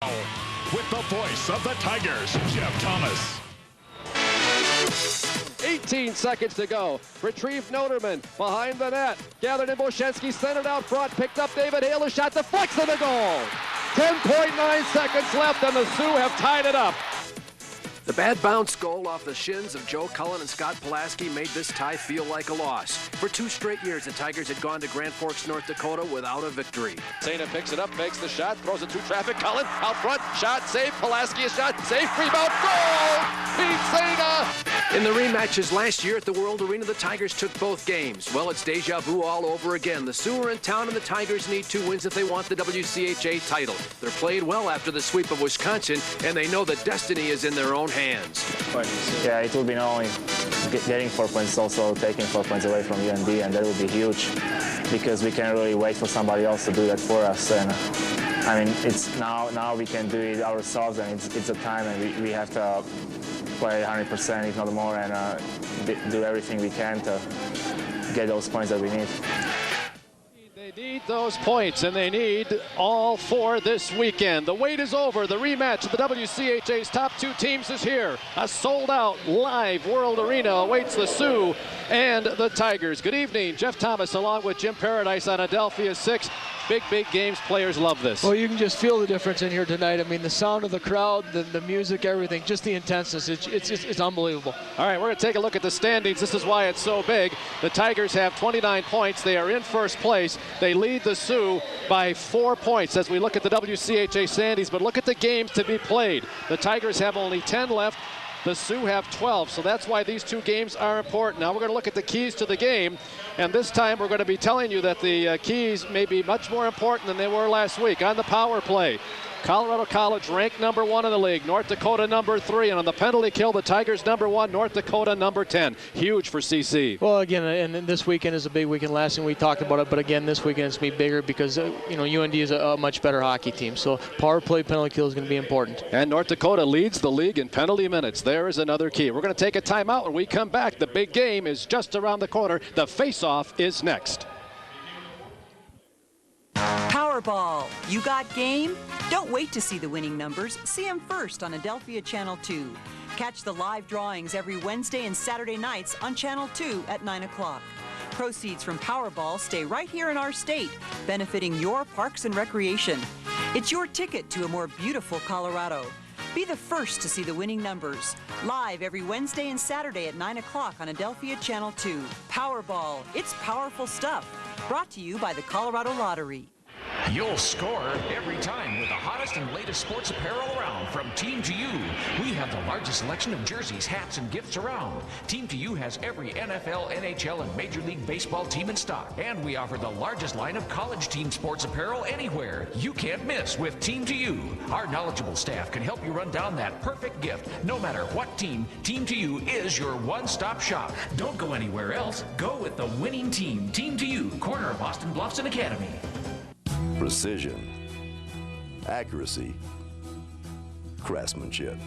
With the voice of the Tigers, Jeff Thomas. 18 seconds to go. Retrieved Notermann behind the net. Gathered in Boshenski, centered out front. Picked up David Hale. A shot deflects in the goal. 10.9 seconds left, and the Sioux have tied it up. The bad bounce goal off the shins of Joe Cullen and Scott Pulaski made this tie feel like a loss. For 2 straight years, the Tigers had gone to Grand Forks, North Dakota without a victory. Sena picks it up, fakes the shot, throws it through traffic. Cullen out front, shot, save. Pulaski a shot, save, rebound, goal! Pete Sena! In the rematches last year at the World Arena, the Tigers took both games. Well, it's deja vu all over again. The Sioux are in town, and the Tigers need 2 wins if they want the WCHA title. They're played well after the sweep of Wisconsin, and they know that destiny is in their own hands. Yeah, it will be not only getting 4 points, also taking 4 points away from UND, and that will be huge because we can't really wait for somebody else to do that for us. And I mean, it's now we can do it ourselves, and it's a time, and we have to play 100%, if not more, and do everything we can to get those points that we need. They need those points, and they need all 4 this weekend. The wait is over. The rematch of the WCHA's top 2 teams is here. A sold-out live World Arena awaits the Sioux and the Tigers. Good evening. Jeff Thomas along with Jim Paradise on Adelphia 6. Big games. Players love this. Well, you can just feel the difference in here tonight. I mean, the sound of the crowd, the music, everything, just the intensity. It's unbelievable. All right, we're going to take a look at the standings. This is why it's so big. The Tigers have 29 points. They are in first place. They lead the Sioux by 4 points as we look at the WCHA standings. But look at the games to be played. The Tigers have only 10 left. The Sioux have 12, so that's why these 2 games are important. Now we're going to look at the keys to the game, and this time we're going to be telling you that the keys may be much more important than they were last week. On the power play, Colorado College ranked number 1 in the league, North Dakota number 3, and on the penalty kill, the Tigers number 1, North Dakota number 10. Huge for CC. Well, again, and this weekend is a big weekend. Last week we talked about it, but again, this weekend it's going to be bigger because UND is a much better hockey team. So power play, penalty kill is going to be important. And North Dakota leads the league in penalty minutes. There is another key. We're going to take a timeout. When we come back, the big game is just around the corner. The face-off is next. Powerball. You got game? Don't wait to see the winning numbers. See them first on Adelphia Channel 2. Catch the live drawings every Wednesday and Saturday nights on Channel 2 at 9 o'clock. Proceeds from Powerball stay right here in our state, benefiting your parks and recreation. It's your ticket to a more beautiful Colorado. Be the first to see the winning numbers. Live every Wednesday and Saturday at 9 o'clock on Adelphia Channel 2. Powerball. It's powerful stuff. Brought to you by the Colorado Lottery. You'll score every time with the hottest and latest sports apparel around from Team to You. We have the largest selection of jerseys, hats, and gifts around. Team to You has every NFL, NHL, and Major League Baseball team in stock. And we offer the largest line of college team sports apparel anywhere. You can't miss with Team to You. Our knowledgeable staff can help you run down that perfect gift. No matter what team, Team to You is your one-stop shop. Don't go anywhere else. Go with the winning team. Team to You, corner of Boston Bluffs and Academy. Precision, accuracy, craftsmanship.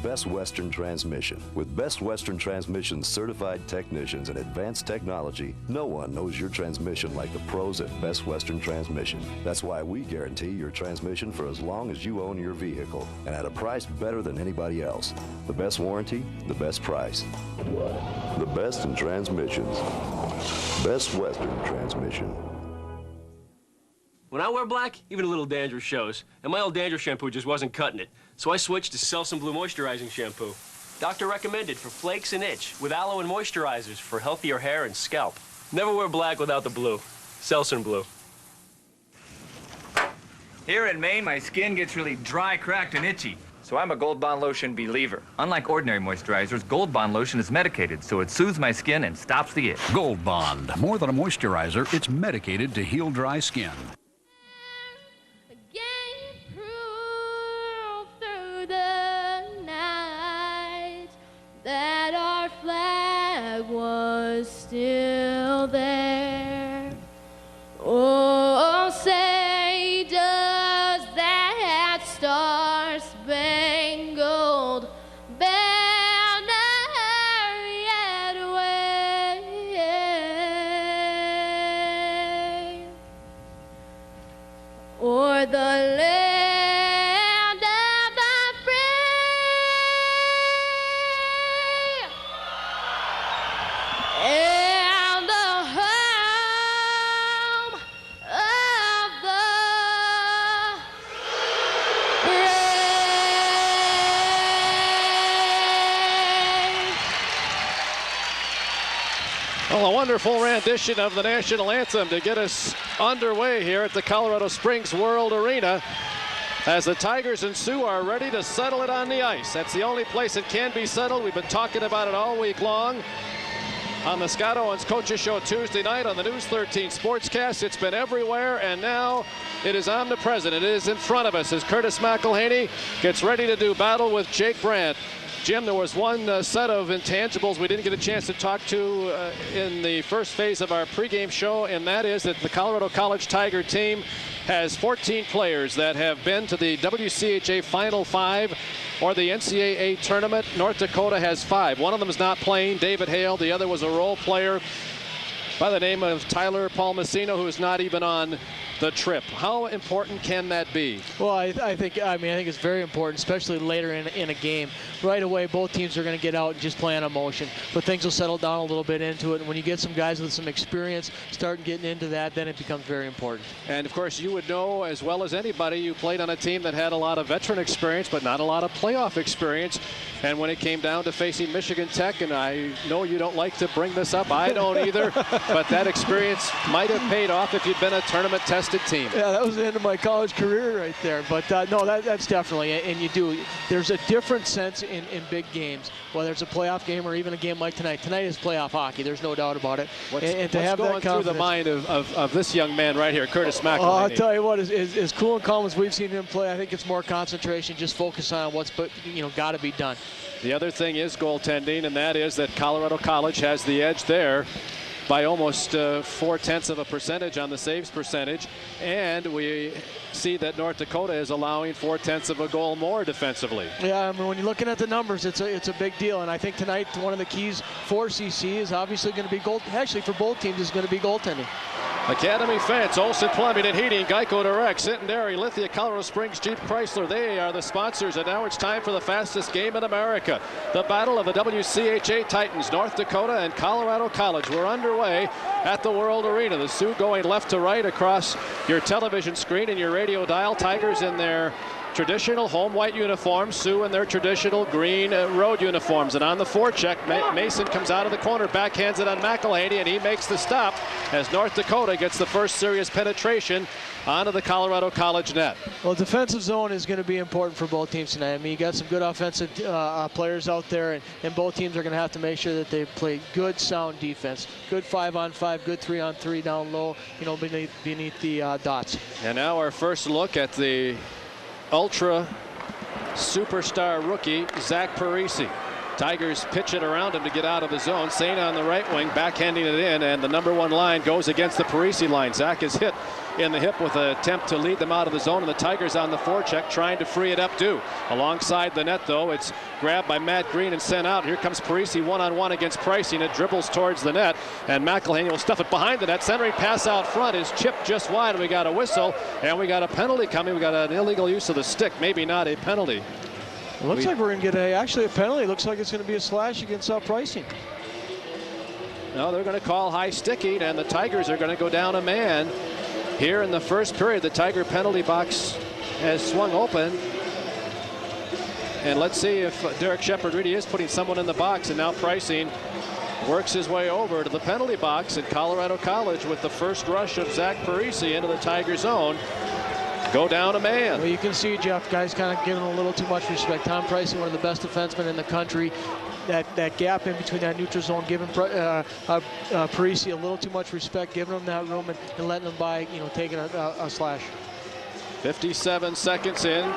Best Western Transmission. With Best Western Transmission's certified technicians and advanced technology, no one knows your transmission like the pros at Best Western Transmission. That's why we guarantee your transmission for as long as you own your vehicle and at a price better than anybody else. The best warranty, the best price. The best in transmissions. Best Western Transmission. When I wear black, even a little dandruff shows. And my old dandruff shampoo just wasn't cutting it. So I switched to Selsun Blue Moisturizing Shampoo. Doctor recommended for flakes and itch, with aloe and moisturizers for healthier hair and scalp. Never wear black without the blue. Selsun Blue. Here in Maine, my skin gets really dry, cracked, and itchy. So I'm a Gold Bond Lotion believer. Unlike ordinary moisturizers, Gold Bond Lotion is medicated, so it soothes my skin and stops the itch. Gold Bond. More than a moisturizer, it's medicated to heal dry skin. That our flag was still there. Oh, say does that star-spangled banner yet wave o'er the land Well, a wonderful rendition of the national anthem to get us underway here at the Colorado Springs World Arena as the Tigers and Sioux are ready to settle it on the ice. That's the only place it can be settled. We've been talking about it all week long on the Scott Owens Coaches Show Tuesday night on the News 13 Sportscast. It's been everywhere, and now it is omnipresent. It is in front of us as Curtis McElhaney gets ready to do battle with Jake Brandt. Jim, there was one set of intangibles we didn't get a chance to talk to in the first phase of our pregame show, and that is that the Colorado College Tiger team has 14 players that have been to the WCHA Final Five or the NCAA tournament. North Dakota has 5. One of them is not playing, David Hale. The other was a role player by the name of Tyler Palmasino, who is not even on the trip. How important can that be? Well, I think it's very important, especially later in a game. Right away, both teams are going to get out and just play on emotion, but things will settle down a little bit into it. And when you get some guys with some experience start getting into that, then it becomes very important. And of course, you would know as well as anybody, you played on a team that had a lot of veteran experience, but not a lot of playoff experience. And when it came down to facing Michigan Tech, and I know you don't like to bring this up, I don't either, but that experience might have paid off if you'd been a tournament-tested team. Yeah, that was the end of my college career right there. But no, that's definitely, and you do. There's a different sense in big games, whether it's a playoff game or even a game like tonight. Tonight is playoff hockey. There's no doubt about it. What's going through the mind of this young man right here, Curtis McElhaney? I'll tell you what, as cool and calm as we've seen him play, I think it's more concentration, just focus on what's got to be done. The other thing is goaltending, and that is that Colorado College has the edge there by almost 0.4% on the saves percentage, and we see that North Dakota is allowing 0.4 goal more defensively. Yeah, I mean, when you're looking at the numbers, it's a big deal, and I think tonight one of the keys for CC is obviously going to be actually for both teams is going to be goaltending. Academy Fence, Olson Plumbing and Heating, Geico Direct, Centenary, Lithia, Colorado Springs, Jeep Chrysler. They are the sponsors, and now it's time for the fastest game in America. The battle of the WCHA Titans, North Dakota and Colorado College. We're underway at the World Arena. The Sioux going left to right across your television screen and your radio dial. Tigers in their traditional home white uniforms, Sioux in their traditional green road uniforms. And on the forecheck, Mason comes out of the corner, backhands it on McElhaney, and he makes the stop as North Dakota gets the first serious penetration onto the Colorado College net. Well, defensive zone is going to be important for both teams tonight. I mean, you got some good offensive players out there, and both teams are going to have to make sure that they play good, sound defense. Good 5-on-5, good 3-on-3 down low, beneath the dots. And now our first look at the ultra superstar rookie, Zach Parise. Tigers pitch it around him to get out of the zone. Sain on the right wing, backhanding it in, and the #1 line goes against the Parise line. Zach is hit in the hip with an attempt to lead them out of the zone, and the Tigers on the forecheck trying to free it up due. Alongside the net, though, it's grabbed by Matt Green and sent out. Here comes Parise one-on-one against Pricing. It dribbles towards the net, and McElhaney will stuff it behind the net. Centering pass out front is chipped just wide. We got a whistle, and we got a penalty coming. We got an illegal use of the stick, maybe not a penalty. It looks like we're going to get actually a penalty. It looks like it's going to be a slash against Pricing. No, they're going to call high sticking, and the Tigers are going to go down a man. Here in the first period, the Tiger penalty box has swung open. And let's see if Derek Shepard really is putting someone in the box, and now Pricing works his way over to the penalty box, and Colorado College with the first rush of Zach Parise into the Tiger zone go down a man. Well, you can see, Jeff, guys kind of giving a little too much respect. Tom Pricing, one of the best defensemen in the country. That gap in between that neutral zone, giving Parise a little too much respect, giving him that room and letting him by, taking a slash. 57 seconds in.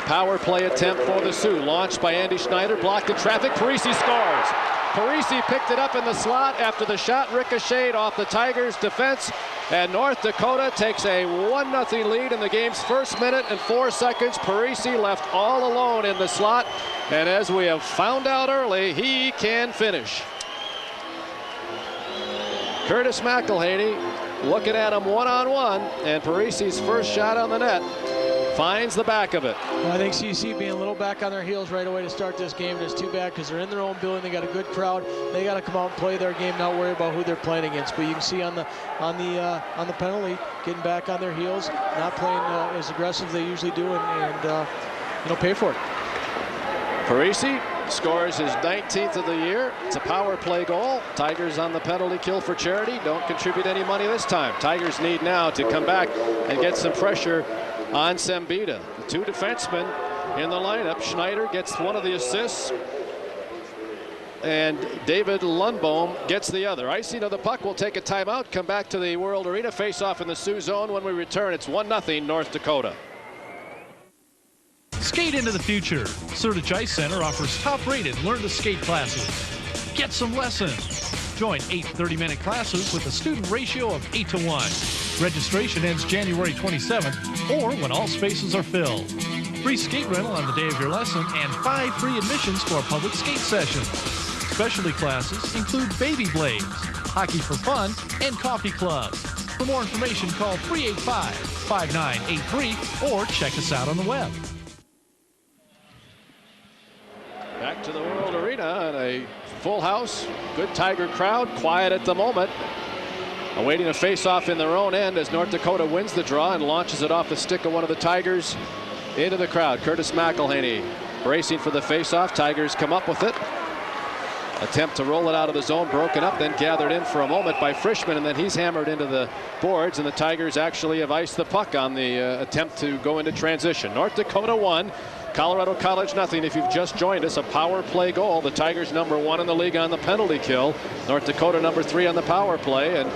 Power play attempt for the Sioux. Launched by Andy Schneider, blocked in traffic. Parise scores. Parise picked it up in the slot after the shot ricocheted off the Tigers' defense, and North Dakota takes a 1-0 lead in the game's first minute and 4 seconds. Parise left all alone in the slot, and as we have found out early, he can finish. Curtis McElhaney looking at him one-on-one, and Parise's first shot on the net finds the back of it. Well, I think CC being a little back on their heels right away to start this game, and it's too bad because they're in their own building. They got a good crowd. They got to come out and play their game, not worry about who they're playing against. But you can see on the penalty, getting back on their heels, not playing as aggressive as they usually do, and pay for it. Parise scores his 19th of the year. It's a power play goal. Tigers on the penalty kill for charity. Don't contribute any money this time. Tigers need now to come back and get some pressure on Sembita. The two defensemen in the lineup. Schneider gets one of the assists, and David Lundbohm gets the other. Icing of the puck. Will take a timeout. Come back to the World Arena. Face off in the Sioux zone. When we return, it's 1-0 North Dakota. Skate into the future. Surtich Ice Center offers top-rated learn-to-skate classes. Get some lessons. Join 8 30-minute classes with a student ratio of 8-to-1. Registration ends January 27th or when all spaces are filled. Free skate rental on the day of your lesson and 5 free admissions to our public skate sessions. Specialty classes include baby blades, hockey for fun, and coffee club. For more information, call 385-5983 or check us out on the web. Back to the World Arena and a full house. Good Tiger crowd. Quiet at the moment. Awaiting a face-off in their own end as North Dakota wins the draw and launches it off the stick of one of the Tigers into the crowd. Curtis McElhaney bracing for the face-off. Tigers come up with it. Attempt to roll it out of the zone, broken up, then gathered in for a moment by Frischman, and then he's hammered into the boards, and the Tigers actually have iced the puck on the attempt to go into transition. North Dakota 1, Colorado College nothing. If you've just joined us, a power play goal. The Tigers #1 in the league on the penalty kill. North Dakota #3 on the power play, and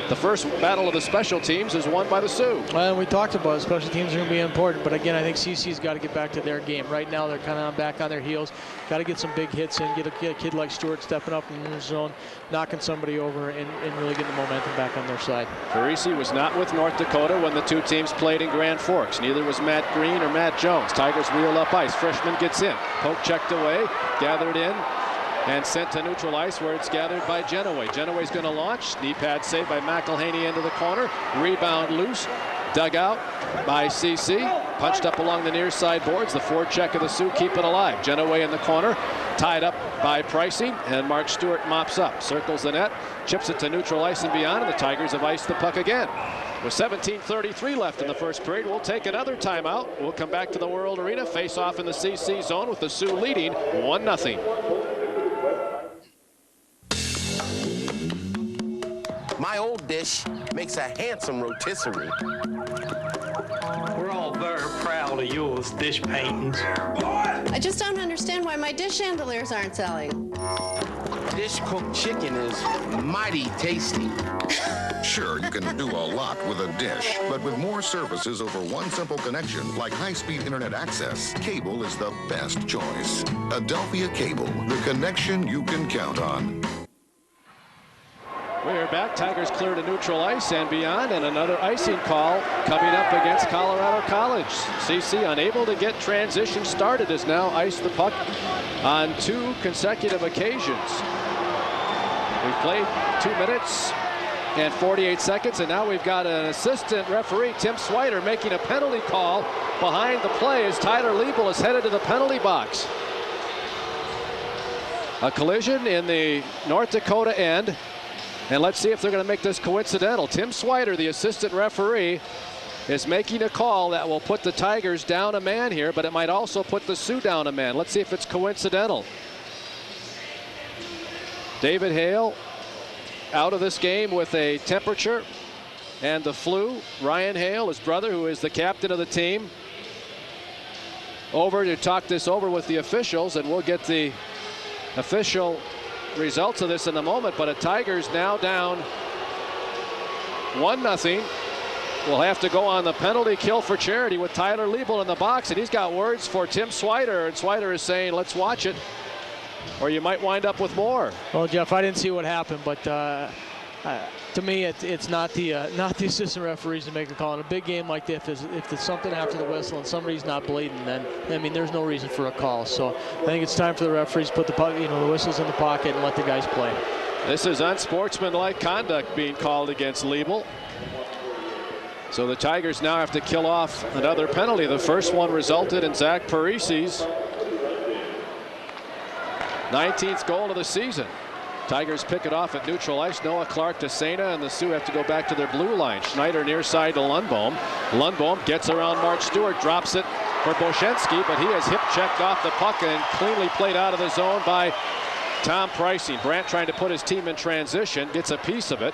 the first battle of the special teams is won by the Sioux. Well, we talked about it. Special teams are going to be important, but again, I think CC's got to get back to their game. Right now, they're kind of back on their heels. Got to get some big hits in, get a kid like Stewart stepping up in the zone, knocking somebody over, and really getting the momentum back on their side. Parise was not with North Dakota when the two teams played in Grand Forks. Neither was Matt Green or Matt Jones. Tigers wheel up ice. Frischman gets in. Poke checked away, gathered in, and sent to neutral ice where it's gathered by Genoway. Genoway's going to launch. Knee pad saved by McElhaney into the corner. Rebound loose. Dug out by CC. Punched up along the near side boards. The forecheck of the Sioux keep it alive. Genoway in the corner. Tied up by Pricing. And Mark Stewart mops up. Circles the net. Chips it to neutral ice and beyond. And the Tigers have iced the puck again. With 17:33 left in the first period, we'll take another timeout. We'll come back to the World Arena. Face off in the CC zone with the Sioux leading 1-0. My old dish makes a handsome rotisserie. We're all very proud of yours dish paintings. I just don't understand why my dish chandeliers aren't selling. Dish cooked chicken is mighty tasty. Sure, you can do a lot with a dish, but with more services over one simple connection, like high-speed internet access, cable is the best choice. Adelphia Cable, the connection you can count on. We are back. Tigers clear to neutral ice and beyond, and another icing call coming up against Colorado College. CC unable to get transition started has now iced the puck on 2 consecutive occasions. We've played 2 minutes and 48 seconds, and now we've got an assistant referee, Tim Swider, making a penalty call behind the play as Tyler Liebel is headed to the penalty box. A collision in the North Dakota end. And let's see if they're going to make this coincidental. Tim Swider, the assistant referee, is making a call that will put the Tigers down a man here, but it might also put the Sioux down a man. Let's see if it's coincidental. David Hale out of this game with a temperature and the flu. Ryan Hale, his brother, who is the captain of the team, over to talk this over with the officials, and we'll get the official results of this in a moment. But a Tigers now down 1-0. Will have to go on the penalty kill for charity with Tyler Liebel in the box, and he's got words for Tim Swider, and Swider is saying, let's watch it, or you might wind up with more. Well, Jeff, I didn't see what happened, but to me, it's not the assistant referees to make the call in a big game like this. If there's something after the whistle and somebody's not bleeding, then I mean there's no reason for a call. So I think it's time for the referees to put the whistles in the pocket and let the guys play. This is unsportsmanlike conduct being called against Liebel. So the Tigers now have to kill off another penalty. The first one resulted in Zach Parise's 19th goal of the season. Tigers pick it off at neutral ice. Noah Clark to Sena, and the Sioux have to go back to their blue line. Schneider near side to Lundbohm. Lundbohm gets around Mark Stewart, drops it for Boshenski, but he has hip checked off the puck and cleanly played out of the zone by Tom Pricing. Brandt trying to put his team in transition, gets a piece of it.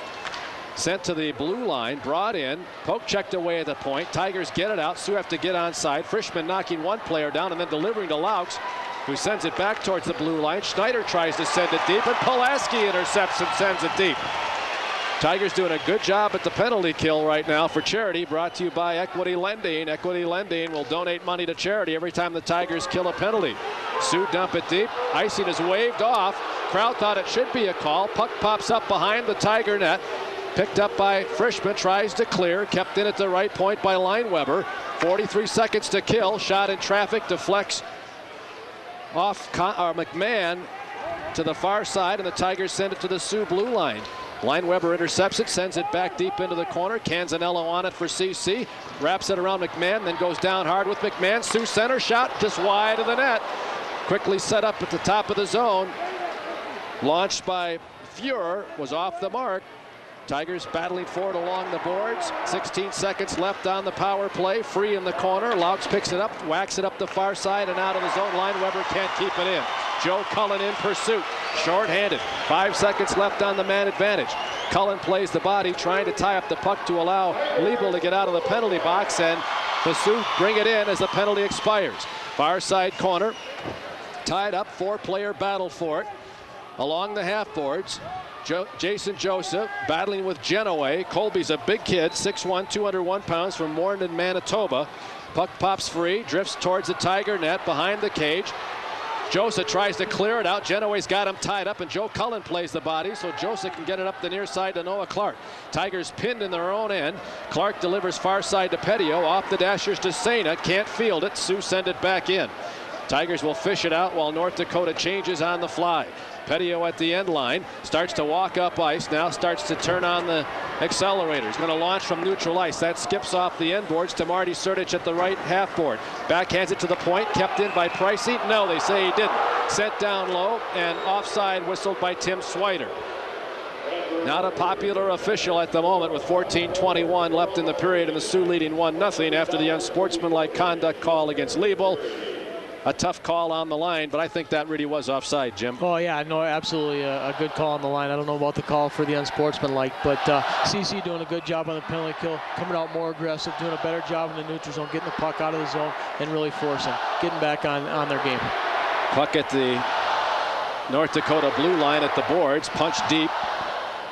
Sent to the blue line, brought in, poke checked away at the point. Tigers get it out. Sioux have to get onside. Frischman knocking one player down and then delivering to Laux, who sends it back towards the blue line. Schneider tries to send it deep, and Pulaski intercepts and sends it deep. Tigers doing a good job at the penalty kill right now for charity, brought to you by Equity Lending. Equity Lending will donate money to charity every time the Tigers kill a penalty. Sioux dump it deep. Icing is waved off. Crowd thought it should be a call. Puck pops up behind the Tiger net. Picked up by Frischman, tries to clear, kept in at the right point by Lineweber. 43 seconds to kill. Shot in traffic, deflects off McMahon to the far side, and the Tigers send it to the Sioux blue line. Lineweber intercepts it, sends it back deep into the corner. Canzanello on it for CC. Wraps it around McMahon, then goes down hard with McMahon. Sioux center shot just wide of the net. Quickly set up at the top of the zone. Launched by Fuhrer, was off the mark. Tigers battling for it along the boards. 16 seconds left on the power play. Free in the corner. Laux picks it up, whacks it up the far side and out of the zone. Lineweber can't keep it in. Joe Cullen in pursuit. Short-handed. 5 seconds left on the man advantage. Cullen plays the body, trying to tie up the puck to allow Liebel to get out of the penalty box, and the Sioux bring it in as the penalty expires. Far side corner. Tied up. Four-player battle for it. Along the half boards. Jason Joseph battling with Genoway. Colby's a big kid, 6'1", 201 pounds, from Moorenden, Manitoba. Puck pops free, drifts towards the Tiger net behind the cage. Joseph tries to clear it out. Genoway's got him tied up, and Joe Cullen plays the body, so Joseph can get it up the near side to Noah Clark. Tigers pinned in their own end. Clark delivers far side to Petio. Off the dashers to Sena. Can't field it. Sioux send it back in. Tigers will fish it out while North Dakota changes on the fly. Petio at the end line, starts to walk up ice, now starts to turn on the accelerator. He's going to launch from neutral ice. That skips off the end boards to Marty Surdich at the right half board. Backhands it to the point, kept in by Pricey. No, they say he didn't. Sent down low, and offside whistled by Tim Swider. Not a popular official at the moment, with 14:21 left in the period and the Sioux leading 1-0 after the unsportsmanlike conduct call against Liebel. A tough call on the line, but I think that really was offside, Jim. Oh, yeah, no, absolutely a good call on the line. I don't know about the call for the unsportsmanlike, but CC doing a good job on the penalty kill, coming out more aggressive, doing a better job in the neutral zone, getting the puck out of the zone, and really forcing, getting back on their game. Puck at the North Dakota blue line at the boards, punch deep.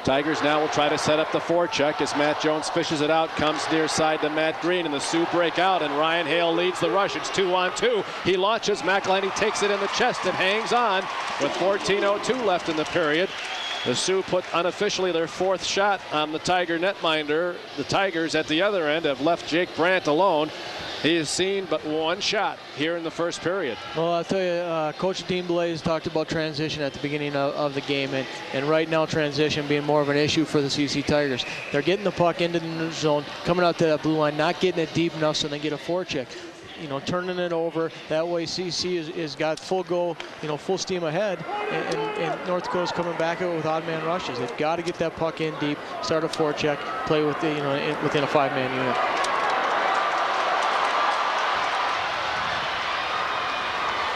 Tigers now will try to set up the forecheck as Matt Jones fishes it out, comes near side to Matt Green, and the Sioux break out, and Ryan Hale leads the rush. It's 2-on-2. He launches. McElhenney takes it in the chest and hangs on with 14:02 left in the period. The Sioux put unofficially their fourth shot on the Tiger netminder. The Tigers at the other end have left Jake Brandt alone. He has seen but one shot here in the first period. Well, I'll tell you, Coach Dean Blaze talked about transition at the beginning of the game, and right now transition being more of an issue for the CC Tigers. They're getting the puck into the zone, coming out to that blue line, not getting it deep enough so they get a forecheck. You know, turning it over. That way CC is got full go, you know, full steam ahead, and North Dakota's coming back with odd man rushes. They've got to get that puck in deep, start a forecheck, play with within a 5-man unit.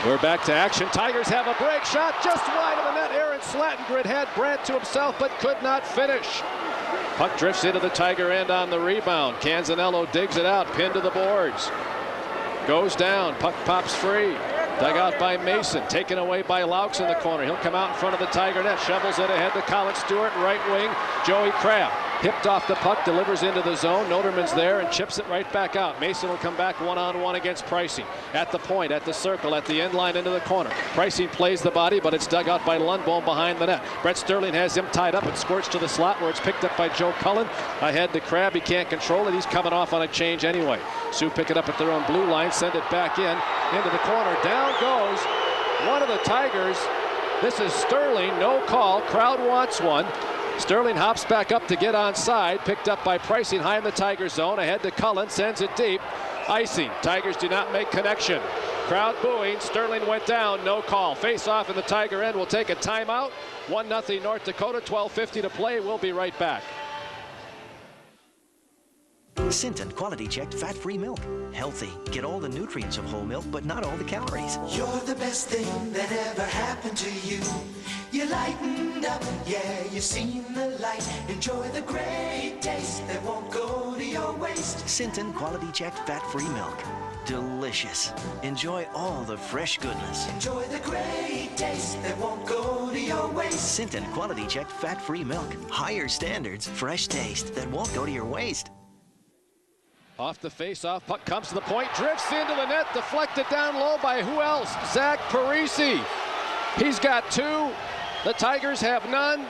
We're back to action. Tigers have a break shot just wide of the net. Aaron Slattengrid had Brandt to himself but could not finish. Puck drifts into the Tiger end on the rebound. Canzanello digs it out, pinned to the boards. Goes down, puck pops free. Dug out by Mason, taken away by Laux in the corner. He'll come out in front of the Tiger net, shovels it ahead to Colin Stewart, right wing. Joey Crabb hipped off the puck, delivers into the zone. Notermann's there and chips it right back out. Mason will come back one-on-one against Pricing. At the point, at the circle, at the end line into the corner. Pricing plays the body, but it's dug out by Lundbohm behind the net. Brett Sterling has him tied up and squirts to the slot where it's picked up by Joe Cullen. Ahead to Crabb, he can't control it. He's coming off on a change anyway. Sioux pick it up at their own blue line, send it back into the corner. Down goes one of the Tigers. This is Sterling, no call. Crowd wants one. Sterling hops back up to get onside, picked up by Pricing high in the Tiger zone. Ahead to Cullen, sends it deep. Icing. Tigers do not make connection. Crowd booing. Sterling went down, no call. Face off in the Tiger end. We'll take a timeout. 1-0 North Dakota, 12:50 to play. We'll be right back. Sinton quality checked fat-free milk. Healthy. Get all the nutrients of whole milk, but not all the calories. You're the best thing that ever happened to you. You lightened up, yeah, you've seen the light. Enjoy the great taste that won't go to your waste. Sinton quality checked fat-free milk. Delicious. Enjoy all the fresh goodness. Enjoy the great taste that won't go to your waste. Sinton quality checked fat-free milk. Higher standards, fresh taste that won't go to your waste. Off the face-off, puck comes to the point, drifts into the net, deflected down low by who else? Zach Parise. He's got 2. The Tigers have none.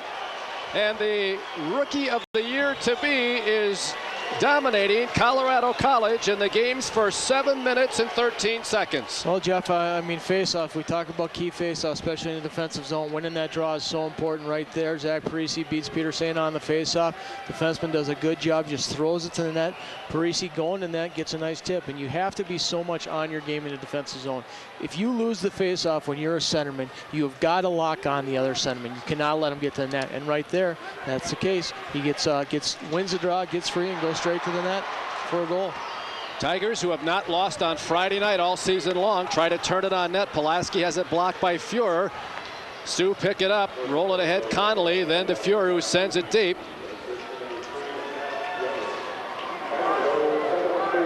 And the Rookie of the Year to be is dominating Colorado College in the game's first 7 minutes and 13 seconds. Well, Jeff, I mean, face-off, we talk about key face-off, especially in the defensive zone. Winning that draw is so important right there. Zach Parise beats Peter Saina on the face-off. Defenseman does a good job, just throws it to the net. Parise going to net, gets a nice tip, and you have to be so much on your game in the defensive zone. If you lose the face-off when you're a centerman, you have got to lock on the other centerman. You cannot let him get to the net, and right there, that's the case. He wins the draw, gets free, and goes straight to the net for a goal. Tigers, who have not lost on Friday night all season long, try to turn it on net. Pulaski has it blocked by Fuhrer. Sioux pick it up, roll it ahead Connolly, then to Fuhrer, who sends it deep.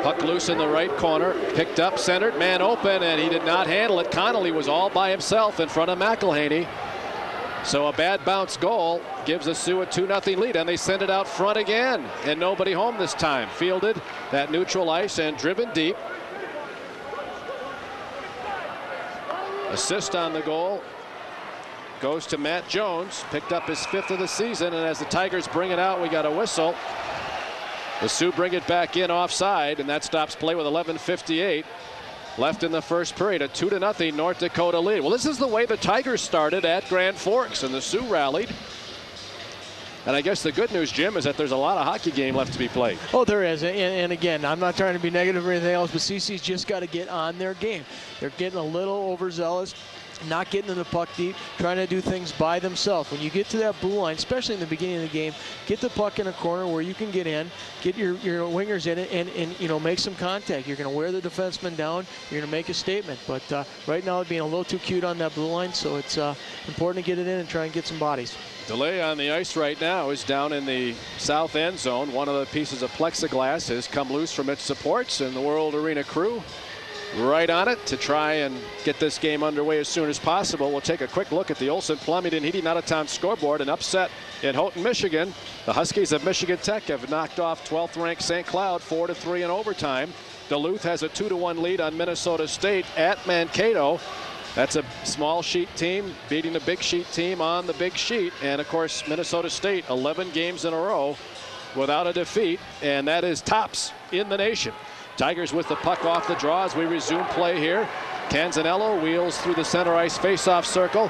Puck loose in the right corner, picked up, centered, man open, and he did not handle it. Connolly was all by himself in front of McElhaney. So a bad bounce goal gives the Sioux a 2-0 lead, and they send it out front again, and nobody home this time. Fielded at neutral ice and driven deep. Assist on the goal goes to Matt Jones, picked up his 5th of the season, and as the Tigers bring it out, we got a whistle. The Sioux bring it back in offside, and that stops play with 11:58 left in the first period. A 2-0 North Dakota lead. Well, this is the way the Tigers started at Grand Forks, and the Sioux rallied. And I guess the good news, Jim, is that there's a lot of hockey game left to be played. Oh, there is. And again, I'm not trying to be negative or anything else, but CC's just got to get on their game. They're getting a little overzealous, not getting in the puck deep, trying to do things by themselves. When you get to that blue line, especially in the beginning of the game, get the puck in a corner where you can get in, get your wingers in it, and you know, make some contact. You're going to wear the defenseman down. You're going to make a statement. But right now, being a little too cute on that blue line, so it's important to get it in and try and get some bodies. Delay on the ice right now is down in the south end zone. One of the pieces of plexiglass has come loose from its supports, and the World Arena crew right on it to try and get this game underway as soon as possible. We'll take a quick look at the Olson Plumbing and Heating out-of-town scoreboard. An upset in Houghton, Michigan. The Huskies of Michigan Tech have knocked off 12th-ranked St. Cloud 4-3 in overtime. Duluth has a 2-1 lead on Minnesota State at Mankato. That's a small sheet team beating the big sheet team on the big sheet. And, of course, Minnesota State 11 games in a row without a defeat, and that is tops in the nation. Tigers with the puck off the draw as we resume play here. Canzanello wheels through the center ice face-off circle.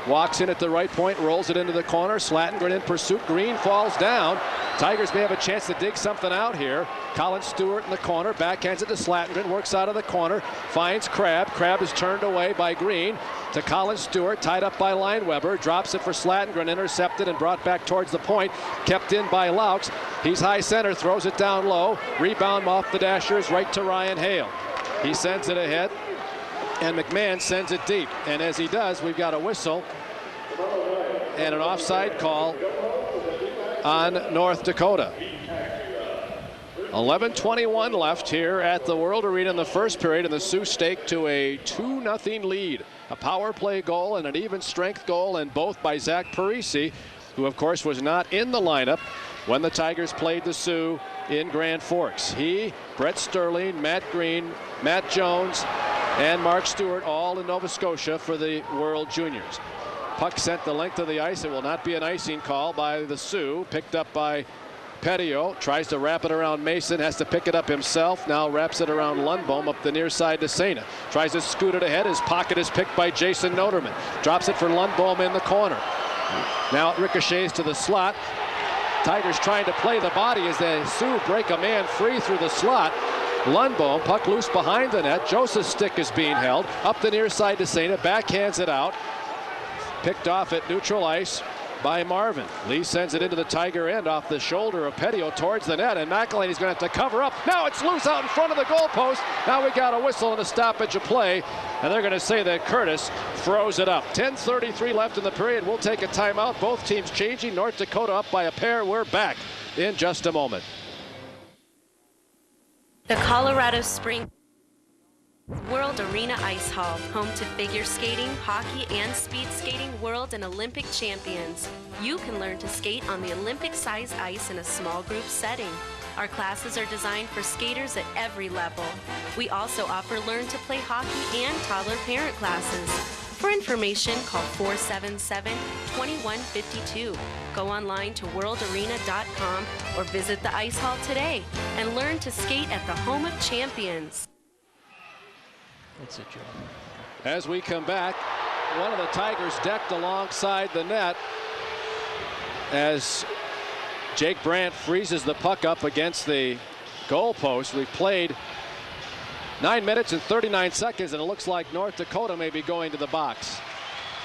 Walks in at the right point, rolls it into the corner. Slattengren in pursuit. Green falls down. Tigers may have a chance to dig something out here. Colin Stewart in the corner, backhands it to Slattengren, works out of the corner, finds Crabb. Crabb is turned away by Green to Colin Stewart, tied up by Lineweber, drops it for Slattengren, intercepted and brought back towards the point, kept in by Laux. He's high center, throws it down low, rebound off the Dashers right to Ryan Hale. He sends it ahead, and McMahon sends it deep. And as he does, we've got a whistle and an offside call on North Dakota. 11:21 left here at the World Arena in the first period, and the Sioux stake to a 2-0 lead. A power play goal and an even strength goal, and both by Zach Parise, who of course was not in the lineup when the Tigers played the Sioux in Grand Forks. He, Brett Sterling, Matt Green, Matt Jones, and Mark Stewart all in Nova Scotia for the World Juniors. Puck sent the length of the ice. It will not be an icing call by the Sioux. Picked up by Petio. Tries to wrap it around Mason. Has to pick it up himself. Now wraps it around Lundbohm up the near side to Saina. Tries to scoot it ahead. His pocket is picked by Jason Notermann. Drops it for Lundbohm in the corner. Now it ricochets to the slot. Tigers trying to play the body as the Sioux break a man free through the slot. Lundbohm, puck loose behind the net. Joseph's stick is being held. Up the near side to Saina. Backhands it out. Picked off at neutral ice. by Marvin. Lee sends it into the Tiger end off the shoulder of Petio towards the net, and McElhaney's going to have to cover up. Now it's loose out in front of the goalpost. Now we got a whistle and a stoppage of play, and they're going to say that Curtis froze it up. 10:33 left in the period. We'll take a timeout. Both teams changing. North Dakota up by a pair. We're back in just a moment. The Colorado Springs World Arena Ice Hall, home to figure skating, hockey, and speed skating world and Olympic champions. You can learn to skate on the Olympic-sized ice in a small group setting. Our classes are designed for skaters at every level. We also offer learn to play hockey and toddler parent classes. For information, call 477-2152. Go online to worldarena.com or visit the Ice Hall today and learn to skate at the home of champions. That's a joke. As we come back, one of the Tigers decked alongside the net as Jake Brandt freezes the puck up against the goalpost. We've played 9 minutes and 39 seconds, and it looks like North Dakota may be going to the box.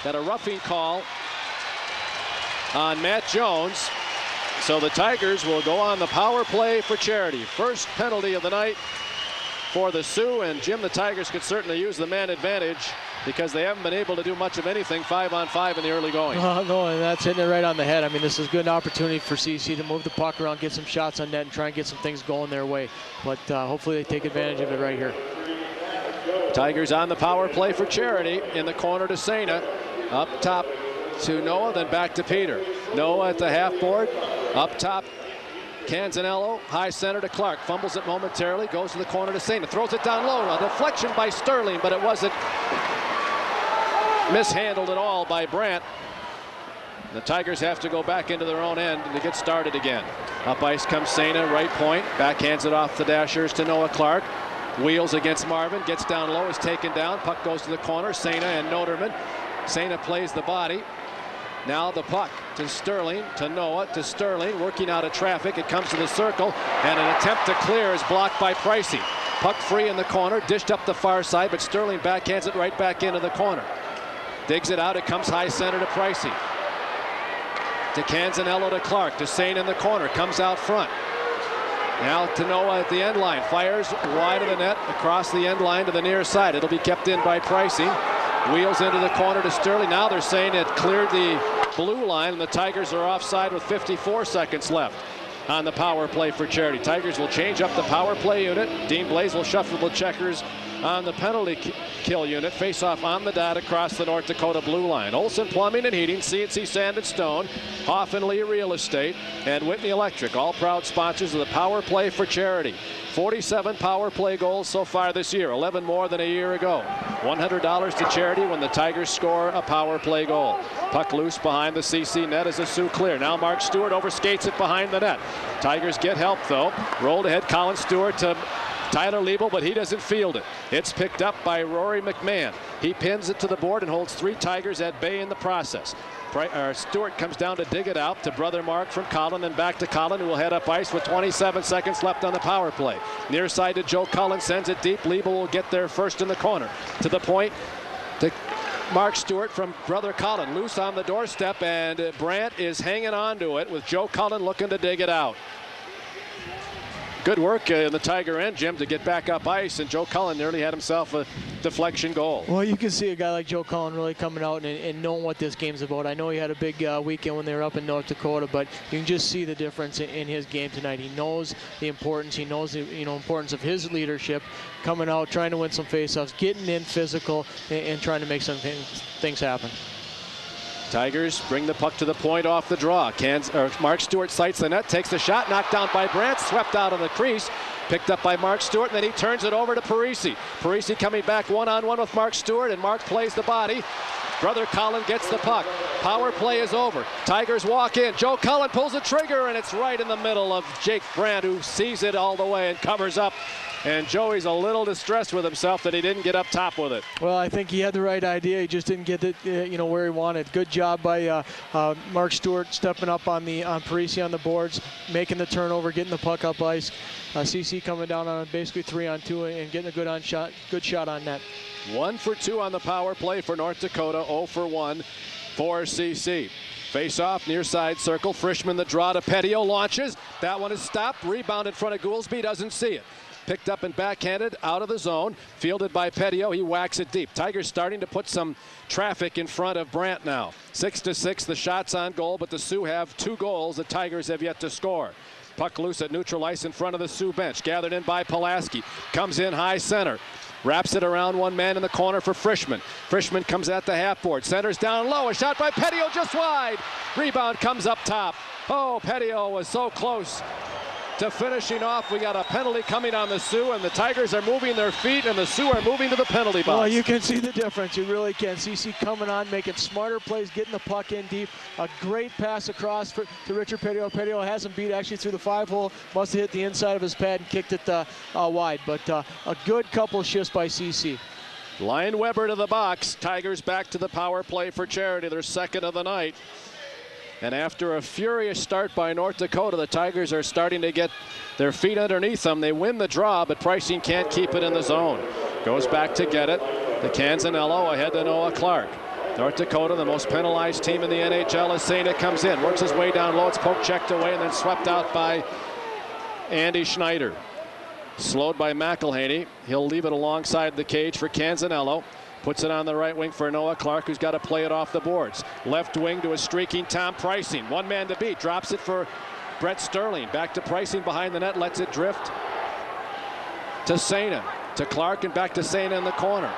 Got a roughing call on Matt Jones. So the Tigers will go on the power play for charity. First penalty of the night for the Sioux, and Jim, the Tigers could certainly use the man advantage because they haven't been able to do much of anything 5-on-5 in the early going. No, and that's hitting it right on the head. I mean, this is a good opportunity for CC to move the puck around, get some shots on net, and try and get some things going their way. But hopefully they take advantage of it right here. Tigers on the power play for charity. In the corner to Sena. Up top to Noah, then back to Peter. Noah at the half board. Up top, Canzanello, high center to Clark, fumbles it momentarily, goes to the corner to Sena, throws it down low. A deflection by Sterling, but it wasn't mishandled at all by Brandt. The Tigers have to go back into their own end to get started again. Up ice comes Sena, right point, backhands it off the Dashers to Noah Clark. Wheels against Marvin, gets down low, is taken down, puck goes to the corner, Sena and Notermann. Sena plays the body. Now the puck to Sterling, to Noah, to Sterling, working out of traffic. It comes to the circle, and an attempt to clear is blocked by Pricey. Puck free in the corner, dished up the far side, but Sterling backhands it right back into the corner. Digs it out, it comes high center to Pricey. To Canzanello to Clark, to Sane in the corner, comes out front. Now to Noah at the end line, fires wide of the net, across the end line to the near side. It'll be kept in by Pricey. Wheels into the corner to Sterling. Now they're saying it cleared the blue line, and the Tigers are offside with 54 seconds left on the power play for charity. Tigers will change up the power play unit. Dean Blaze will shuffle the checkers on the penalty kill unit. Face off on the dot across the North Dakota blue line. Olson Plumbing and Heating, CNC Sand and Stone, Hoff & Lee Real Estate, and Whitney Electric, all proud sponsors of the power play for charity. 47 power play goals so far this year, 11 more than a year ago. $100 to charity when the Tigers score a power play goal. Puck loose behind the CC net as a Sioux clear. Now Mark Stewart overskates it behind the net. Tigers get help though. Rolled ahead Colin Stewart to Tyler Liebel, but he doesn't field it. It's picked up by Rory McMahon. He pins it to the board and holds 3 Tigers at bay in the process. Stewart comes down to dig it out to brother Mark from Colin, then back to Colin, who will head up ice with 27 seconds left on the power play. Near side to Joe Cullen, sends it deep. Liebel will get there first in the corner. To the point to Mark Stewart from brother Colin. Loose on the doorstep, and Brandt is hanging on to it with Joe Cullen looking to dig it out. Good work in the Tiger end, Jim, to get back up ice, and Joe Cullen nearly had himself a deflection goal. Well, you can see a guy like Joe Cullen really coming out and knowing what this game's about. I know he had a big weekend when they were up in North Dakota, but you can just see the difference in his game tonight. He knows the importance. He knows the importance of his leadership, coming out, trying to win some faceoffs, getting in physical, and trying to make some things happen. Tigers bring the puck to the point off the draw. Mark Stewart sights the net, takes the shot, knocked down by Brandt, swept out of the crease, picked up by Mark Stewart, and then he turns it over to Parise. Parise coming back one-on-one with Mark Stewart, and Mark plays the body. Brother Colin gets the puck. Power play is over. Tigers walk in. Joe Cullen pulls the trigger, and it's right in the middle of Jake Brandt, who sees it all the way and covers up. And Joey's a little distressed with himself that he didn't get up top with it. Well, I think he had the right idea. He just didn't get it, where he wanted. Good job by Mark Stewart stepping up on Parise on the boards, making the turnover, getting the puck up ice. CC coming down on basically 3-on-2 and getting a good shot on net. 1 for 2 on the power play for North Dakota. 0 for 1 for CC. Face off, near side circle. Frischman the draw to Petio, launches. That one is stopped. Rebound in front of Goolsby, doesn't see it. Picked up and backhanded out of the zone. Fielded by Petio, he whacks it deep. Tigers starting to put some traffic in front of Brant now. 6-6, the shots on goal, but the Sioux have 2 goals. The Tigers have yet to score. Puck loose at neutral ice in front of the Sioux bench. Gathered in by Pulaski. Comes in high center. Wraps it around one man in the corner for Frischman. Frischman comes at the half board. Centers down low. A shot by Petio just wide. Rebound comes up top. Oh, Petio was so close to finishing off. We got a penalty coming on the Sioux, and the Tigers are moving their feet, and the Sioux are moving to the penalty box. Well, you can see the difference. You really can. CC coming on, making smarter plays, getting the puck in deep. A great pass across to Richard Petio. Petio has him beat actually through the 5-hole. Must have hit the inside of his pad and kicked it wide. But a good couple shifts by CC. Lion Weber to the box. Tigers back to the power play for Charity, their second of the night. And after a furious start by North Dakota, the Tigers are starting to get their feet underneath them. They win the draw, but Pricing can't keep it in the zone. Goes back to get it. The Canzanello ahead to Noah Clark. North Dakota, the most penalized team in the NHL, as Sena comes in. Works his way down low. It's poke checked away and then swept out by Andy Schneider. Slowed by McElhaney. He'll leave it alongside the cage for Canzanello. Puts it on the right wing for Noah Clark, who's got to play it off the boards. Left wing to a streaking Tom Pricing. One man to beat. Drops it for Brett Sterling. Back to Pricing behind the net. Lets it drift to Sena. To Clark and back to Sena in the corner.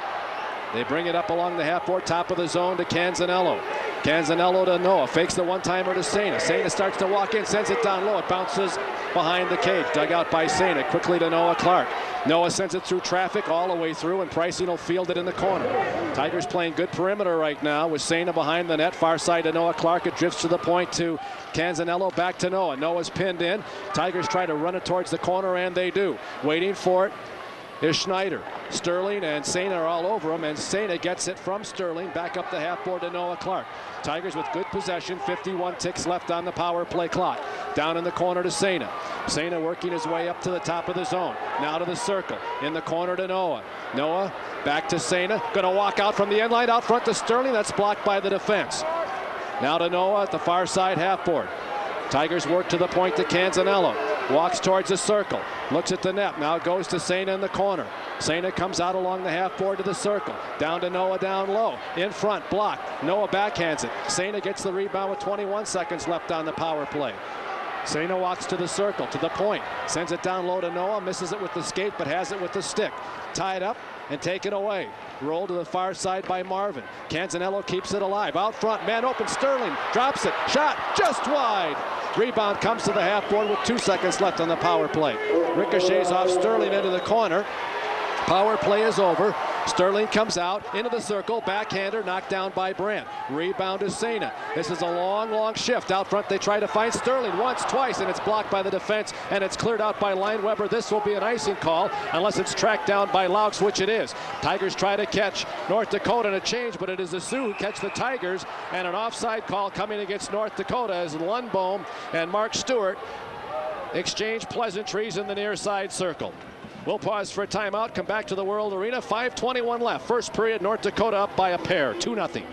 They bring it up along the half-board, top of the zone to Canzanello. Canzanello to Noah. Fakes the one-timer to Sena. Sena starts to walk in, sends it down low. It bounces behind the cage. Dug out by Sena. Quickly to Noah Clark. Noah sends it through traffic all the way through, and Pricing will field it in the corner. Tigers playing good perimeter right now with Sena behind the net. Far side to Noah Clark. It drifts to the point to Canzanello. Back to Noah. Noah's pinned in. Tigers try to run it towards the corner, and they do. Waiting for it is Schneider. Sterling and Sena are all over him, and Sena gets it from Sterling back up the half-board to Noah Clark. Tigers with good possession. 51 ticks left on the power play clock. Down in the corner to Sena. Sena working his way up to the top of the zone. Now to the circle. In the corner to Noah. Noah back to Sena. Going to walk out from the end line out front to Sterling. That's blocked by the defense. Now to Noah at the far side half-board. Tigers work to the point to Canzanello. Walks towards the circle. Looks at the net. Now goes to Sena in the corner. Sena comes out along the half-board to the circle. Down to Noah down low. In front, blocked. Noah backhands it. Sena gets the rebound with 21 seconds left on the power play. Sena walks to the circle, to the point. Sends it down low to Noah. Misses it with the skate, but has it with the stick. Tied up and taken away. Rolled to the far side by Marvin. Canzanello keeps it alive. Out front, man open. Sterling drops it. Shot just wide. Rebound comes to the half-board with 2 seconds left on the power play. Ricochets off Sterling into the corner. Power play is over. Sterling comes out into the circle. Backhander knocked down by Brandt. Rebound to Sena. This is a long shift. Out front they try to find Sterling once, twice, and it's blocked by the defense, and it's cleared out by Lion Weber. This will be an icing call unless it's tracked down by Laux, which it is. Tigers try to catch North Dakota in a change, but it is the Sioux who catch the Tigers, and an offside call coming against North Dakota as Lundbohm and Mark Stewart exchange pleasantries in the near side circle. We'll pause for a timeout, come back to the World Arena. 5:21 left. First period, North Dakota up by a pair, 2-0.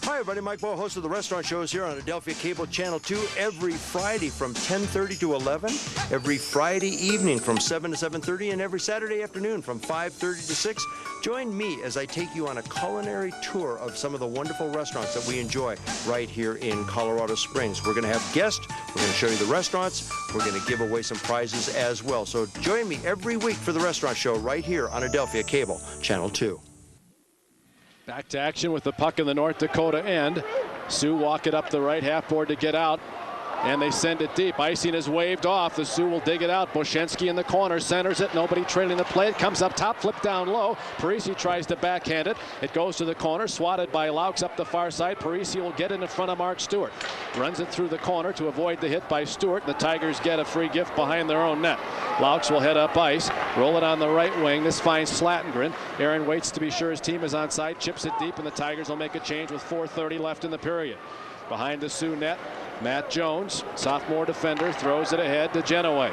Hi, everybody. Mike Boyle, host of the Restaurant Shows here on Adelphia Cable Channel 2 every Friday from 10:30 to 11, every Friday evening from 7 to 7:30, and every Saturday afternoon from 5:30 to 6. Join me as I take you on a culinary tour of some of the wonderful restaurants that we enjoy right here in Colorado Springs. We're going to have guests. We're going to show you the restaurants. We're going to give away some prizes as well. So join me every week for the Restaurant Show right here on Adelphia Cable Channel 2. Back to action with the puck in the North Dakota end. Sioux walk it up the right half board to get out, and they send it deep. Icing is waved off. The Sioux will dig it out. Boschensky in the corner centers it. Nobody trailing the play. It comes up top, flip down low. Parise tries to backhand it. It goes to the corner, swatted by Laux up the far side. Parise will get it in front of Mark Stewart. Runs it through the corner to avoid the hit by Stewart. The Tigers get a free gift behind their own net. Laux will head up ice, roll it on the right wing. This finds Slatengren. Aaron waits to be sure his team is onside, chips it deep, and the Tigers will make a change with 4:30 left in the period. Behind the Sioux net, Matt Jones, sophomore defender, throws it ahead to Genoway.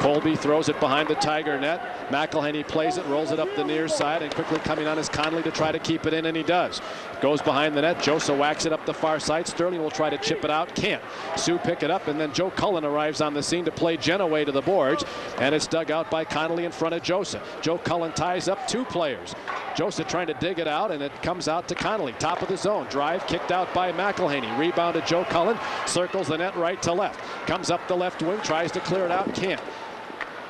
Colby throws it behind the Tiger net. McElhaney plays it, rolls it up the near side, and quickly coming on is Connolly to try to keep it in, and he does. Goes behind the net. Josa whacks it up the far side. Sterling will try to chip it out. Can't. Sioux pick it up, and then Joe Cullen arrives on the scene to play Genoway to the boards, and it's dug out by Connolly in front of Josa. Joe Cullen ties up 2 players. Josa trying to dig it out, and it comes out to Connolly. Top of the zone. Drive kicked out by McElhaney. Rebound to Joe Cullen. Circles the net right to left. Comes up the left wing. Tries to clear it out. Can't.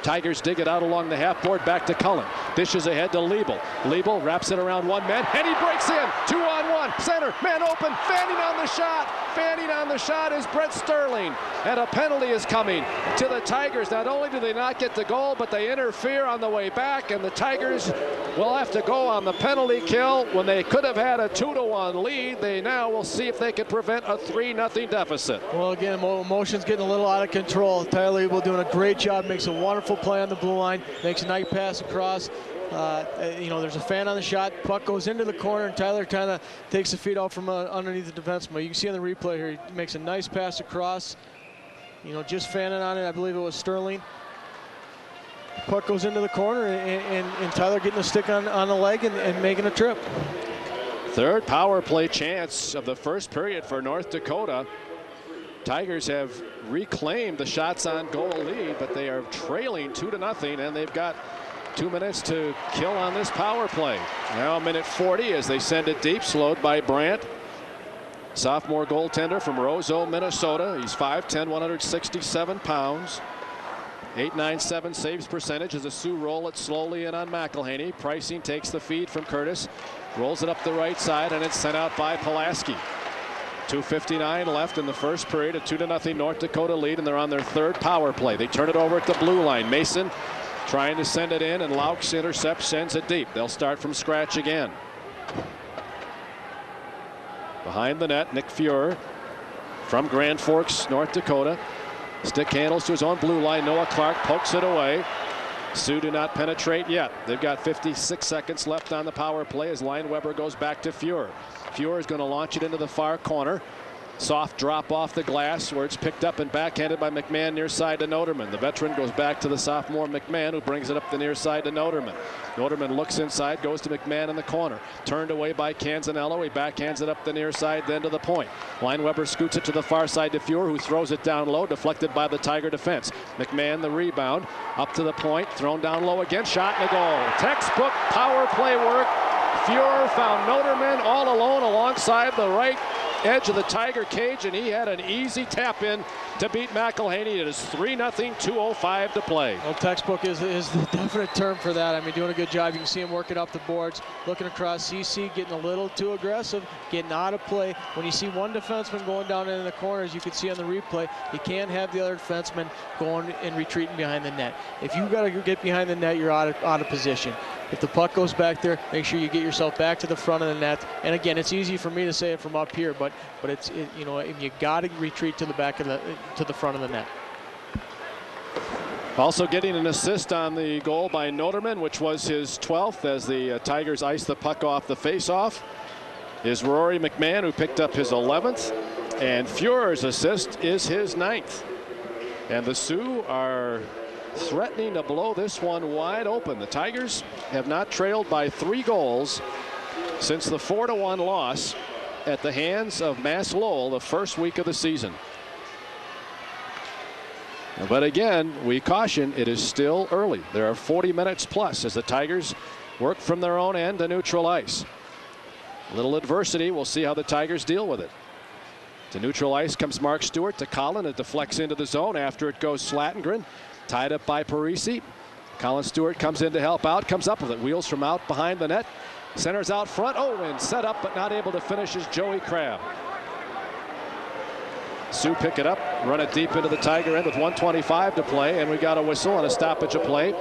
Tigers dig it out along the half board, back to Cullen. Dishes ahead to Liebel. Liebel wraps it around one man, and he breaks in. 2-on-1. Center, man open, fanning on the shot. Fanning on the shot is Brett Sterling. And a penalty is coming to the Tigers. Not only do they not get the goal, but they interfere on the way back, and the Tigers will have to go on the penalty kill when they could have had a 2-1 lead. They now will see if they can prevent a 3-0 deficit. Well, again, emotions getting a little out of control. Tyler Liebel doing a great job, makes a wonderful play on the blue line, makes a nice pass across. There's a fan on the shot. Puck goes into the corner, and Tyler kind of takes the feet out from underneath the defenseman. You can see on the replay here, he makes a nice pass across. Just fanning on it. I believe it was Sterling. Puck goes into the corner, and Tyler getting the stick on the leg and making a trip. Third power play chance of the first period for North Dakota. Tigers have reclaimed the shots on goal lead, but they are trailing 2-0, and they've got 2 minutes to kill on this power play. Now a minute 40 as they send it deep, slowed by Brandt. Sophomore goaltender from Roseau, Minnesota. He's 5'10", 167 pounds. .897 saves percentage as the Sioux roll it slowly in on McElhaney. Pricing takes the feed from Curtis. Rolls it up the right side, and it's sent out by Pulaski. 2:59 left in the first period. A 2-0 North Dakota lead, and they're on their third power play. They turn it over at the blue line. Mason trying to send it in, and Laux intercepts, sends it deep. They'll start from scratch again. Behind the net, Nick Fuhrer from Grand Forks, North Dakota. Stick handles to his own blue line. Noah Clark pokes it away. Sioux do not penetrate yet. They've got 56 seconds left on the power play as Lineweber goes back to Fuhrer. Fuhrer is going to launch it into the far corner. Soft drop off the glass where it's picked up and backhanded by McMahon near side to Notermann. The veteran goes back to the sophomore McMahon, who brings it up the near side to Notermann. Notermann looks inside, goes to McMahon in the corner. Turned away by Canzanello. He backhands it up the near side, then to the point. Lineweber scoots it to the far side to Fuhrer, who throws it down low, deflected by the Tiger defense. McMahon the rebound, up to the point, thrown down low again, shot and a goal. Textbook power play work. Fuhrer found Notermann all alone alongside the right edge of the Tiger cage, and he had an easy tap in to beat McElhaney. It is 3-0, 2:05 to play. Well, textbook is the definite term for that. I mean, doing a good job. You can see him working up the boards, looking across. CC getting a little too aggressive, getting out of play. When you see one defenseman going down in the corners, you can see on the replay, you can't have the other defenseman going and retreating behind the net. If you got to get behind the net, you're out of position. If the puck goes back there, make sure you get yourself back to the front of the net. And again, it's easy for me to say it from up here, but you got to retreat to the back of the front of the net. Also getting an assist on the goal by Notermann, which was his 12th, as the Tigers ice the puck off the faceoff, is Rory McMahon, who picked up his 11th, and Fuhrer's assist is his 9th. And the Sioux are threatening to blow this one wide open. The Tigers have not trailed by 3 goals since the 4-1 loss at the hands of Mass Lowell the first week of the season. But again, we caution, it is still early. There are 40 minutes plus as the Tigers work from their own end to neutral ice. A little adversity. We'll see how the Tigers deal with it. To neutral ice comes Mark Stewart to Collin. It deflects into the zone. After it goes Slatengren. Tied up by Parise. Colin Stewart comes in to help out. Comes up with it. Wheels from out behind the net. Centers out front. Oh, and set up but not able to finish is Joey Crabb. Sioux pick it up, run it deep into the Tiger end with 1:25 to play, and we got a whistle and a stoppage of play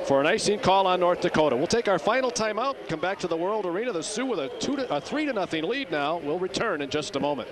for an icing call on North Dakota. We'll take our final timeout, come back to the World Arena. The Sioux with a 3-0 lead now. We'll return in just a moment.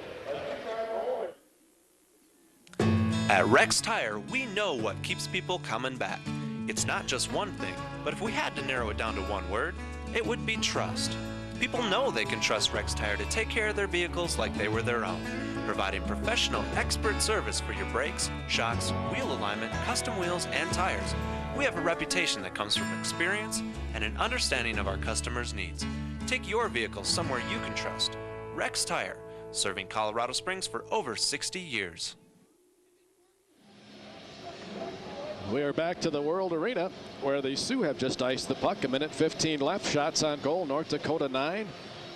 At Rex Tire, we know what keeps people coming back. It's not just one thing, but if we had to narrow it down to one word, it would be trust. People know they can trust Rex Tire to take care of their vehicles like they were their own. providing professional, expert service for your brakes, shocks, wheel alignment, custom wheels, and tires. We have a reputation that comes from experience and an understanding of our customers' needs. Take your vehicle somewhere you can trust. Rex Tire, serving Colorado Springs for over 60 years. We are back to the World Arena where the Sioux have just iced the puck. 1:15 left. Shots on goal. North Dakota 9,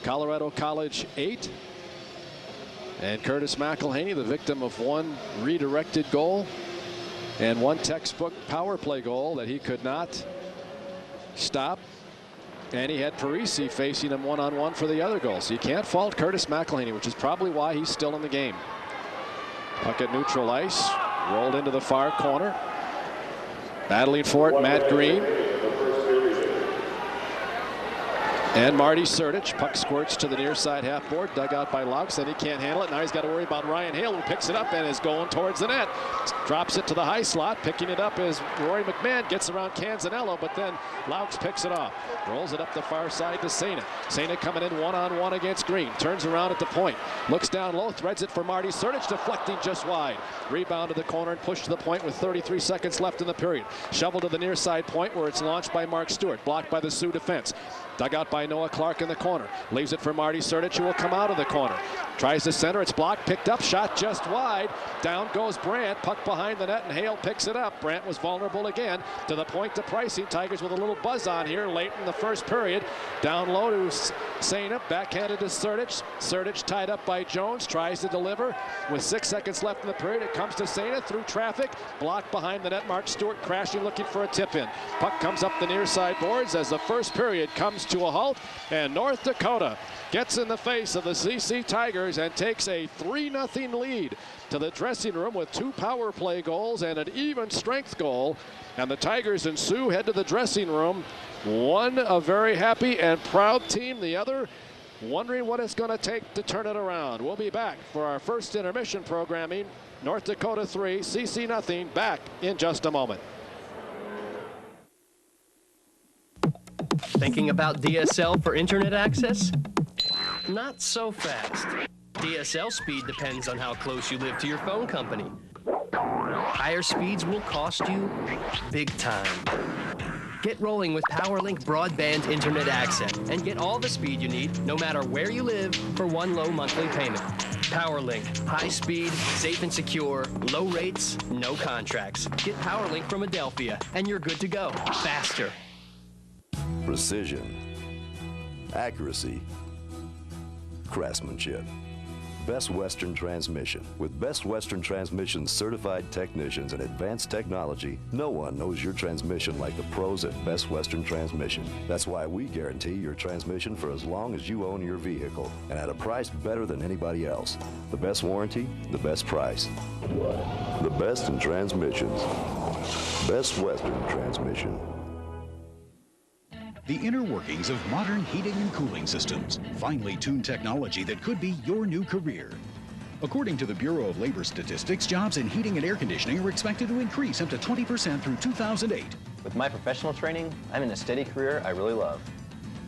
Colorado College 8. And Curtis McElhaney, the victim of one redirected goal and one textbook power play goal that he could not stop. And he had Parise facing him one-on-one for the other goal. So you can't fault Curtis McElhaney, which is probably why he's still in the game. Puck at neutral ice. Rolled into the far corner. Battling for it, Matt Green. And Marty Surdich. Puck squirts to the near side half board. Dug out by Laux, and he can't handle it. Now he's got to worry about Ryan Hale, who picks it up and is going towards the net. Drops it to the high slot. Picking it up is Rory McMahon. Gets around Canzanello, but then Laux picks it off. Rolls it up the far side to Sena. Sena coming in one-on-one against Green. Turns around at the point. Looks down low. Threads it for Marty Surdich. Deflecting just wide. Rebound to the corner and pushed to the point with 33 seconds left in the period. Shovel to the near side point where it's launched by Mark Stewart. Blocked by the Sioux defense. Dug out by Noah Clark in the corner. Leaves it for Marty Surdich, who will come out of the corner. Tries to center. It's blocked. Picked up. Shot just wide. Down goes Brandt. Puck behind the net, and Hale picks it up. Brandt was vulnerable again. To the point to pricing. Tigers with a little buzz on here late in the first period. Down low to Sena. Backhanded to Surdich. Surdich tied up by Jones. Tries to deliver. With 6 seconds left in the period, it comes to Sena through traffic. Blocked behind the net. Mark Stewart crashing, looking for a tip-in. Puck comes up the near side boards as the first period comes to a halt, and North Dakota gets in the face of the CC Tigers and takes a 3-0 lead to the dressing room with 2 power play goals and an even strength goal. And the Tigers and Sioux head to the dressing room. One a very happy and proud team, the other wondering what it's going to take to turn it around. We'll be back for our first intermission programming. North Dakota 3, CC nothing. Back in just a moment. Thinking about DSL for internet access? Not so fast. DSL speed depends on how close you live to your phone company. Higher speeds will cost you big time. Get rolling with PowerLink broadband internet access and get all the speed you need no matter where you live for one low monthly payment. PowerLink, high speed, safe and secure, low rates, no contracts. Get PowerLink from Adelphia and you're good to go. Faster. Precision, accuracy, craftsmanship. Best Western Transmission. With Best Western Transmission's certified technicians and advanced technology, no one knows your transmission like the pros at Best Western Transmission. That's why we guarantee your transmission for as long as you own your vehicle and at a price better than anybody else. The best warranty, the best price. The best in transmissions. Best Western Transmission. The inner workings of modern heating and cooling systems. Finely tuned technology that could be your new career. According to the Bureau of Labor Statistics, jobs in heating and air conditioning are expected to increase up to 20% through 2008. With my professional training, I'm in a steady career I really love.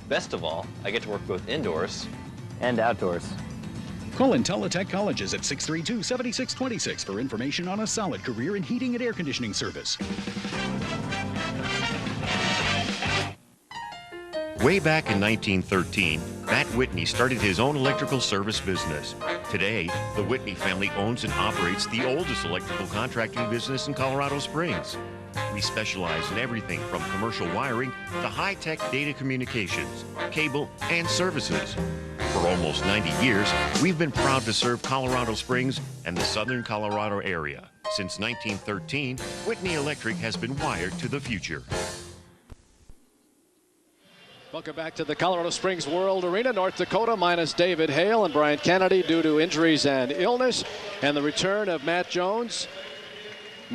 Best of all, I get to work both indoors and outdoors. Call IntelliTech Colleges at 632-7626 for information on a solid career in heating and air conditioning service. Way back in 1913, Matt Whitney started his own electrical service business. Today, the Whitney family owns and operates the oldest electrical contracting business in Colorado Springs. We specialize in everything from commercial wiring to high-tech data communications, cable, and services. For almost 90 years, we've been proud to serve Colorado Springs and the southern Colorado area. Since 1913, Whitney Electric has been wired to the future. Welcome back to the Colorado Springs World Arena. North Dakota minus David Hale and Brian Kennedy due to injuries and illness. And the return of Matt Jones,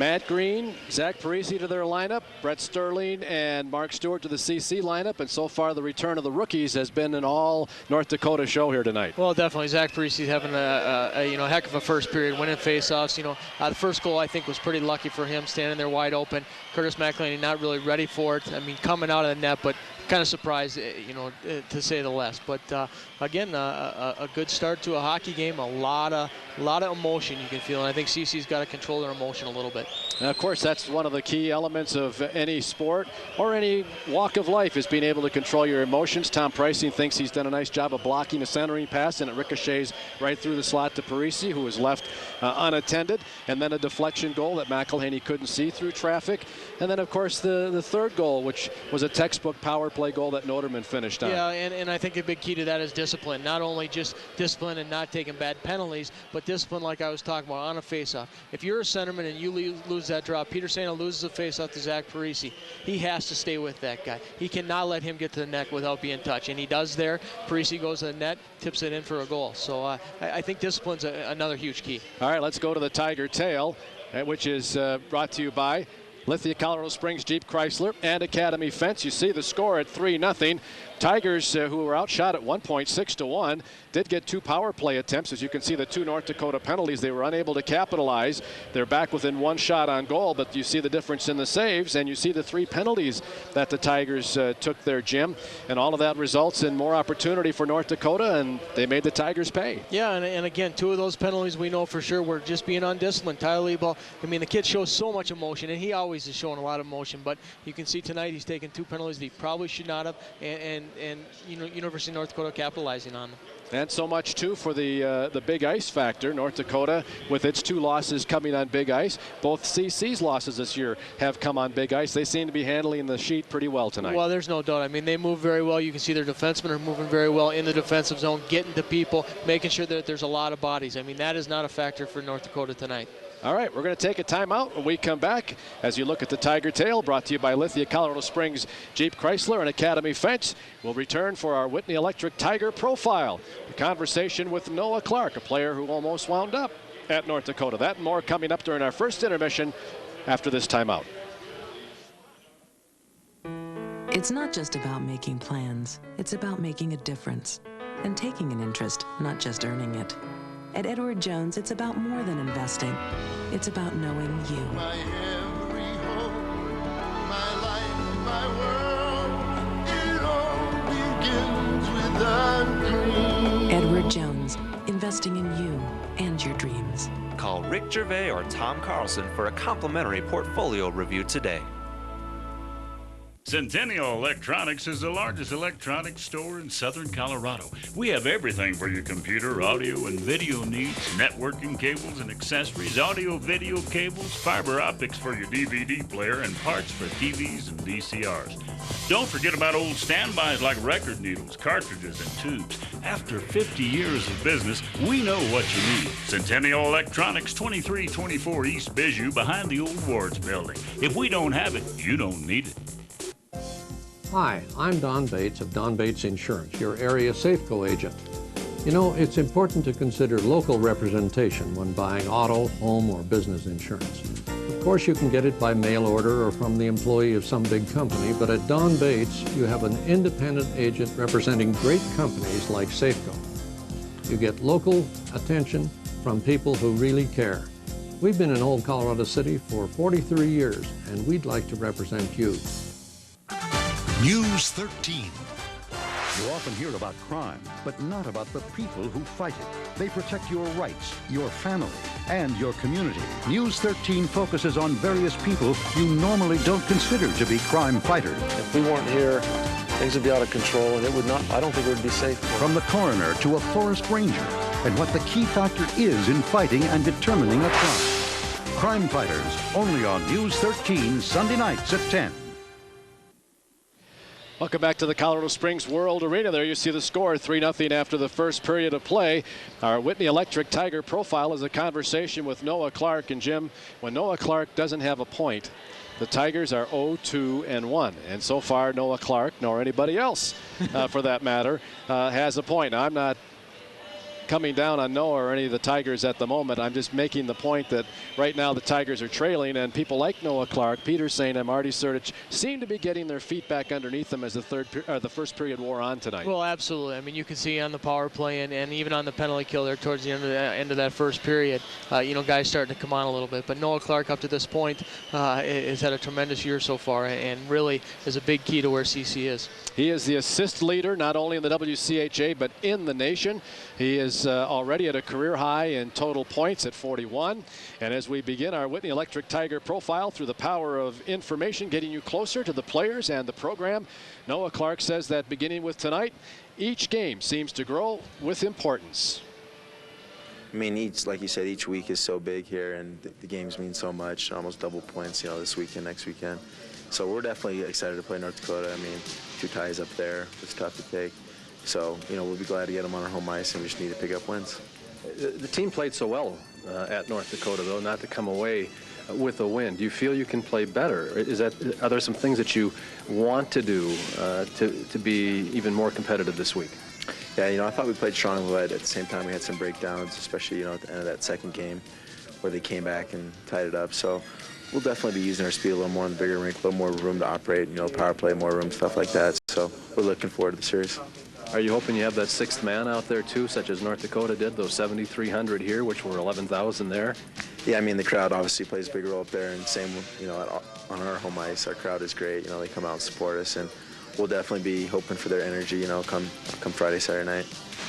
Matt Green, Zach Parise to their lineup, Brett Sterling and Mark Stewart to the CC lineup, and so far the return of the rookies has been an all North Dakota show here tonight. Well, definitely. Zach Parise having a heck of a first period, winning faceoffs. The first goal I think was pretty lucky for him, standing there wide open. Curtis McElhaney not really ready for it. I mean, coming out of the net, but kind of surprised, to say the least. But again, a good start to a hockey game. A lot of emotion you can feel, and I think CC's got to control their emotion a little bit. And of course, that's one of the key elements of any sport or any walk of life, is being able to control your emotions. Tom Pricing thinks he's done a nice job of blocking a centering pass, and it ricochets right through the slot to Parise, who was left unattended. And then a deflection goal that McElhaney couldn't see through traffic. And then, of course, the third goal, which was a textbook power play goal that Notermann finished on. Yeah, and I think a big key to that is discipline. Not only just discipline and not taking bad penalties, but discipline like I was talking about on a faceoff. If you're a centerman and you lose that draw, Peter Saino loses a faceoff to Zach Parise. He has to stay with that guy. He cannot let him get to the net without being touched, and he does there. Parise goes to the net, tips it in for a goal. So I think discipline's another huge key. All right, let's go to the Tiger Tail, which is brought to you by Lithia Colorado Springs Jeep Chrysler and Academy Fence. You see the score at 3-0. Tigers, who were outshot at 1.6-1, did get 2 power play attempts. As you can see, the 2 North Dakota penalties, they were unable to capitalize. They're back within 1 shot on goal, but you see the difference in the saves, and you see the 3 penalties that the Tigers took there, Jim. And all of that results in more opportunity for North Dakota, and they made the Tigers pay. Yeah, and again, 2 of those penalties we know for sure were just being undisciplined. Tyler Liebel, I mean, the kid shows so much emotion, and he always is showing a lot of emotion, but you can see tonight he's taken 2 penalties that he probably should not have, and University of North Dakota capitalizing on them. And so much, too, for the big ice factor. North Dakota, with its 2 losses coming on big ice. Both CC's losses this year have come on big ice. They seem to be handling the sheet pretty well tonight. Well, there's no doubt. I mean, they move very well. You can see their defensemen are moving very well in the defensive zone, getting to people, making sure that there's a lot of bodies. I mean, that is not a factor for North Dakota tonight. All right, we're going to take a timeout. When we come back, as you look at the Tiger Tail, brought to you by Lithia Colorado Springs Jeep Chrysler and Academy Fence, we'll return for our Whitney Electric Tiger Profile. A conversation with Noah Clark, a player who almost wound up at North Dakota. That and more coming up during our first intermission after this timeout. It's not just about making plans. It's about making a difference and taking an interest, not just earning it. At Edward Jones, it's about more than investing. It's about knowing you. My every hope, my life, my world, it all begins with a dream. Edward Jones, investing in you and your dreams. Call Rick Gervais or Tom Carlson for a complimentary portfolio review today. Centennial Electronics is the largest electronics store in southern Colorado. We have everything for your computer, audio, and video needs, networking cables and accessories, audio, video cables, fiber optics for your DVD player, and parts for TVs and VCRs. Don't forget about old standbys like record needles, cartridges, and tubes. After 50 years of business, we know what you need. Centennial Electronics, 2324 East Bijou, behind the old Wards building. If we don't have it, you don't need it. Hi, I'm Don Bates of Don Bates Insurance, your area Safeco agent. You know, it's important to consider local representation when buying auto, home, or business insurance. Of course, you can get it by mail order or from the employee of some big company, but at Don Bates, you have an independent agent representing great companies like Safeco. You get local attention from people who really care. We've been in Old Colorado City for 43 years, and we'd like to represent you. News 13. You often hear about crime, but not about the people who fight it. They protect your rights, your family, and your community. News 13 focuses on various people you normally don't consider to be crime fighters. If we weren't here, things would be out of control, and I don't think it would be safe. From the coroner to a forest ranger, and what the key factor is in fighting and determining a crime. Crime Fighters, only on News 13, Sunday nights at 10. Welcome back to the Colorado Springs World Arena. There you see the score, 3-0 after the first period of play. Our Whitney Electric Tiger Profile is a conversation with Noah Clark. And Jim, when Noah Clark doesn't have a point, the Tigers are 0-2-1. And so far, Noah Clark, nor anybody else for that matter, has a point. Now, I'm not coming down on Noah or any of the Tigers at the moment. I'm just making the point that right now the Tigers are trailing, and people like Noah Clark, Peter Saint, and Marty Sertich seem to be getting their feet back underneath them as the first period wore on tonight. Well, absolutely. I mean, you can see on the power play and even on the penalty kill there towards the end of that first period, guys starting to come on a little bit. But Noah Clark up to this point has had a tremendous year so far and really is a big key to where CC is. He is the assist leader not only in the WCHA but in the nation. He is already at a career high in total points at 41. And as we begin our Whitney Electric Tiger profile through the power of information, getting you closer to the players and the program, Noah Clark says that beginning with tonight, each game seems to grow with importance. I mean, like you said, each week is so big here, and the games mean so much, almost double points, this weekend, next weekend. So we're definitely excited to play North Dakota. I mean, 2 ties up there, it's tough to take. So, we'll be glad to get them on our home ice, and we just need to pick up wins. The team played so well at North Dakota, though, not to come away with a win. Do you feel you can play better? Are there some things that you want to do to be even more competitive this week? Yeah, I thought we played strong, but at the same time we had some breakdowns, especially, at the end of that second game where they came back and tied it up. So we'll definitely be using our speed a little more in the bigger rink, a little more room to operate, power play, more room, stuff like that. So we're looking forward to the series. Are you hoping you have that 6th man out there, too, such as North Dakota did, those 7,300 here, which were 11,000 there? Yeah, I mean, the crowd obviously plays a big role up there, and same, on our home ice, our crowd is great. They come out and support us, and we'll definitely be hoping for their energy, come Friday, Saturday night.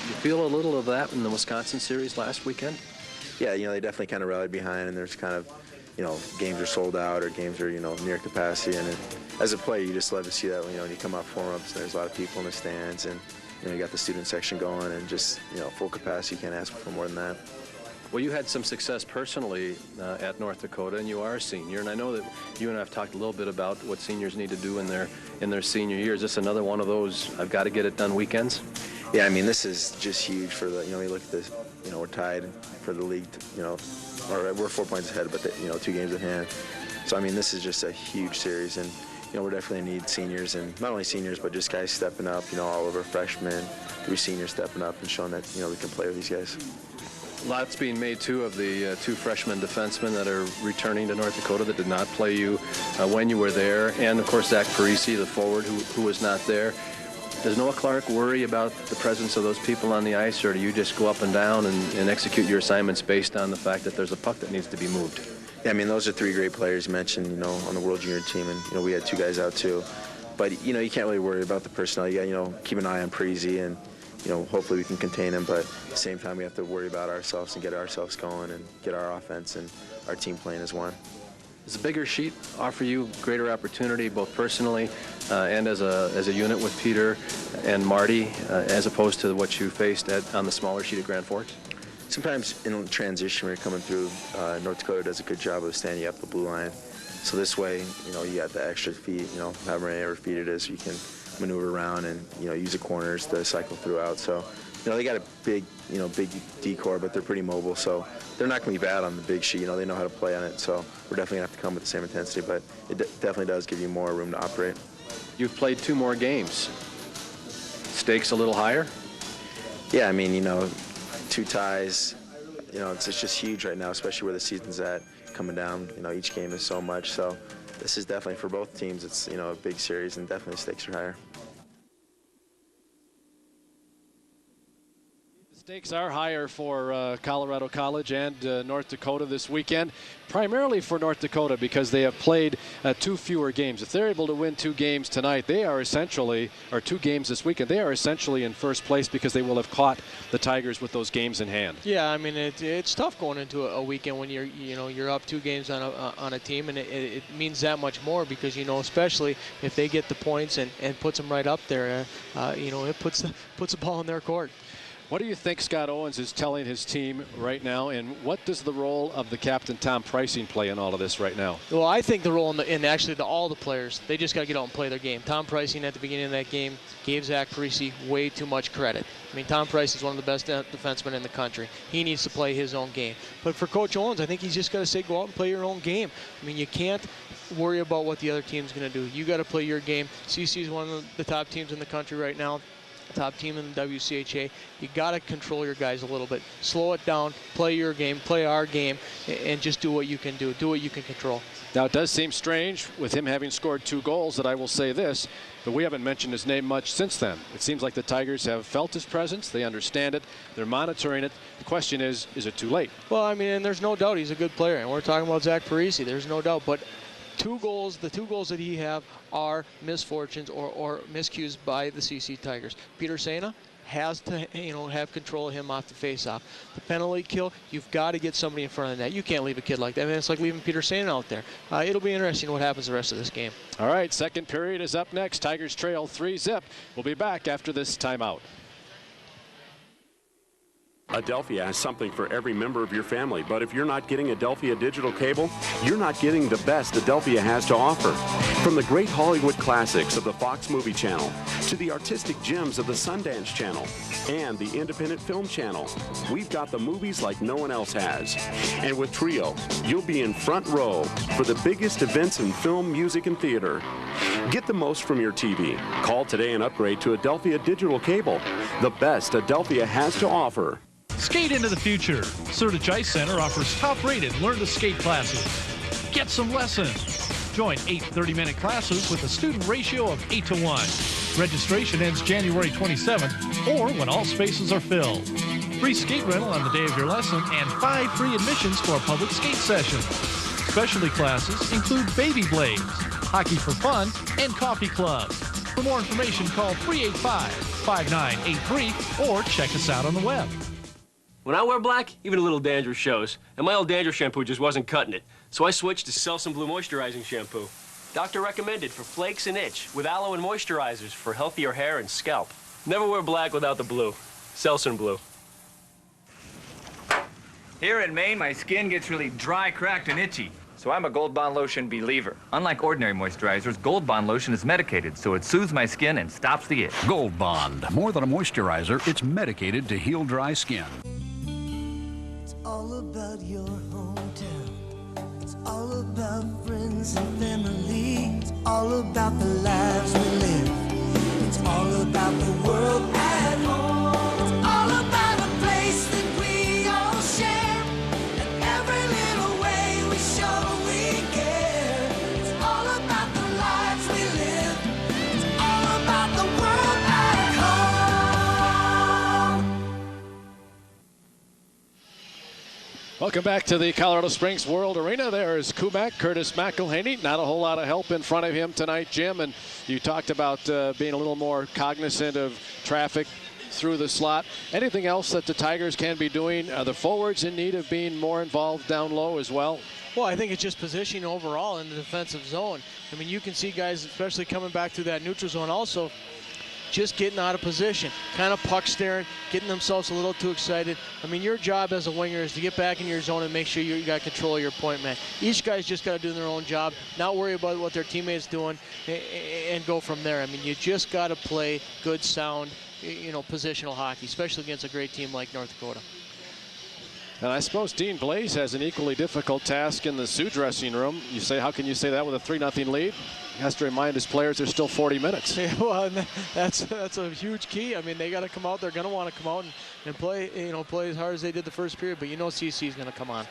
You feel a little of that in the Wisconsin series last weekend? Yeah, they definitely kind of rallied behind, and there's kind of, games are sold out or games are, near capacity, and as a player, you just love to see that when you come out warm-ups, there's a lot of people in the stands, and you got the student section going, and just full capacity. You can't ask for more than that. Well, you had some success personally at North Dakota, and you are a senior. And I know that you and I have talked a little bit about what seniors need to do in their senior year. Is this another one of those I've got to get it done weekends? Yeah, I mean, this is just huge for the. You look at this. We're tied for the league. Or we're 4 points ahead, but 2 games at hand. So I mean, this is just a huge series, and we definitely need seniors, and not only seniors, but just guys stepping up, all over freshmen, 3 seniors stepping up and showing that, we can play with these guys. Lots being made, too, of the 2 freshman defensemen that are returning to North Dakota that did not play you when you were there, and, of course, Zach Parise, the forward, who was not there. Does Noah Clark worry about the presence of those people on the ice, or do you just go up and down and execute your assignments based on the fact that there's a puck that needs to be moved? Yeah, I mean, those are 3 great players you mentioned, on the World Junior team, and, we had 2 guys out, too. But, you can't really worry about the personnel. You got, keep an eye on Parise, and, hopefully we can contain him. But at the same time, we have to worry about ourselves and get ourselves going and get our offense and our team playing as one. Does the bigger sheet offer you greater opportunity, both personally and as a unit with Peter and Marty, as opposed to what you faced on the smaller sheet at Grand Forks? Sometimes in transition, when you're coming through, North Dakota does a good job of standing up the blue line. So this way, you got the extra feet, however many feet it is, you can maneuver around and, use the corners to cycle throughout. So, they got a big, big D-core, but they're pretty mobile. So they're not going to be bad on the big sheet. They know how to play on it. So we're definitely going to have to come with the same intensity, but it definitely does give you more room to operate. You've played 2 more games. Stakes a little higher? Yeah, I mean, 2 ties, it's just huge right now, especially where the season's at, coming down. Each game is so much. So this is definitely, for both teams, it's, a big series, and definitely stakes are higher. Stakes are higher for Colorado College and North Dakota this weekend, primarily for North Dakota because they have played 2 fewer games. If they're able to win 2 games tonight, they are essentially, or 2 games this weekend, they are essentially in first place because they will have caught the Tigers with those games in hand. Yeah, I mean, it's tough going into a weekend when you're up 2 games on a team, and it means that much more because, especially if they get the points and puts them right up there, it puts the ball in their court. What do you think Scott Owens is telling his team right now, and what does the role of the captain, Tom Pricing, play in all of this right now? Well, I think the role in actually all the players, they just got to get out and play their game. Tom Pricing at the beginning of that game gave Zach Parise way too much credit. I mean, Tom Price is one of the best defensemen in the country. He needs to play his own game. But for Coach Owens, I think he's just got to say, go out and play your own game. I mean, you can't worry about what the other team's going to do. You got to play your game. CC is one of the top teams in the country right now. top team in the WCHA. You got to control your guys a little bit. Slow it down, play your game, play our game, and just do what you can do. Do what you can control. Now, it does seem strange with him having scored 2 goals that I will say this, but we haven't mentioned his name much since then. It seems like the Tigers have felt his presence. They understand it. They're monitoring it. The question is it too late? Well, I mean, and there's no doubt he's a good player, and we're talking about Zach Parise. There's no doubt, but 2 goals, the 2 goals that he have are misfortunes or miscues by the CC Tigers. Peter Sena has to, have control of him off the face-off. The penalty kill, you've got to get somebody in front of the net. You can't leave a kid like that. I mean, it's like leaving Peter Sena out there. It'll be interesting what happens the rest of this game. All right, second period is up next. Tigers trail 3-0. We'll be back after this timeout. Adelphia has something for every member of your family, but if you're not getting Adelphia digital cable, you're not getting the best Adelphia has to offer. From the great Hollywood classics of the Fox Movie Channel, to the artistic gems of the Sundance Channel, and the Independent Film Channel, we've got the movies like no one else has. And with Trio, you'll be in front row for the biggest events in film, music, and theater. Get the most from your TV. Call today and upgrade to Adelphia digital cable, the best Adelphia has to offer. Skate into the future. Surtich Ice Center offers top-rated learn-to-skate classes. Get some lessons. Join 8 30-minute classes with a student ratio of 8-to-1. Registration ends January 27th or when all spaces are filled. Free skate rental on the day of your lesson and 5 free admissions for a public skate session. Specialty classes include baby blades, hockey for fun, and coffee club. For more information, call 385-5983 or check us out on the web. When I wear black, even a little dandruff shows, and my old dandruff shampoo just wasn't cutting it. So I switched to Selsun Blue Moisturizing Shampoo. Doctor recommended for flakes and itch with aloe and moisturizers for healthier hair and scalp. Never wear black without the blue. Selsun Blue. Here in Maine, my skin gets really dry, cracked, and itchy. So I'm a Gold Bond Lotion believer. Unlike ordinary moisturizers, Gold Bond Lotion is medicated, so it soothes my skin and stops the itch. Gold Bond. More than a moisturizer, it's medicated to heal dry skin. It's all about your hometown. It's all about friends and family. It's all about the lives we live. It's all about the world at home. It's all about a place that we all share. And every little way we show we care. It's all about the lives we live. It's all about the world at home. Welcome back to the Colorado Springs World Arena. There is Kumak, Curtis McElhaney. Not a whole lot of help in front of him tonight, Jim. And you talked about being a little more cognizant of traffic through the slot. Anything else that the Tigers can be doing? Are the forwards in need of being more involved down low as well? Well, I think it's just positioning overall in the defensive zone. I mean, you can see guys, especially coming back through that neutral zone also, just getting out of position, kind of puck staring, getting themselves a little too excited. I mean, your job as a winger is to get back in your zone and make sure you got control of your point man. Each guy's just got to do their own job, not worry about what their teammates doing, and go from there. I mean, you just got to play good, sound, positional hockey, especially against a great team like North Dakota. And I suppose Dean Blaze has an equally difficult task in the Sioux dressing room. You say, how can you say that with a 3-0 lead? He has to remind his players there's still 40 minutes. Yeah, well, and that's a huge key. I mean, they got to come out. They're going to want to come out and play, play as hard as they did the first period. But CC is going to come on.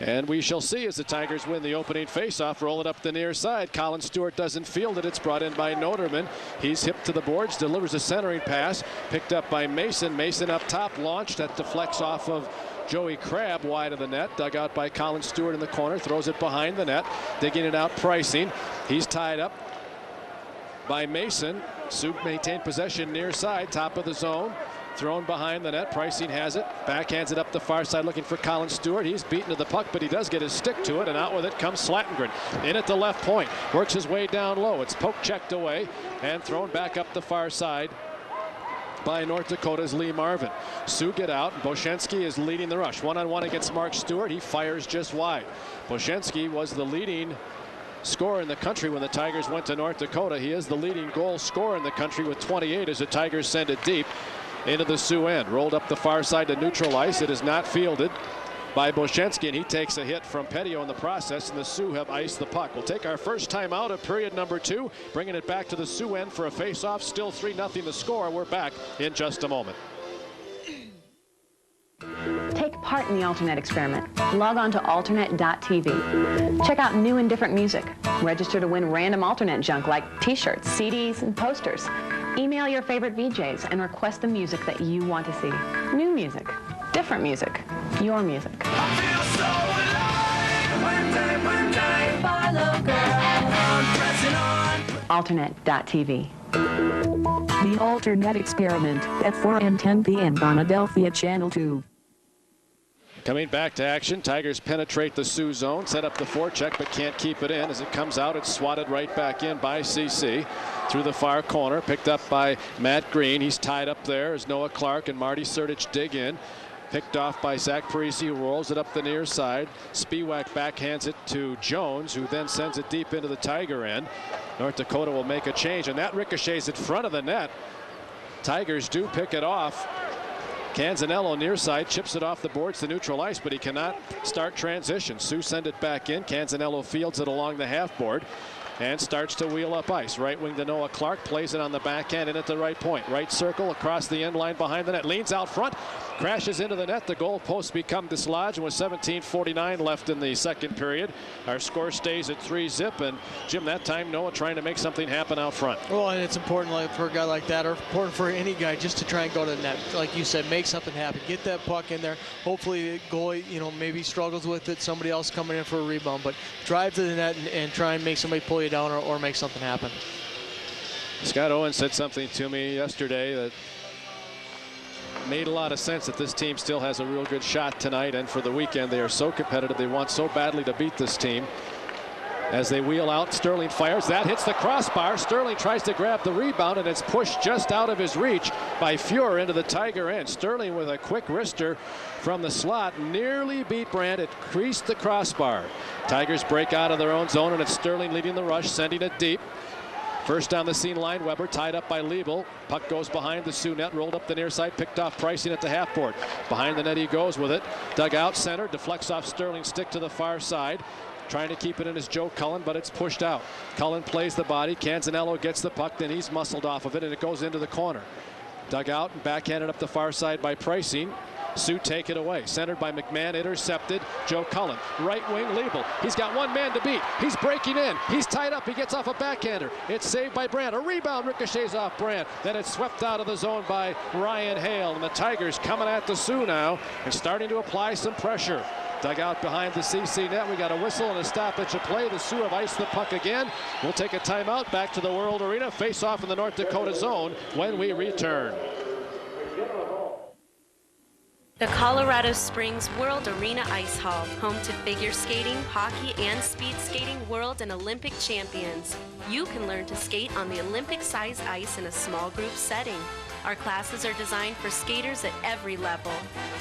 And we shall see as the Tigers win the opening faceoff. Roll it up the near side. Colin Stewart doesn't field it. It's brought in by Notermann. He's hip to the boards, delivers a centering pass. Picked up by Mason. Mason up top, launched. That deflects off of Joey Crabb wide of the net. Dug out by Colin Stewart in the corner. Throws it behind the net. Digging it out, Pricing. He's tied up by Mason. Sioux maintained possession near side, top of the zone. Thrown behind the net. Pricing has it. Backhands it up the far side looking for Colin Stewart. He's beaten to the puck, but he does get his stick to it, and out with it comes Slattengren. In at the left point. Works his way down low. It's poke checked away and thrown back up the far side by North Dakota's Lee Marvin. Sioux get out. Boschensky is leading the rush. One-on-one against Mark Stewart. He fires just wide. Boschensky was the leading scorer in the country when the Tigers went to North Dakota. He is the leading goal scorer in the country with 28 as the Tigers send it deep into the Sioux end. Rolled up the far side to neutral ice. It is not fielded. by Boshenski, and he takes a hit from Petio in the process, and the Sioux have iced the puck. We'll take our first time out of period number 2, bringing it back to the Sioux end for a face-off. Still 3-0 the score. We're back in just a moment. Take part in the Alternate experiment. Log on to alternate.tv. Check out new and different music. Register to win random Alternate junk like t-shirts, CDs, and posters. Email your favorite VJs and request the music that you want to see. New music, different music, your music. Alternate.tv. The Alternate experiment at 4 and 10 p.m. on Adelphia Channel 2. Coming back to action, Tigers penetrate the Sioux zone, set up the forecheck, but can't keep it in. As it comes out, it's swatted right back in by CC. Through the far corner, picked up by Matt Green. He's tied up there as Noah Clark and Marty Sertich dig in. Picked off by Zach Parise, who rolls it up the near side. Spiewak backhands it to Jones, who then sends it deep into the Tiger end. North Dakota will make a change, and that ricochets in front of the net. Tigers do pick it off. Canzanello near side chips it off the boards to neutral ice, but he cannot start transition. Sioux send it back in. Canzanello fields it along the half board and starts to wheel up ice. Right wing to Noah Clark, plays it on the backhand in at the right point. Right circle across the end line behind the net, leans out front, crashes into the net. The goal posts become dislodged, and with 17:49 left in the second period, our score stays at 3-0. And Jim, that time Noah trying to make something happen out front. Well, and it's important for a guy like that, or important for any guy, just to try and go to the net. Like you said, make something happen. Get that puck in there. Hopefully the goalie, maybe struggles with it. Somebody else coming in for a rebound, but drive to the net and try and make somebody pull you down or make something happen. Scott Owen said something to me yesterday that made a lot of sense, that this team still has a real good shot tonight, and for the weekend they are so competitive. They want so badly to beat this team. As they wheel out, Sterling fires. That hits the crossbar. Sterling tries to grab the rebound, and it's pushed just out of his reach by Fuhr into the Tiger end. Sterling with a quick wrister from the slot nearly beat Brandt. It creased the crossbar. Tigers break out of their own zone, and it's Sterling leading the rush, sending it deep. First down the scene line, Weber tied up by Liebel. Puck goes behind the Sioux net, rolled up the near side, picked off Pricing at the half board. Behind the net he goes with it. Dug out center, deflects off Sterling's stick to the far side. Trying to keep it in is Joe Cullen, but it's pushed out. Cullen plays the body. Canzanello gets the puck, then he's muscled off of it, and it goes into the corner. Dug out and backhanded up the far side by Pricing. Sioux take it away. Centered by McMahon, intercepted. Joe Cullen. Right wing, Liebel. He's got one man to beat. He's breaking in. He's tied up. He gets off a backhander. It's saved by Brandt. A rebound ricochets off Brandt. Then it's swept out of the zone by Ryan Hale. And the Tigers coming at the Sioux now and starting to apply some pressure. Dug out behind the CC net. We got a whistle and a stoppage of play. The Sioux have iced the puck again. We'll take a timeout. Back to the World Arena. Face off in the North Dakota zone when we return. The Colorado Springs World Arena Ice Hall, home to figure skating, hockey, and speed skating world and Olympic champions. You can learn to skate on the Olympic-sized ice in a small group setting. Our classes are designed for skaters at every level.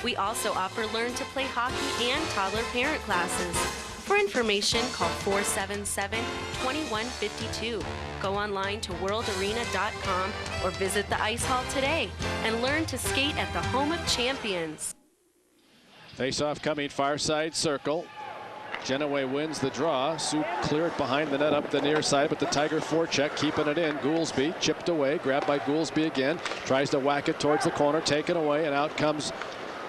We also offer Learn to Play Hockey and toddler parent classes. For information, call 477-2152. Go online to worldarena.com or visit the Ice Hall today and learn to skate at the home of champions. Face-off coming far side circle. Genoway wins the draw. Sioux cleared behind the net up the near side, but the Tiger forecheck keeping it in. Goolsby chipped away, grabbed by Goolsby again. Tries to whack it towards the corner, taken away, and out comes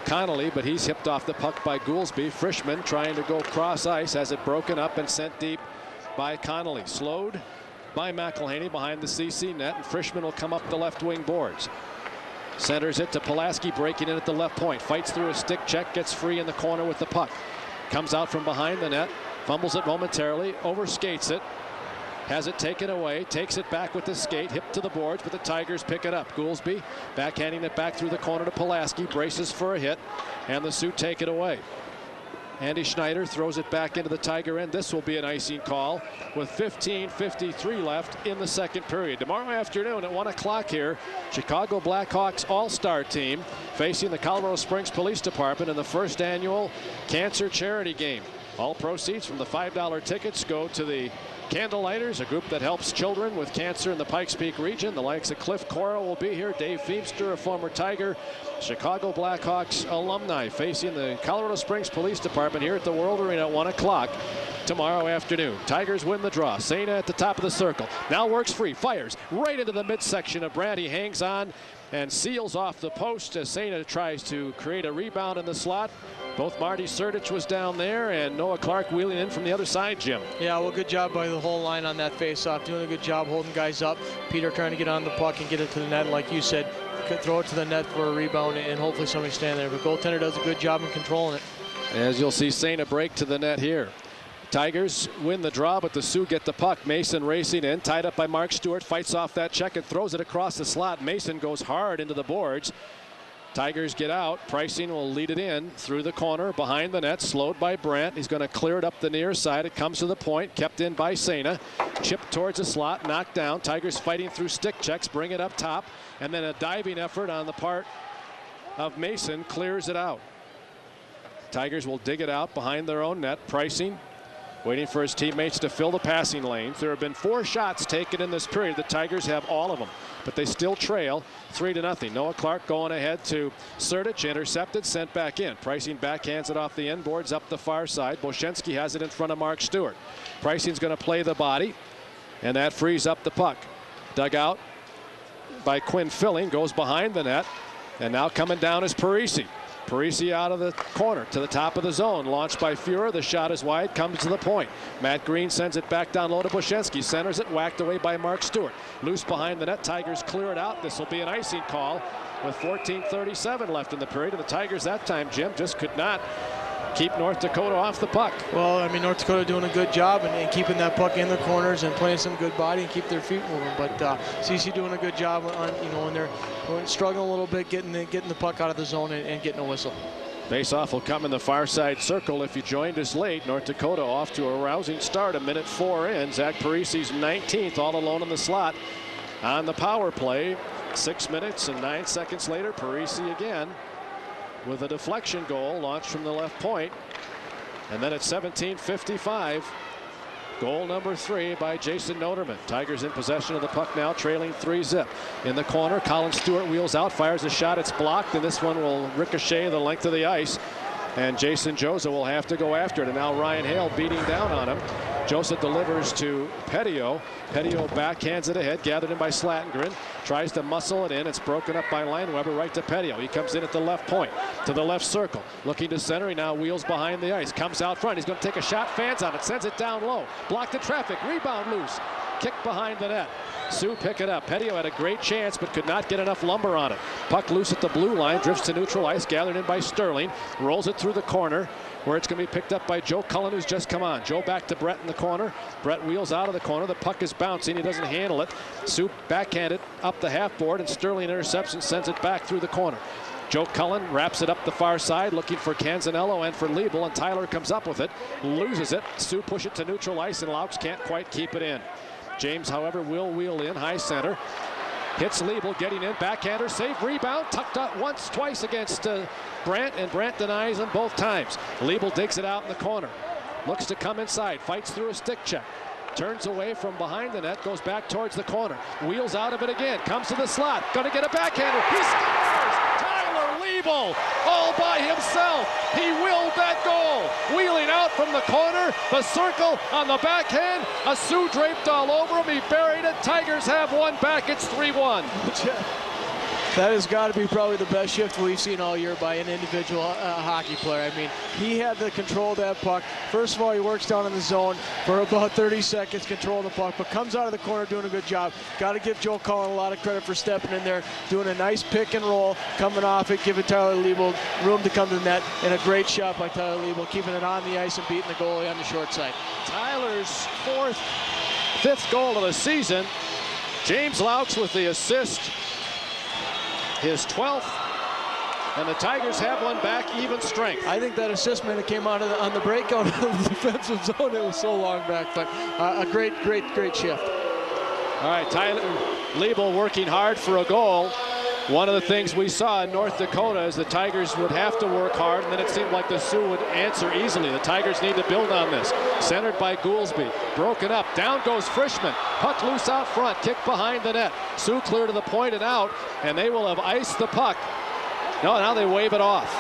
Connolly, but he's hipped off the puck by Goolsby. Frischman trying to go cross ice, has it broken up and sent deep by Connolly. Slowed by McElhaney behind the CC net, and Frischman will come up the left wing boards. Centers it to Pulaski, breaking in at the left point. Fights through a stick check, gets free in the corner with the puck. Comes out from behind the net, fumbles it momentarily, overskates it. Has it taken away, takes it back with the skate, hip to the boards, but the Tigers pick it up. Goolsby backhanding it back through the corner to Pulaski, braces for a hit, and the Sioux take it away. Andy Schneider throws it back into the Tiger end. This will be an icing call with 15:53 left in the second period. Tomorrow afternoon at 1 o'clock here, Chicago Blackhawks All-Star team facing the Colorado Springs Police Department in the first annual cancer charity game. All proceeds from the $5 tickets go to the Candlelighters, a group that helps children with cancer in the Pikes Peak region. The likes of Cliff Cora will be here. Dave Feemster, a former Tiger, Chicago Blackhawks alumni, facing the Colorado Springs Police Department here at the World Arena at 1 o'clock tomorrow afternoon. Tigers win the draw. Sena at the top of the circle. Now works free, fires right into the midsection of Brandt. He hangs on and seals off the post as Sena tries to create a rebound in the slot. Both Marty Surdich was down there and Noah Clark wheeling in from the other side, Jim. Yeah, well, good job by the whole line on that face-off. Doing a good job holding guys up. Peter trying to get on the puck and get it to the net. Like you said, could throw it to the net for a rebound and hopefully somebody stand there. But goaltender does a good job in controlling it. As you'll see Sena break to the net here. Tigers win the draw, but the Sioux get the puck. Mason racing in, tied up by Mark Stewart, fights off that check and throws it across the slot. Mason goes hard into the boards. Tigers get out. Pricing will lead it in through the corner, behind the net, slowed by Brandt. He's going to clear it up the near side. It comes to the point, kept in by Sena. Chipped towards the slot, knocked down. Tigers fighting through stick checks, bring it up top, and then a diving effort on the part of Mason clears it out. Tigers will dig it out behind their own net. Pricing waiting for his teammates to fill the passing lanes. There have been 4 shots taken in this period. The Tigers have all of them, but they still trail 3-0. Noah Clark going ahead to Surdich, intercepted, sent back in. Pricing backhands it off the end boards up the far side. Boshenski has it in front of Mark Stewart. Pricing's going to play the body, and that frees up the puck. Dug out by Quinn Filling, goes behind the net, and now coming down is Parise. Parise out of the corner to the top of the zone. Launched by Fuhrer. The shot is wide. Comes to the point. Matt Green sends it back down low to Boshenski. Centers it. Whacked away by Mark Stewart. Loose behind the net. Tigers clear it out. This will be an icing call with 14:37 left in the period. And the Tigers that time, Jim, just could not keep North Dakota off the puck. Well, I mean, North Dakota doing a good job and keeping that puck in the corners and playing some good body and keep their feet moving. But CC doing a good job on, when they're struggling a little bit, getting the puck out of the zone and getting a whistle. Face-off will come in the far side circle. If you joined us late, North Dakota off to a rousing start. 1:04 in. Zach Parise's 19th, all alone in the slot on the power play. 6 minutes and 9 seconds later, Parise again with a deflection goal launched from the left point. And then at 17:55, goal number 3 by Jason Notermann. Tigers in possession of the puck now, trailing 3-0. In the corner, Colin Stewart wheels out, fires a shot. It's blocked, and this one will ricochet the length of the ice. And Jason Josa will have to go after it. And now Ryan Hale beating down on him. Josa delivers to Petio. Petio backhands it ahead, gathered in by Slatengren. Tries to muscle it in. It's broken up by Lineweber right to Petio. He comes in at the left point, to the left circle. Looking to center. He now wheels behind the ice. Comes out front. He's going to take a shot. Fans on it. Sends it down low. Blocked in traffic. Rebound loose. Kick behind the net. Sioux pick it up. Petio had a great chance but could not get enough lumber on it. Puck loose at the blue line. Drifts to neutral ice. Gathered in by Sterling. Rolls it through the corner, where it's going to be picked up by Joe Cullen, who's just come on. Joe back to Brett in the corner. Brett wheels out of the corner. The puck is bouncing. He doesn't handle it. Sioux backhanded up the half board, and Sterling intercepts and sends it back through the corner. Joe Cullen wraps it up the far side, looking for Canzanello and for Liebel, and Tyler comes up with it, loses it. Sioux push it to neutral ice, and Laux can't quite keep it in. James, however, will wheel in high center. Hits Liebel, getting in, backhander, save, rebound, tucked up once, twice against Brandt, and Brandt denies him both times. Liebel digs it out in the corner, looks to come inside, fights through a stick check, turns away from behind the net, goes back towards the corner, wheels out of it again, comes to the slot, gonna get a backhander, he scores! Tyler Liebel, all by himself, he willed that goal, wheeling out from the corner, the circle on the backhand, a Sioux draped all over him, he buried it, Tigers have one back, it's 3-1. That has got to be probably the best shift we've seen all year by an individual hockey player. I mean, he had the control of that puck. First of all, he works down in the zone for about 30 seconds, controlling the puck, but comes out of the corner doing a good job. Got to give Joe Cullen a lot of credit for stepping in there, doing a nice pick and roll, coming off it, giving Tyler Liebel room to come to the net, and a great shot by Tyler Liebel, keeping it on the ice and beating the goalie on the short side. Tyler's fifth goal of the season. James Laux with the assist. His 12th, and the Tigers have one back, even strength. I think that assist minute came out on the breakout of the defensive zone. It was so long back, but a great shift. All right, Tyler Liebel working hard for a goal. One of the things we saw in North Dakota is the Tigers would have to work hard, and then it seemed like the Sioux would answer easily. The Tigers need to build on this. Centered by Goolsby. Broken up. Down goes Frischman. Puck loose out front. Kick behind the net. Sioux clear to the point and out, and they will have iced the puck. No, now they wave it off.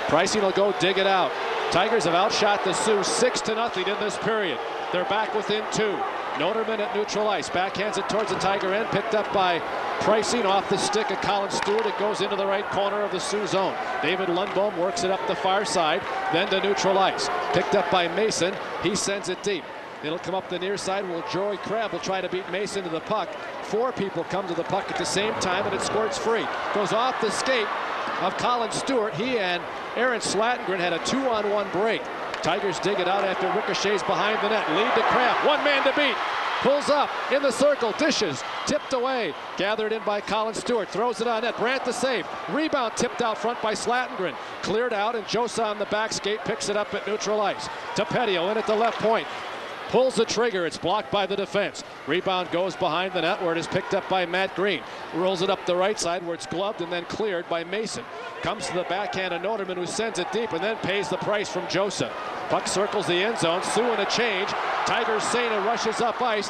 Pricing will go dig it out. Tigers have outshot the Sioux 6-0 in this period. They're back within 2. Notermann at neutral ice. Backhands it towards the Tiger end. Picked up by Pricing off the stick of Colin Stewart. It goes into the right corner of the Sioux zone. David Lundbohm works it up the far side, then to neutral ice. Picked up by Mason. He sends it deep. It'll come up the near side. Well, Joey Crabb will try to beat Mason to the puck. 4 people come to the puck at the same time, and it squirts free. Goes off the skate of Colin Stewart. He and Aaron Slattengren had a 2-on-1 break. Tigers dig it out after ricochets behind the net. Lead to Crabb. 1 man to beat. Pulls up in the circle, dishes, tipped away, gathered in by Colin Stewart, throws it on net. Brandt the save. Rebound tipped out front by Slattengren. Cleared out, and Josa on the back skate picks it up at neutral ice. Tapetio in at the left point. Pulls the trigger. It's blocked by the defense. Rebound goes behind the net where it is picked up by Matt Green. Rolls it up the right side where it's gloved and then cleared by Mason. Comes to the backhand of Notermann, who sends it deep and then pays the price from Josa. Puck circles the end zone. Sioux in a change. Tigers Sena rushes up ice.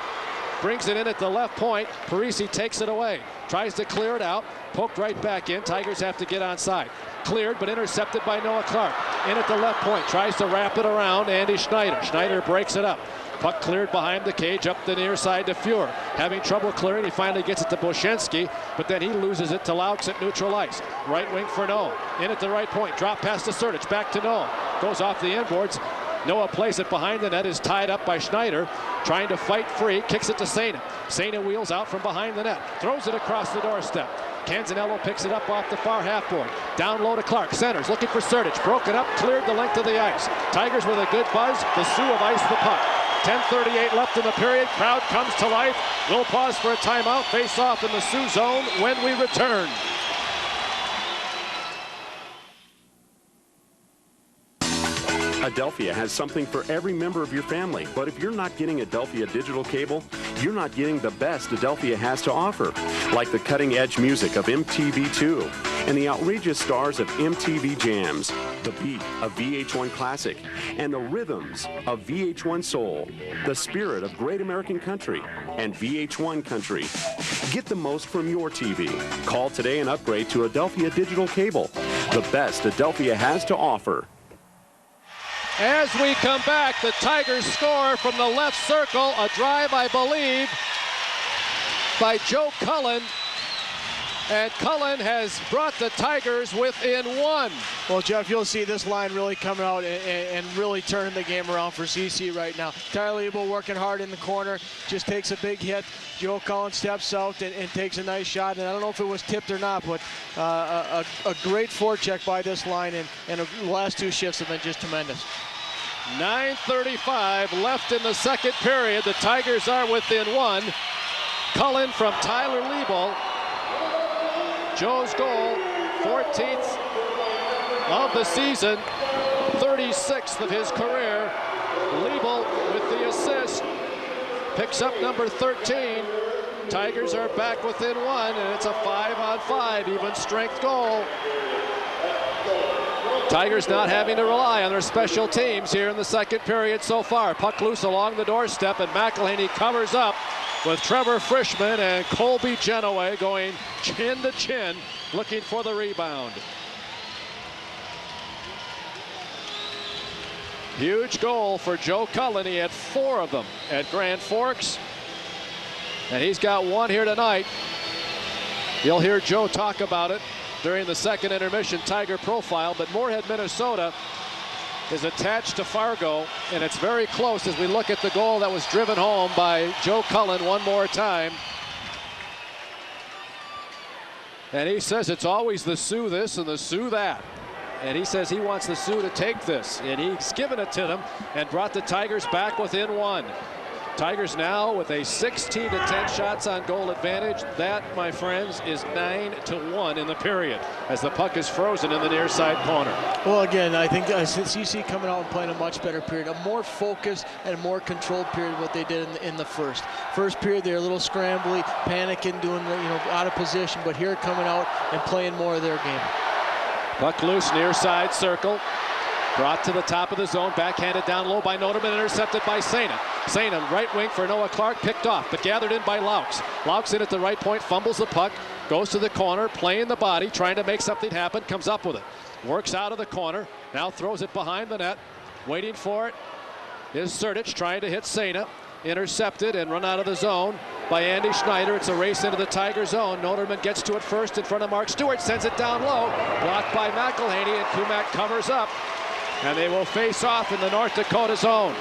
Brings it in at the left point. Parise takes it away. Tries to clear it out. Poked right back in. Tigers have to get onside. Cleared but intercepted by Noah Clark. In at the left point. Tries to wrap it around Andy Schneider. Schneider breaks it up. Puck cleared behind the cage up the near side to Fuhr. Having trouble clearing, he finally gets it to Boshenski, but then he loses it to Laux at neutral ice. Right wing for Noah. In at the right point. Drop pass to Sertic. Back to Noah. Goes off the inboards. Noah plays it behind the net, is tied up by Schneider, trying to fight free, kicks it to Sena. Sena wheels out from behind the net, throws it across the doorstep. Canzanello picks it up off the far half board. Down low to Clark, centers, looking for Sertic. Broken up, cleared the length of the ice. Tigers with a good buzz. The Sioux have iced the puck. 10:38 left in the period. Crowd comes to life. We'll pause for a timeout. Face off in the Sioux zone when we return. Adelphia has something for every member of your family, but if you're not getting Adelphia digital cable, you're not getting the best Adelphia has to offer, like the cutting-edge music of MTV2 and the outrageous stars of MTV Jams, the beat of VH1 Classic, and the rhythms of VH1 Soul, the spirit of great American country, and VH1 Country. Get the most from your TV. Call today and upgrade to Adelphia digital cable, the best Adelphia has to offer. As we come back, the Tigers score from the left circle. A drive, I believe, by Joe Cullen. And Cullen has brought the Tigers within 1. Well, Jeff, you'll see this line really coming out and really turning the game around for CC right now. Tyler Liebel working hard in the corner, just takes a big hit. Joe Cullen steps out and takes a nice shot. And I don't know if it was tipped or not, but a great forecheck by this line, and the last 2 shifts have been just tremendous. 9:35 left in the second period. The Tigers are within 1. Cullen from Tyler Liebel. Joe's goal, 14th of the season, 36th of his career. Liebel with the assist, picks up number 13. Tigers are back within 1, and it's a 5-on-5 even strength goal. Tigers not having to rely on their special teams here in the second period so far. Puck loose along the doorstep, and McElhaney covers up with Trevor Frischman and Colby Genoway going chin to chin, looking for the rebound. Huge goal for Joe Cullen. He had 4 of them at Grand Forks, and he's got 1 here tonight. You'll hear Joe talk about it during the second intermission Tiger profile, but Moorhead, Minnesota is attached to Fargo, and it's very close as we look at the goal that was driven home by Joe Cullen one more time. And he says it's always the Sioux this and the Sioux that. And he says he wants the Sioux to take this, and he's given it to them and brought the Tigers back within 1. Tigers now with a 16-10 shots on goal advantage. That, my friends, is 9-1 in the period as the puck is frozen in the near side corner. Well, again, I think CC coming out and playing a much better period, a more focused and a more controlled period what they did in the first. First period, they were a little scrambly, panicking, doing out of position, but here coming out and playing more of their game. Puck loose, near side circle. Brought to the top of the zone, backhanded down low by Notermann, intercepted by Sejna. Sejna, right wing for Noah Clark, picked off, but gathered in by Laux. Laux in at the right point, fumbles the puck, goes to the corner, playing the body, trying to make something happen, comes up with it. Works out of the corner, now throws it behind the net. Waiting for it is Srdic, trying to hit Sejna. Intercepted and run out of the zone by Andy Schneider. It's a race into the Tiger zone. Notermann gets to it first in front of Mark Stewart, sends it down low, blocked by McElhaney, and Kumak covers up. And they will face off in the North Dakota zone.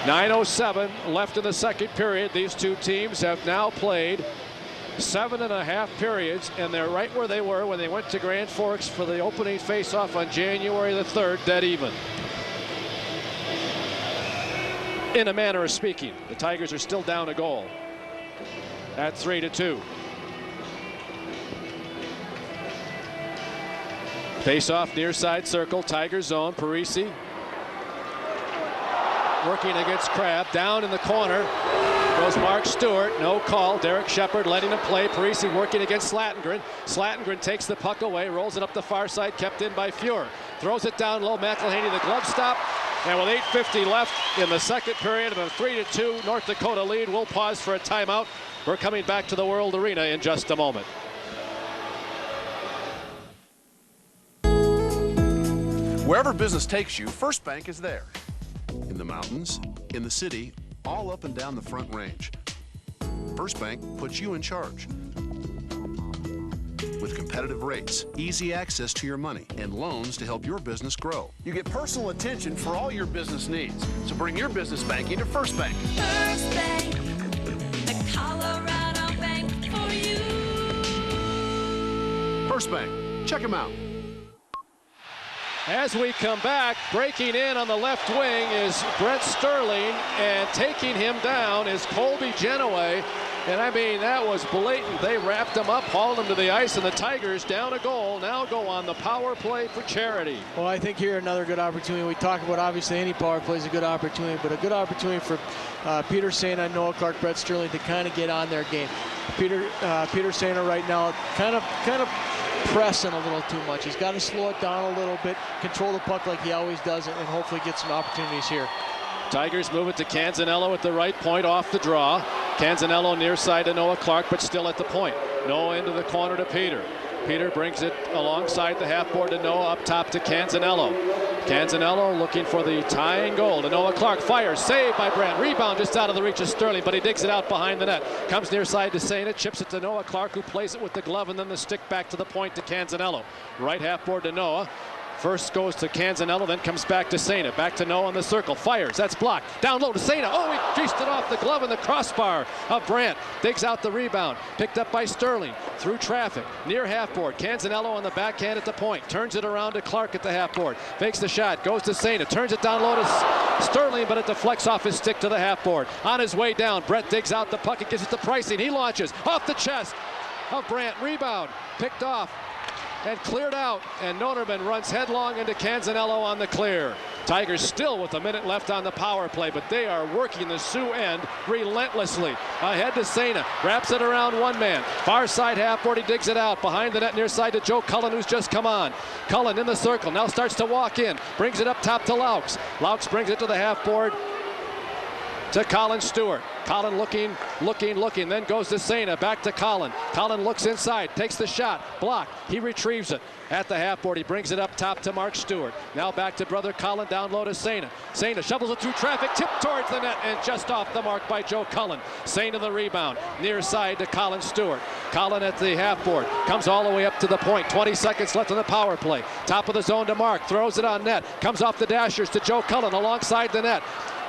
9:07 left in the second period. These two teams have now played 7.5 periods, and they're right where they were when they went to Grand Forks for the opening face-off on January the 3rd, dead even. In a manner of speaking, the Tigers are still down a goal at 3-2. Face-off near side circle, Tiger zone, Parise working against Crab, down in the corner goes Mark Stewart, no call. Derek Shepard letting him play. Parise working against Slatengren. Slatengren takes the puck away, rolls it up the far side, kept in by Fuhr. Throws it down low, McElhaney the glove stop. And with 8:50 left in the second period and a 3-2 North Dakota lead, we'll pause for a timeout. We're coming back to the World Arena in just a moment. Wherever business takes you, First Bank is there. In the mountains, in the city, all up and down the Front Range. First Bank puts you in charge. With competitive rates, easy access to your money, and loans to help your business grow. You get personal attention for all your business needs. So bring your business banking to First Bank. First Bank, the Colorado bank for you. First Bank, check them out. As we come back, breaking in on the left wing is Brett Sterling, and taking him down is Colby Genoway. And I mean, that was blatant. They wrapped him up, hauled him to the ice, and the Tigers down a goal now go on the power play for charity. Well, I think here another good opportunity. We talk about obviously any power play is a good opportunity, but a good opportunity for Peter Sejna, Noah Clark, Brett Sterling to kind of get on their game. Peter Sejna right now kind of pressing a little too much. He's got to slow it down a little bit, control the puck like he always does, and hopefully get some opportunities here. Tigers move it to Canzanello at the right point off the draw. Canzanello near side to Noah Clark, but still at the point. Noah into the corner to Peter. Peter brings it alongside the half board to Noah, up top to Canzanello. Canzanello looking for the tying goal to Noah Clark. Fires, saved by Brandt. Rebound just out of the reach of Sterling, but he digs it out behind the net. Comes near side to Sejna, chips it to Noah Clark, who plays it with the glove, and then the stick back to the point to Canzanello. Right half board to Noah. First goes to Canzanello, then comes back to Sejna. Back to Noah in the circle. Fires. That's blocked. Down low to Sejna. Oh, he creased it off the glove and the crossbar of Brandt. Digs out the rebound. Picked up by Sterling. Through traffic. Near half board. Canzanello on the backhand at the point. Turns it around to Clark at the half board. Fakes the shot. Goes to Sejna. Turns it down low to Sterling, but it deflects off his stick to the half board. On his way down, Brett digs out the puck and gives it to Pricing. He launches off the chest of Brandt. Rebound. Picked off and cleared out, and Notermann runs headlong into Canzanello on the clear. Tigers still with a minute left on the power play, but they are working the Sioux end relentlessly. Ahead to Sejna, wraps it around one man. Far side half board, he digs it out. Behind the net near side to Joe Cullen, who's just come on. Cullen in the circle, now starts to walk in. Brings it up top to Laux. Laux brings it to the half board to Colin Stewart. Colin looking, then goes to Sejna, back to Colin. Colin looks inside, takes the shot, blocked. He retrieves it at the half board. He brings it up top to Mark Stewart. Now back to brother Colin, down low to Sejna. Sejna shovels it through traffic, tipped towards the net, and just off the mark by Joe Cullen. Sejna the rebound, near side to Colin Stewart. Colin at the half board, comes all the way up to the point. 20 seconds left on the power play. Top of the zone to Mark, throws it on net, comes off the dashers to Joe Cullen alongside the net.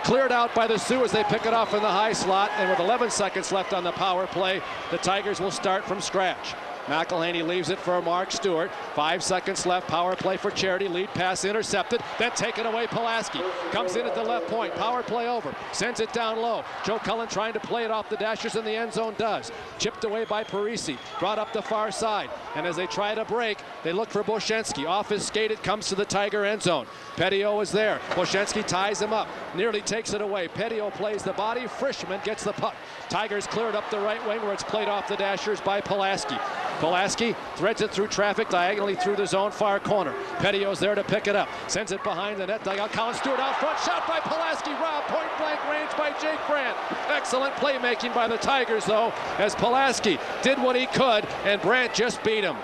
Cleared out by the Sioux as they pick it off in the high slot, and with 11 seconds left on the power play, the Tigers will start from scratch. McElhaney leaves it for Mark Stewart. 5 seconds left. Power play for Charity. Lead pass intercepted. Then taken away. Pulaski comes in at the left point. Power play over. Sends it down low. Joe Cullen trying to play it off the dashers in the end zone does. Chipped away by Parise. Brought up the far side. And as they try to break, they look for Boshenski. Off his skate, it comes to the Tiger end zone. Petio is there. Boshenski ties him up. Nearly takes it away. Petio plays the body. Frischman gets the puck. Tigers cleared up the right wing where it's played off the dashers by Pulaski. Pulaski threads it through traffic diagonally through the zone far corner. Petio's there to pick it up. Sends it behind the net. Dugout. Colin Stewart out front. Shot by Pulaski. Rob point blank range by Jake Brandt. Excellent playmaking by the Tigers though, as Pulaski did what he could and Brandt just beat him.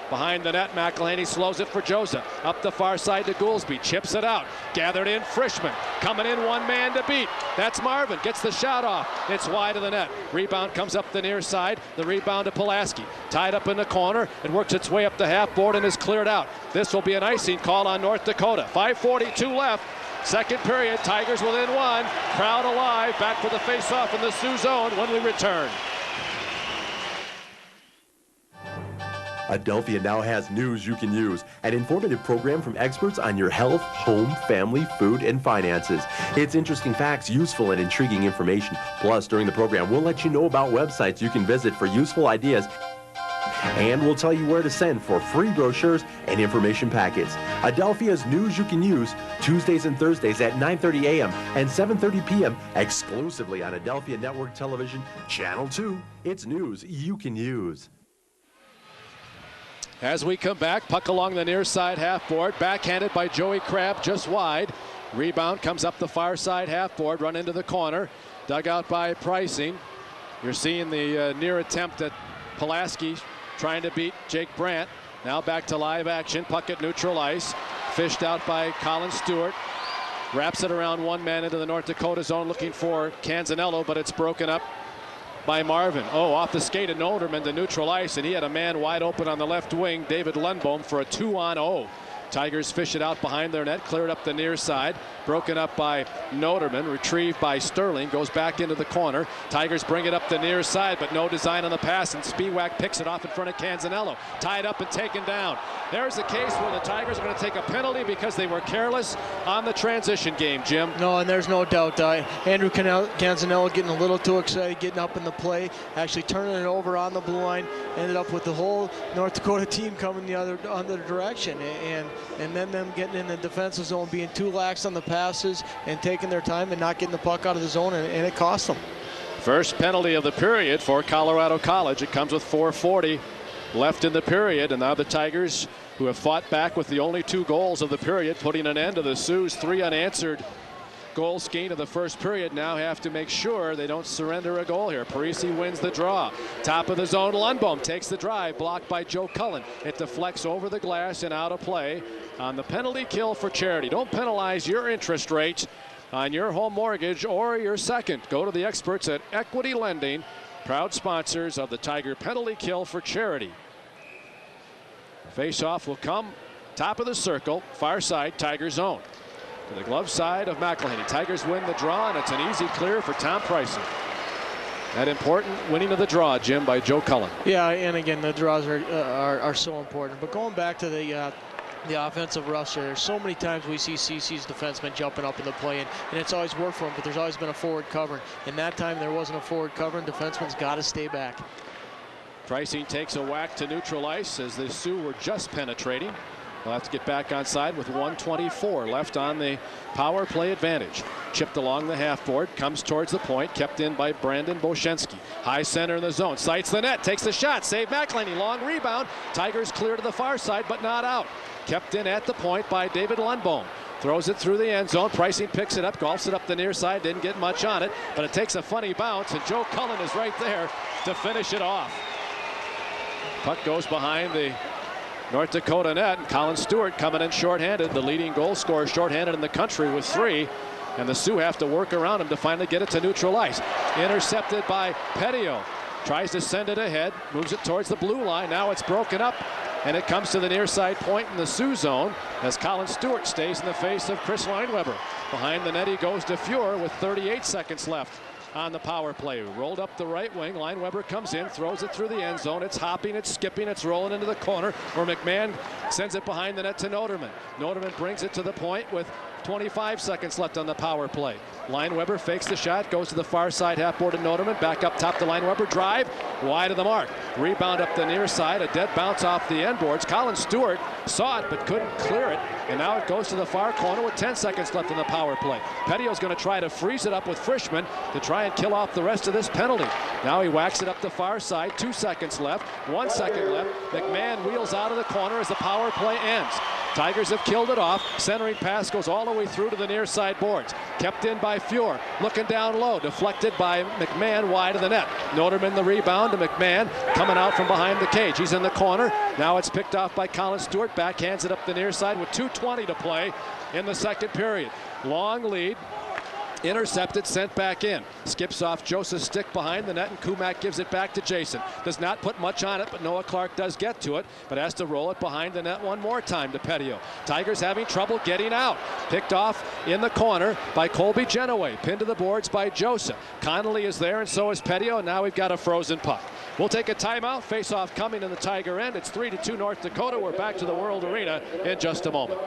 Behind the net, McElhaney slows it for Joseph. Up the far side to Goolsby. Chips it out. Gathered in, Frischman. Coming in, one man to beat. That's Marvin. Gets the shot off. It's wide of the net. Rebound comes up the near side. The rebound to Pulaski. Tied up in the corner. It works its way up the half board and is cleared out. This will be an icing call on North Dakota. 5:42 left. Second period. Tigers within one. Crowd alive. Back for the face-off in the Sioux zone when we return. Adelphia now has news you can use, an informative program from experts on your health, home, family, food, and finances. It's interesting facts, useful and intriguing information. Plus, during the program, we'll let you know about websites you can visit for useful ideas, and we'll tell you where to send for free brochures and information packets. Adelphia's News You Can Use, Tuesdays and Thursdays at 9:30 a.m. and 7:30 p.m. exclusively on Adelphia Network Television, Channel 2. It's news you can use. As we come back, puck along the near side half board, backhanded by Joey Crabb just wide. Rebound comes up the far side half board, run into the corner, dug out by Pricing. You're seeing the near attempt at Pulaski trying to beat Jake Brandt. Now back to live action, puck at neutral ice, fished out by Colin Stewart. Wraps it around one man into the North Dakota zone looking for Canzanello, but it's broken up by Marvin. Oh, off the skate of Notermann to neutral ice, and he had a man wide open on the left wing, David Lundbohm, for a 2-on-0. Tigers fish it out behind their net, cleared up the near side, broken up by Notermann, retrieved by Sterling, goes back into the corner. Tigers bring it up the near side, but no design on the pass, and Spiewak picks it off in front of Canzanello. Tied up and taken down. There's the case where the Tigers are going to take a penalty because they were careless on the transition game, Jim. No, and there's no doubt. Andrew Canzanello getting a little too excited, getting up in the play, actually turning it over on the blue line, ended up with the whole North Dakota team coming the other direction, and then them getting in the defensive zone, being too lax on the passes and taking their time and not getting the puck out of the zone, and it cost them. First penalty of the period for Colorado College. It comes with 4:40 left in the period, and now the Tigers, who have fought back with the only 2 goals of the period, putting an end to the Sioux' 3 unanswered goal scheme of the first period, now have to make sure they don't surrender a goal here. Parise wins the draw. Top of the zone, Lundbohm takes the drive, blocked by Joe Cullen. It deflects over the glass and out of play on the penalty kill for Charity. Don't penalize your interest rate on your home mortgage or your second. Go to the experts at Equity Lending, proud sponsors of the Tiger penalty kill for Charity. Face-off will come top of the circle, far side, Tiger zone. To the glove side of McElhaney. Tigers win the draw, and it's an easy clear for Tom Pricing. That important winning of the draw, Jim, by Joe Cullen. Yeah, and again, the draws are so important. But going back to the offensive rush, there's so many times we see CC's defensemen jumping up in the play, and it's always worked for them, but there's always been a forward cover. And that time there wasn't a forward cover, and defenseman's got to stay back. Pricing takes a whack to neutral ice as the Sioux were just penetrating. They'll have to get back on side with 1:24 left on the power play advantage. Chipped along the half board, comes towards the point, kept in by Brandon Boshenski. High center in the zone, sights the net, takes the shot, save McElhaney, long rebound. Tigers clear to the far side, but not out. Kept in at the point by David Lundbohm. Throws it through the end zone. Pricing picks it up, golfs it up the near side, didn't get much on it, but it takes a funny bounce, and Joe Cullen is right there to finish it off. Puck goes behind the North Dakota net, and Colin Stewart coming in shorthanded, the leading goal scorer shorthanded in the country with 3, and the Sioux have to work around him to finally get it to neutral ice. Intercepted by Petio. Tries to send it ahead, moves it towards the blue line. Now it's broken up, and it comes to the near side point in the Sioux zone as Colin Stewart stays in the face of Chris Lineweber. Behind the net he goes to Fuhr with 38 seconds left on the power play. Rolled up the right wing. Lineweber comes in, throws it through the end zone. It's hopping, it's skipping, it's rolling into the corner where McMahon sends it behind the net to Notermann. Notermann brings it to the point with 25 seconds left on the power play. Lineweber fakes the shot, goes to the far side half-board to Notermann. Back up top to Lineweber. Drive, wide of the mark. Rebound up the near side. A dead bounce off the end boards. Colin Stewart saw it but couldn't clear it. And now it goes to the far corner with 10 seconds left in the power play. Pettio's going to try to freeze it up with Frischman to try and kill off the rest of this penalty. Now he whacks it up the far side. 2 seconds left. 1 second left. McMahon wheels out of the corner as the power play ends. Tigers have killed it off. Centering pass goes all the way through to the near side boards. Kept in by Fuhr. Looking down low. Deflected by McMahon wide of the net. Notermann the rebound to McMahon coming out from behind the cage. He's in the corner. Now it's picked off by Colin Stewart. Backhands it up the near side with 2:20 to play in the second period. Long lead. Intercepted, sent back in. Skips off Joseph's stick behind the net, and Kumak gives it back to Jason. Does not put much on it, but Noah Clark does get to it, but has to roll it behind the net one more time to Pettio. Tigers having trouble getting out. Picked off in the corner by Colby Genoway. Pinned to the boards by Joseph. Connolly is there, and so is Pettio, and now we've got a frozen puck. We'll take a timeout. Face-off coming in the Tiger end. It's 3-2 North Dakota. We're back to the World Arena in just a moment.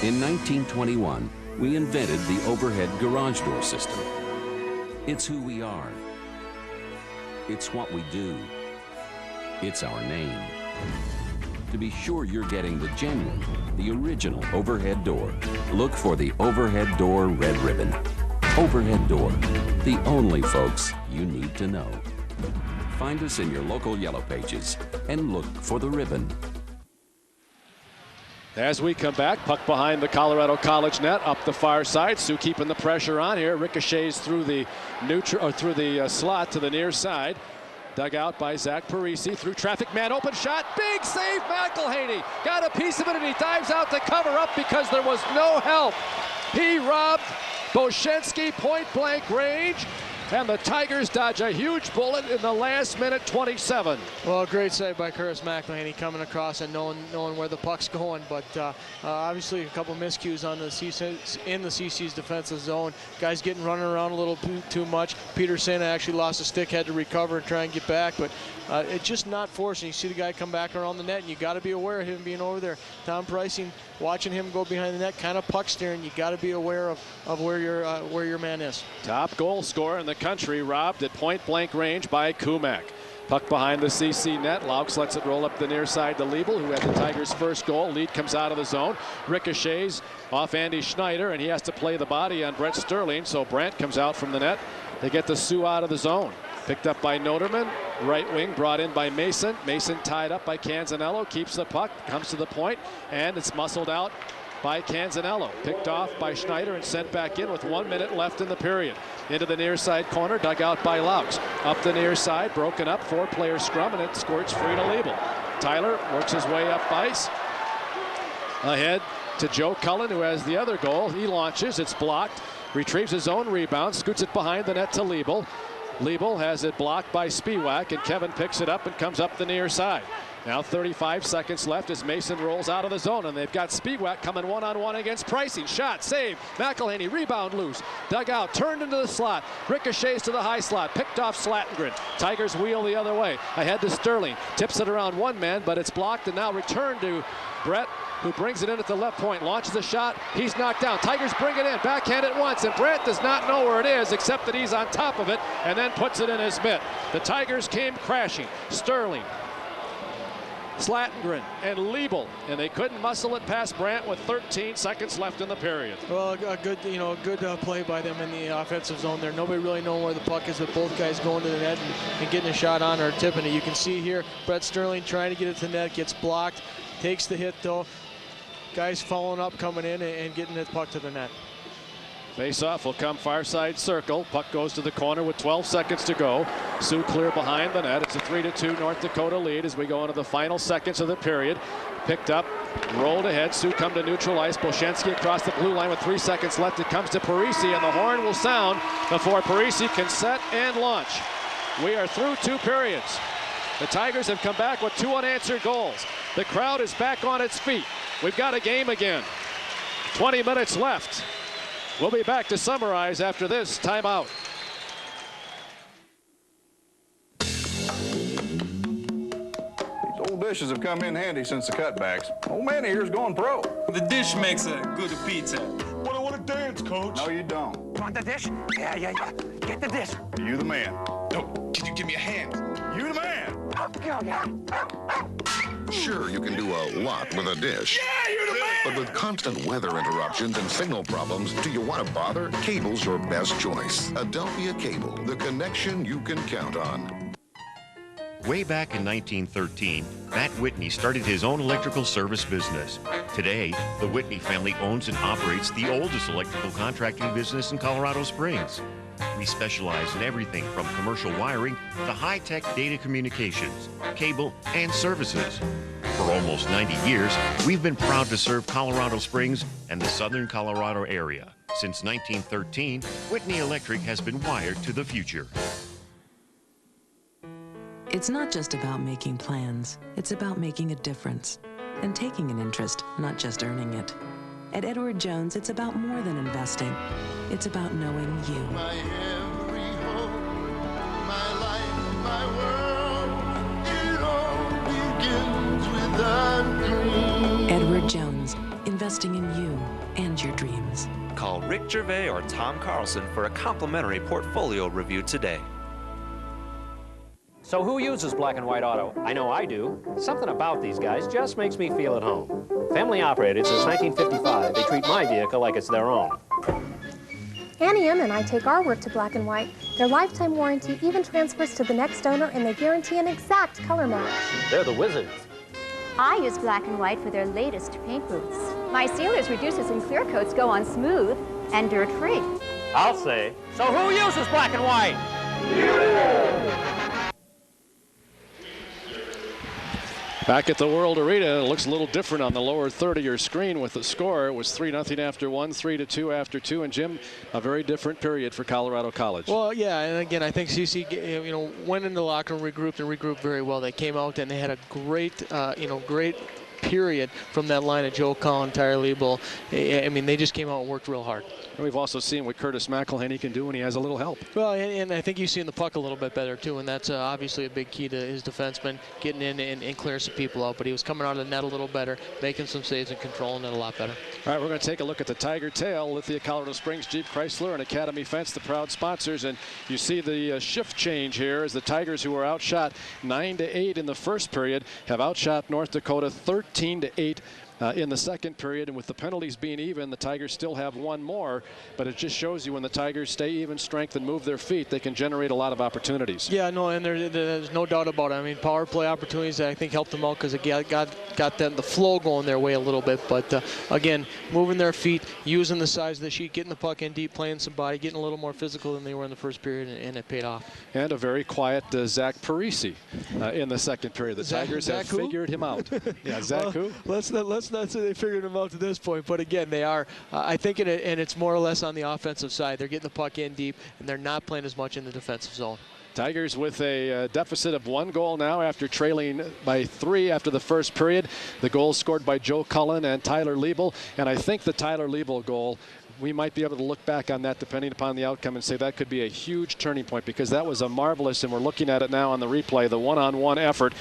In 1921, we invented the overhead garage door system. It's who we are. It's what we do. It's our name. To be sure you're getting the genuine, the original overhead door, look for the overhead door red ribbon. Overhead door, the only folks you need to know. Find us in your local yellow pages and look for the ribbon. As we come back, puck behind the Colorado College net, up the far side. Sioux keeping the pressure on here. Ricochets through the slot to the near side. Dug out by Zach Parise through traffic. Man open shot. Big save. McElhaney got a piece of it, and he dives out to cover up because there was no help. He robbed Boshenski point blank range. And the Tigers dodge a huge bullet in the last minute 27. Well, great save by Curtis McElhaney coming across and knowing where the puck's going. But obviously a couple miscues on the CC's defensive zone. Guys running around a little too much. Peter Sena actually lost a stick, had to recover and try and get back. But it's just not forcing. You see the guy come back around the net, and you got to be aware of him being over there. Tom Pricing, watching him go behind the net, kind of puck steering. You got to be aware of where your man is. Top goal scorer in the country, robbed at point blank range by Kumak. Puck behind the CC net. Laux lets it roll up the near side to Liebel, who had the Tigers' first goal. Lead comes out of the zone. Ricochets off Andy Schneider, and he has to play the body on Brett Sterling, so Brandt comes out from the net. They get the Sioux out of the zone. Picked up by Notermann. Right wing brought in by Mason. Mason tied up by Canzanello. Keeps the puck. Comes to the point, and it's muscled out by Canzanello. Picked off by Schneider and sent back in with 1 minute left in the period. Into the near side corner, dug out by Laux. Up the near side, broken up, 4-player scrum, and it squirts free to Liebel. Tyler works his way up ice. Ahead to Joe Cullen, who has the other goal. He launches, it's blocked. Retrieves his own rebound, scoots it behind the net to Liebel. Liebel has it blocked by Spiewak, and Kevin picks it up and comes up the near side. Now 35 seconds left as Mason rolls out of the zone, and they've got Spiewak coming one-on-one against Pricing. Shot, save, McElhaney, rebound loose. Dug out, turned into the slot. Ricochets to the high slot, picked off Slattengren. Tigers wheel the other way. Ahead to Sterling, tips it around one man, but it's blocked, and now returned to Brett, who brings it in at the left point, launches the shot. He's knocked down. Tigers bring it in, backhand it once, and Brandt does not know where it is, except that he's on top of it, and then puts it in his mitt. The Tigers came crashing. Sterling, Slattengren, and Liebel, and they couldn't muscle it past Brandt with 13 seconds left in the period. Well, a good play by them in the offensive zone there. Nobody really knowing where the puck is, but both guys going to the net and getting a shot on or tipping it. You can see here, Brett Sterling trying to get it to the net, gets blocked, takes the hit though. Guys following up, coming in and getting the puck to the net. Face-off will come far side circle. Puck goes to the corner with 12 seconds to go. Sioux clear behind the net. It's a 3-2 North Dakota lead as we go into the final seconds of the period. Picked up, rolled ahead. Sioux come to neutral ice. Boshenski across the blue line with 3 seconds left. It comes to Parise, and the horn will sound before Parise can set and launch. We are through 2 periods. The Tigers have come back with 2 unanswered goals. The crowd is back on its feet. We've got a game again. 20 minutes left. We'll be back to summarize after this timeout. Old dishes have come in handy since the cutbacks. Old man here's going pro. The dish makes a good pizza. But I want to dance, Coach. No, you don't. Want the dish? Yeah. Get the dish. You the man. No, can you give me a hand? You the man. Sure, you can do a lot with a dish. Yeah, you're the man. But with constant weather interruptions and signal problems, do you want to bother? Cable's your best choice. Adelphia Cable, the connection you can count on. Way back in 1913, Matt Whitney started his own electrical service business. Today, the Whitney family owns and operates the oldest electrical contracting business in Colorado Springs. We specialize in everything from commercial wiring to high-tech data communications, cable, and services. For almost 90 years, we've been proud to serve Colorado Springs and the southern Colorado area. Since 1913, Whitney Electric has been wired to the future. It's not just about making plans. It's about making a difference and taking an interest, not just earning it. At Edward Jones, it's about more than investing. It's about knowing you. My every hope, my life, my world, it all begins with a dream. Edward Jones, investing in you and your dreams. Call Rick Gervais or Tom Carlson for a complimentary portfolio review today. So who uses Black and White Auto? I know I do. Something about these guys just makes me feel at home. Family operated since 1955, they treat my vehicle like it's their own. Annie M and I take our work to Black and White. Their lifetime warranty even transfers to the next owner, and they guarantee an exact color match. They're the wizards. I use Black and White for their latest paint booths. My sealers, reducers, and clear coats go on smooth and dirt-free. I'll say. So who uses Black and White? Back at the World Arena, it looks a little different on the lower third of your screen with the score. It was 3-0 after one, 3-2 after two. And Jim, a very different period for Colorado College. Well, yeah, and again, I think CC, went into the locker room, regrouped very well. They came out and they had a great, great period from that line of Joe Collin, Tyler Liebel. I mean, they just came out and worked real hard. And we've also seen what Curtis McElhaney can do when he has a little help. Well, and I think you've seen the puck a little bit better, too, and that's obviously a big key to his defenseman, getting in and clearing some people out. But he was coming out of the net a little better, making some saves and controlling it a lot better. All right, we're going to take a look at the Tiger Tail. Lithia Colorado Springs, Jeep Chrysler, and Academy Fence, the proud sponsors. And you see the shift change here as the Tigers, who were outshot 9-8 in the first period, have outshot North Dakota 13-8 in the second period. And with the penalties being even, the Tigers still have one more, but it just shows you when the Tigers stay even strength and move their feet, they can generate a lot of opportunities. Yeah, no, and there's no doubt about it. I mean, power play opportunities, I think, helped them out because it got them the flow going their way a little bit. But again, moving their feet, using the size of the sheet, getting the puck in deep, playing some body, getting a little more physical than they were in the first period, and it paid off. And a very quiet Zach Parise in the second period. The Tigers have figured him out. Yeah, Zach who? Let's not say they figured him out to this point, but again, they are. I think and it's more or less on the offensive side. They're getting the puck in deep, and they're not playing as much in the defensive zone. Tigers with a deficit of 1 goal now after trailing by 3 after the first period. The goals scored by Joe Cullen and Tyler Liebel, and I think the Tyler Liebel goal, we might be able to look back on that depending upon the outcome and say that could be a huge turning point, because that was a marvelous, and we're looking at it now on the replay, the one-on-one effort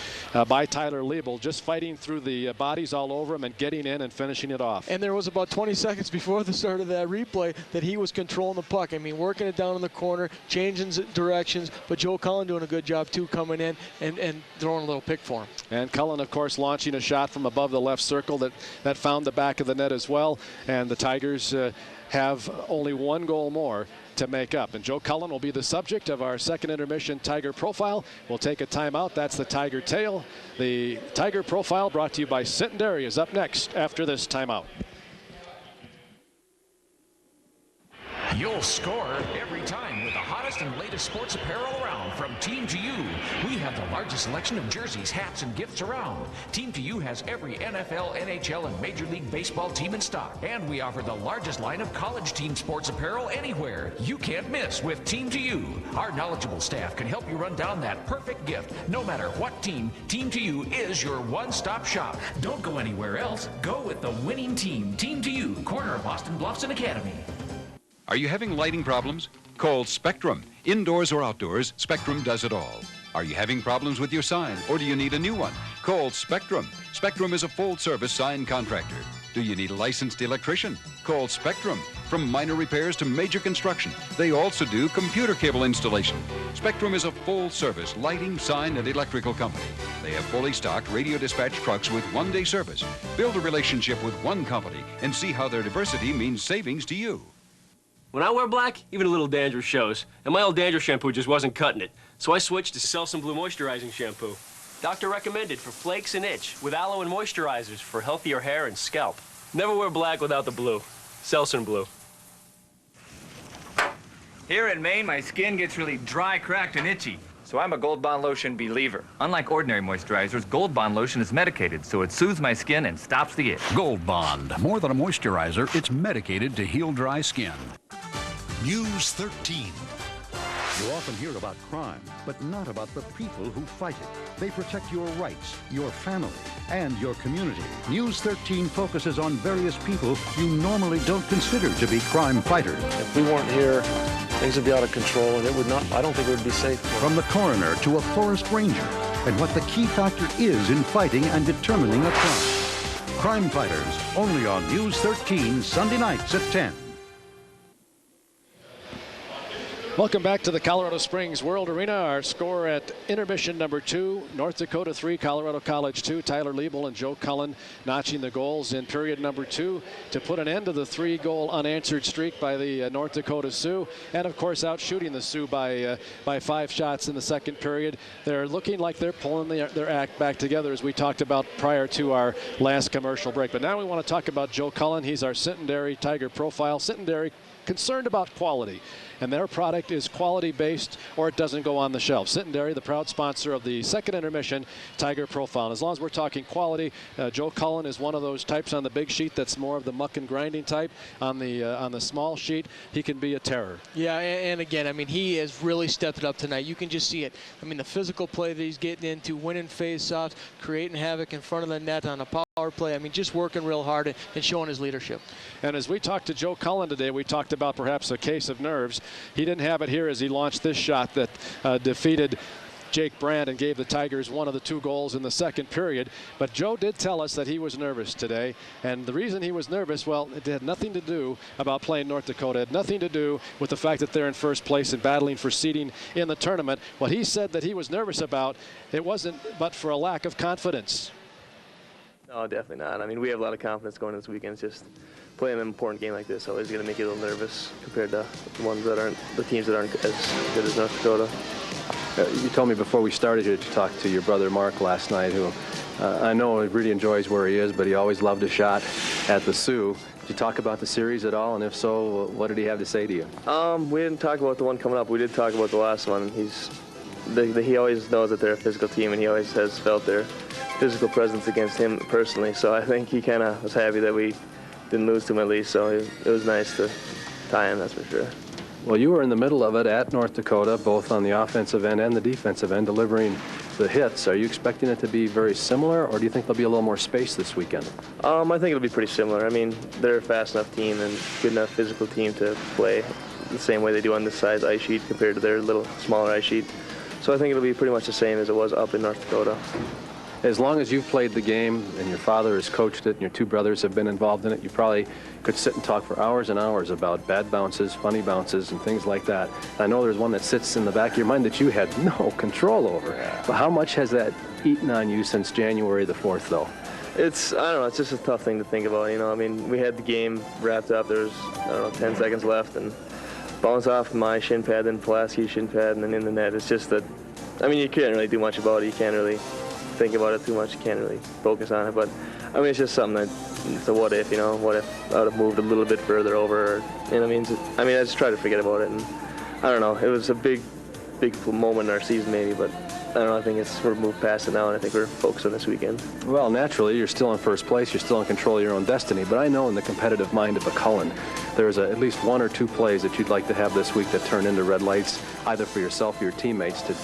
by Tyler Liebel, just fighting through the bodies all over him and getting in and finishing it off. And there was about 20 seconds before the start of that replay that he was controlling the puck. I mean, working it down in the corner, changing directions, but Joe Cullen doing a good job too, coming in and throwing a little pick for him. And Cullen, of course, launching a shot from above the left circle that found the back of the net as well. And the Tigers have only 1 goal more to make up. And Joe Cullen will be the subject of our second intermission Tiger Profile. We'll take a timeout. That's the Tiger Tail. The Tiger Profile brought to you by Centenary is up next after this timeout. You'll score every time with the hottest and latest sports apparel around from Team to You. We have the largest selection of jerseys, hats, and gifts around. Team to You has every NFL, NHL, and Major League Baseball team in stock. And we offer the largest line of college team sports apparel anywhere. You can't miss with Team to You. Our knowledgeable staff can help you run down that perfect gift. No matter what team, Team to You is your one-stop shop. Don't go anywhere else. Go with the winning team. Team to You, corner of Boston Bluffs and Academy. Are you having lighting problems? Call Spectrum. Indoors or outdoors, Spectrum does it all. Are you having problems with your sign, or do you need a new one? Call Spectrum. Spectrum is a full-service sign contractor. Do you need a licensed electrician? Call Spectrum. From minor repairs to major construction, they also do computer cable installation. Spectrum is a full-service lighting, sign, and electrical company. They have fully stocked radio dispatch trucks with one-day service. Build a relationship with one company and see how their diversity means savings to you. When I wear black, even a little dandruff shows, and my old dandruff shampoo just wasn't cutting it. So I switched to Selsun Blue Moisturizing Shampoo. Doctor recommended for flakes and itch, with aloe and moisturizers for healthier hair and scalp. Never wear black without the blue. Selsun Blue. Here in Maine, my skin gets really dry, cracked, and itchy. So I'm a Gold Bond Lotion believer. Unlike ordinary moisturizers, Gold Bond Lotion is medicated, so it soothes my skin and stops the itch. Gold Bond. More than a moisturizer, it's medicated to heal dry skin. News 13. You often hear about crime, but not about the people who fight it. They protect your rights, your family, and your community. News 13 focuses on various people you normally don't consider to be crime fighters. If we weren't here, things would be out of control, and it would not, I don't think it would be safe. From the coroner to a forest ranger, and what the key factor is in fighting and determining a crime. Crime Fighters, only on News 13, Sunday nights at 10. Welcome back to the Colorado Springs World Arena. Our score at intermission number 2, North Dakota 3, Colorado College 2. Tyler Liebel and Joe Cullen notching the goals in period number 2 to put an end to the 3-goal unanswered streak by the North Dakota Sioux. And of course out shooting the Sioux by 5 shots in the second period. They're looking like they're pulling their act back together, as we talked about prior to our last commercial break. But now we want to talk about Joe Cullen. He's our Centenary Tiger profile. Centenary concerned about quality, and their product is quality-based or it doesn't go on the shelf. Centenary, the proud sponsor of the second intermission Tiger Profile. And as long as we're talking quality, Joe Cullen is one of those types on the big sheet that's more of the muck and grinding type. On the small sheet, he can be a terror. Yeah, and again, I mean, he has really stepped it up tonight. You can just see it. I mean, the physical play that he's getting into, winning face-offs, creating havoc in front of the net on a power play. I mean, just working real hard and showing his leadership. And as we talked to Joe Cullen today, we talked about perhaps a case of nerves. He didn't have it here as he launched this shot that defeated Jake Brandt and gave the Tigers one of the 2 goals in the second period. But Joe did tell us that he was nervous today. And the reason he was nervous, well, it had nothing to do about playing North Dakota. It had nothing to do with the fact that they're in first place and battling for seeding in the tournament. What he said that he was nervous about, it wasn't but for a lack of confidence. No, definitely not. I mean, we have a lot of confidence going into this weekend. It's just playing an important game like this always going to make you a little nervous compared to the teams that aren't as good as North Dakota. You told me before we started here to talk to your brother Mark last night, who I know really enjoys where he is, but he always loved a shot at the Sioux. Did you talk about the series at all? And if so, what did he have to say to you? We didn't talk about the one coming up. We did talk about the last one. He always knows that they're a physical team, and he always has felt their physical presence against him personally. So I think he kind of was happy that we didn't lose to him at least. So it was nice to tie him, that's for sure. Well, you were in the middle of it at North Dakota, both on the offensive end and the defensive end, delivering the hits. Are you expecting it to be very similar, or do you think there'll be a little more space this weekend? I think it'll be pretty similar. I mean, they're a fast enough team and good enough physical team to play the same way they do on this size ice sheet compared to their little smaller ice sheet. So I think it'll be pretty much the same as it was up in North Dakota. As long as you've played the game and your father has coached it and your 2 brothers have been involved in it, you probably could sit and talk for hours and hours about bad bounces, funny bounces, and things like that. I know there's one that sits in the back of your mind that you had no control over. Yeah. But how much has that eaten on you since January the 4th, though? I don't know, it's just a tough thing to think about, you know. I mean, we had the game wrapped up. There was, 10 seconds left, and bounce off my shin pad, then Pulaski's shin pad, and then in the net. It's just that, I mean, you can't really do much about it. You can't really think about it too much. You can't really focus on it. But, I mean, it's just something that it's a what if, you know, what if I would have moved a little bit further over, or, you know what I mean? I just try to forget about it, and I don't know, it was a big moment in our season maybe, but I don't know, I think we're moved past it now, and I think we're focused on this weekend. Well, naturally, you're still in first place. You're still in control of your own destiny. But I know in the competitive mind of a Cullen, there's at least 1 or 2 plays that you'd like to have this week that turn into red lights, either for yourself or your teammates, to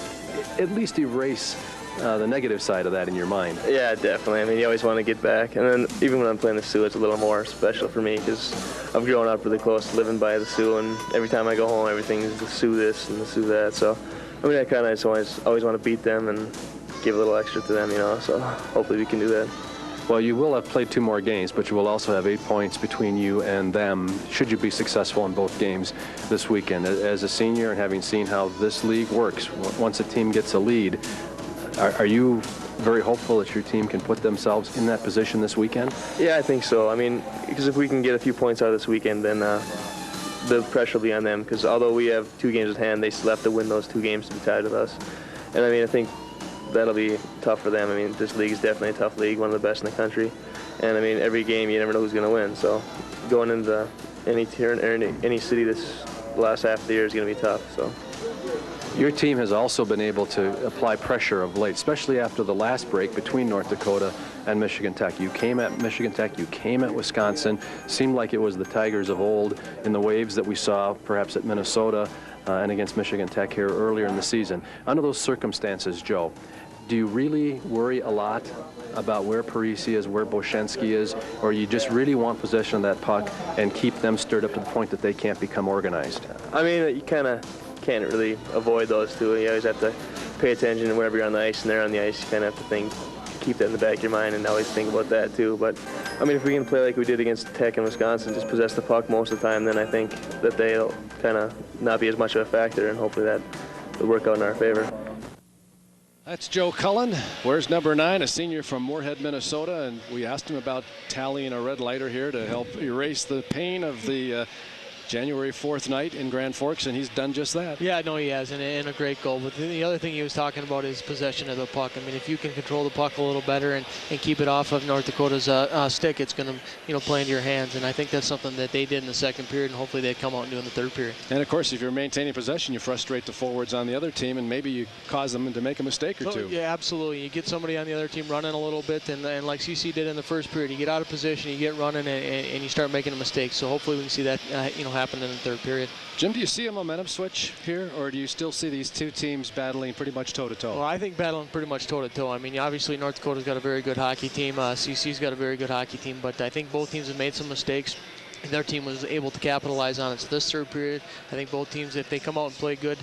at least erase the negative side of that in your mind. Yeah, definitely. I mean, you always want to get back. And then even when I'm playing the Sioux, it's a little more special for me because I've grown up really close to living by the Sioux, and every time I go home, everything is the Sioux this and the Sioux that. So, I mean, I kind of just always want to beat them and give a little extra to them, you know, so hopefully we can do that. Well, you will have played 2 more games, but you will also have 8 points between you and them, should you be successful in both games this weekend. As a senior and having seen how this league works, once a team gets a lead, are you very hopeful that your team can put themselves in that position this weekend? Yeah, I think so. I mean, because if we can get a few points out of this weekend, then the pressure will be on them, because although we have 2 games at hand, they still have to win those 2 games to be tied with us. And I mean, I think that'll be tough for them. I mean, this league is definitely a tough league, one of the best in the country. And I mean, every game you never know who's going to win. So going into any city this last half of the year is going to be tough. So. Your team has also been able to apply pressure of late, especially after the last break between North Dakota and Michigan Tech. You came at Michigan Tech, you came at Wisconsin. Seemed like it was the Tigers of old in the waves that we saw perhaps at Minnesota and against Michigan Tech here earlier in the season. Under those circumstances, Joe, do you really worry a lot about where Parise is, where Boshenski is, or you just really want possession of that puck and keep them stirred up to the point that they can't become organized? I mean, you kind of can't really avoid those 2. You always have to pay attention whenever you're on the ice and they're on the ice. You kind of have to keep that in the back of your mind and always think about that too. But I mean, if we can play like we did against Tech and Wisconsin, just possess the puck most of the time, then I think that they'll kind of not be as much of a factor, and hopefully that will work out in our favor. That's Joe Cullen. Where's number 9, a senior from Moorhead, Minnesota, and we asked him about tallying a red lighter here to help erase the pain of the January 4th night in Grand Forks, and he's done just that. Yeah, no, he has, and a great goal. But the other thing he was talking about is possession of the puck. I mean, if you can control the puck a little better and keep it off of North Dakota's stick, it's going to play into your hands. And I think that's something that they did in the second period, and hopefully they come out and do in the third period. And of course, if you're maintaining possession, you frustrate the forwards on the other team, and maybe you cause them to make a mistake or 2. Yeah, absolutely. You get somebody on the other team running a little bit, and like CC did in the first period, you get out of position, you get running, and you start making a mistake. So hopefully we can see that happen in the third period. Jim, do you see a momentum switch here, or do you still see these 2 teams battling pretty much toe-to-toe? Well, I think battling pretty much toe-to-toe. I mean, obviously North Dakota's got a very good hockey team. CC's got a very good hockey team, but I think both teams have made some mistakes. Their team was able to capitalize on it. So this third period, I think both teams, if they come out and play good,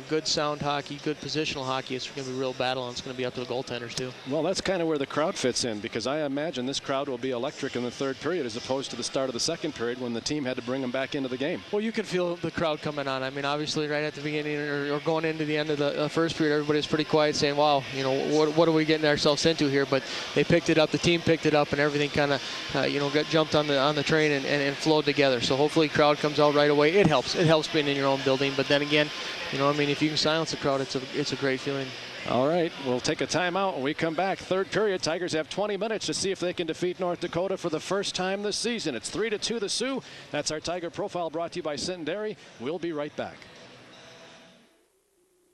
good sound hockey, good positional hockey, it's going to be a real battle, and it's going to be up to the goaltenders too. Well, that's kind of where the crowd fits in, because I imagine this crowd will be electric in the third period as opposed to the start of the second period when the team had to bring them back into the game. Well, you can feel the crowd coming on. I mean, obviously right at the beginning or going into the end of the first period, everybody's pretty quiet saying, wow, what are we getting ourselves into here? But they picked it up, the team picked it up, and everything kind of, got jumped on the train and flowed together. So hopefully crowd comes out right away. It helps being in your own building, but then again, if you can silence the crowd, it's a great feeling. All right, we'll take a timeout when we come back. Third period, Tigers have 20 minutes to see if they can defeat North Dakota for the first time this season. It's 3-2 the Sioux. That's our Tiger Profile brought to you by Sinton Dairy. We'll be right back.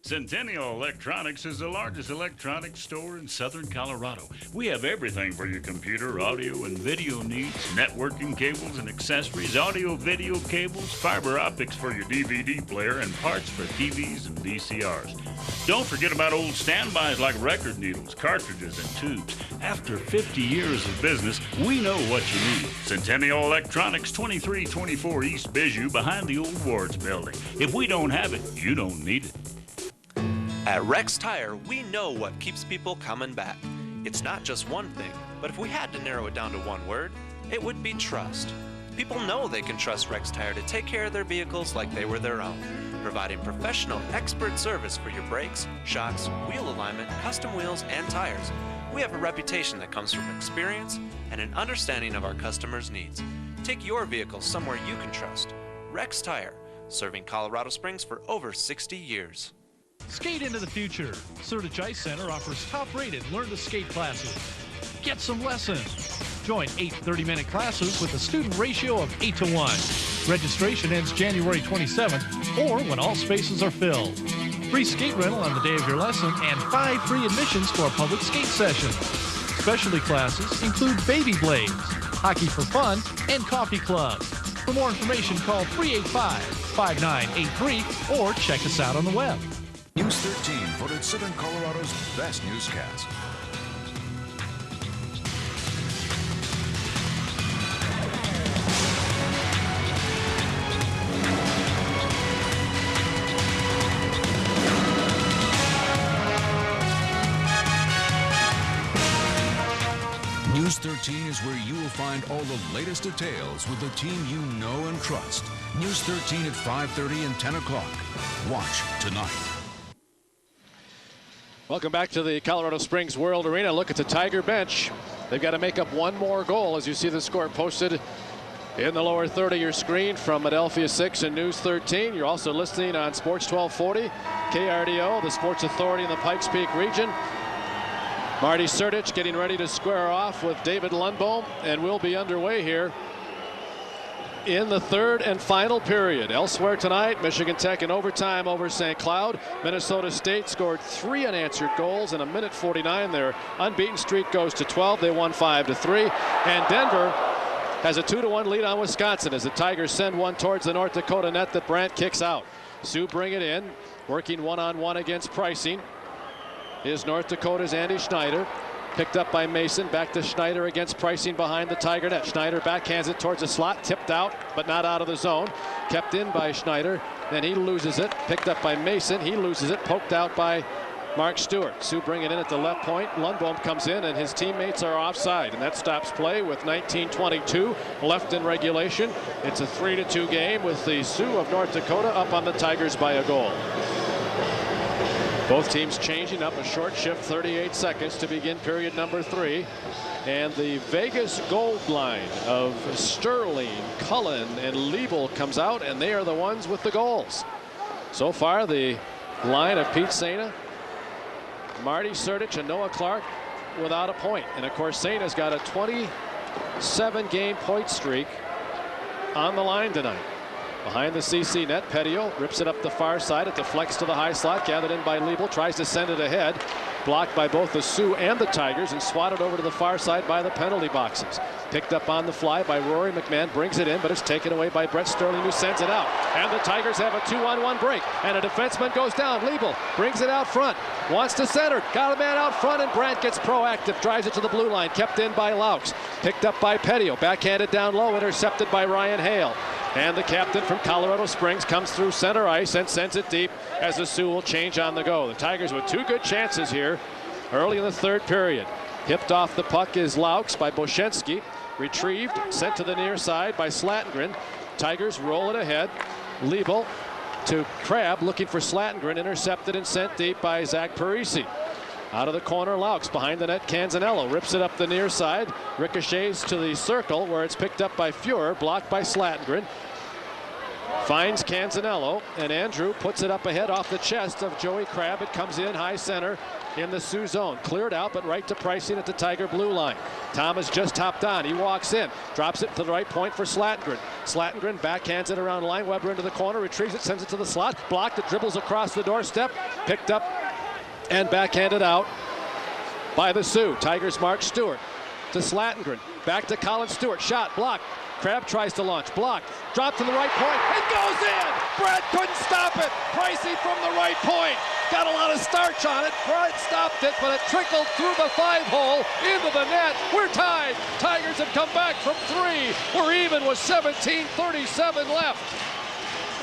Centennial Electronics is the largest electronics store in southern Colorado. We have everything for your computer, audio, and video needs, networking cables and accessories, audio, video cables, fiber optics for your DVD player, and parts for TVs and VCRs. Don't forget about old standbys like record needles, cartridges, and tubes. After 50 years of business, we know what you need. Centennial Electronics, 2324 East Bijou, behind the old Wards building. If we don't have it, you don't need it. At Rex Tire, we know what keeps people coming back. It's not just one thing, but if we had to narrow it down to one word, it would be trust. People know they can trust Rex Tire to take care of their vehicles like they were their own, providing professional, expert service for your brakes, shocks, wheel alignment, custom wheels, and tires. We have a reputation that comes from experience and an understanding of our customers' needs. Take your vehicle somewhere you can trust. Rex Tire, serving Colorado Springs for over 60 years. Skate into the future. Certage Ice Center offers top-rated learn-to-skate classes. Get some lessons. Join 8 30-minute classes with a student ratio of 8 to 1. Registration ends January 27th or when all spaces are filled. Free skate rental on the day of your lesson and 5 free admissions for a public skate session. Specialty classes include baby blades, hockey for fun, and coffee club. For more information, call 385-5983 or check us out on the web. News 13 voted Southern Colorado's best newscast. News 13 is where you will find all the latest details with the team you know and trust. News 13 at 5:30 and 10 o'clock. Watch tonight. Welcome back to the Colorado Springs World Arena. Look at the Tiger bench. They've got to make up one more goal, as you see the score posted in the lower third of your screen from Adelphia 6 and News 13. You're also listening on Sports 1240, KRDO, the Sports Authority in the Pikes Peak region. Marty Surdich getting ready to square off with David Lundbohm, and we'll be underway here in the third and final period. Elsewhere tonight, Michigan Tech in overtime over St. Cloud. Minnesota State scored 3 unanswered goals in a minute 49. Their unbeaten streak goes to 12. They won 5-3. And Denver has a 2-1 lead on Wisconsin as the Tigers send one towards the North Dakota net that Brandt kicks out. Sioux bring it in, working one-on-one against Pricing. Is North Dakota's Andy Schneider. Picked up by Mason. Back to Schneider against Pricing behind the Tiger net. Schneider backhands it towards the slot. Tipped out, but not out of the zone. Kept in by Schneider. Then he loses it. Picked up by Mason. He loses it. Poked out by Mark Stewart. Sioux bring it in at the left point. Lundbohm comes in, and his teammates are offside. And that stops play with 19:22 left in regulation. It's a 3-2 game with the Sioux of North Dakota up on the Tigers by a goal. Both teams changing up a short shift, 38 seconds to begin period number 3. And the Vegas gold line of Sterling, Cullen, and Liebel comes out, and they are the ones with the goals. So far, the line of Pete Sena, Marty Surdich, and Noah Clark without a point. And of course, Sena's got a 27-game point streak on the line tonight. Behind the CC net, Petio rips it up the far side. It deflects to the high slot, gathered in by Liebel, tries to send it ahead. Blocked by both the Sioux and the Tigers and swatted over to the far side by the penalty boxes. Picked up on the fly by Rory McMahon, brings it in, but it's taken away by Brett Sterling, who sends it out. And the Tigers have a 2-on-1 break, and a defenseman goes down. Liebel brings it out front, wants to center, got a man out front, and Brandt gets proactive, drives it to the blue line, kept in by Laux. Picked up by Petio, backhanded down low, intercepted by Ryan Hale. And the captain from Colorado Springs comes through center ice and sends it deep as the Sioux will change on the go. The Tigers with 2 good chances here early in the third period. Hipped off the puck is Laux by Boschensky. Retrieved, sent to the near side by Slatengren. Tigers roll it ahead. Liebel to Crabb, looking for Slatengren, intercepted and sent deep by Zach Parise. Out of the corner, Laux behind the net. Canzanello rips it up the near side, ricochets to the circle where it's picked up by Fuhrer, blocked by Slatengren. Finds Canzanello, and Andrew puts it up ahead off the chest of Joey Crabb. It comes in high center in the Sioux zone. Cleared out, but right to Pricing at the Tiger blue line. Thomas just hopped on. He walks in, drops it to the right point for Slatengren. Slatengren backhands it around line. Weber into the corner, retrieves it, sends it to the slot. Blocked, it dribbles across the doorstep. Picked up and backhanded out by the Sioux. Tigers Mark Stewart to Slatengren. Back to Colin Stewart. Shot blocked. Crabb tries to launch. Blocked. Dropped to the right point. It goes in! Brett couldn't stop it. Pricey from the right point. Got a lot of starch on it. Brett stopped it, but it trickled through the 5-hole into the net. We're tied. Tigers have come back from 3. We're even with 17:37 left.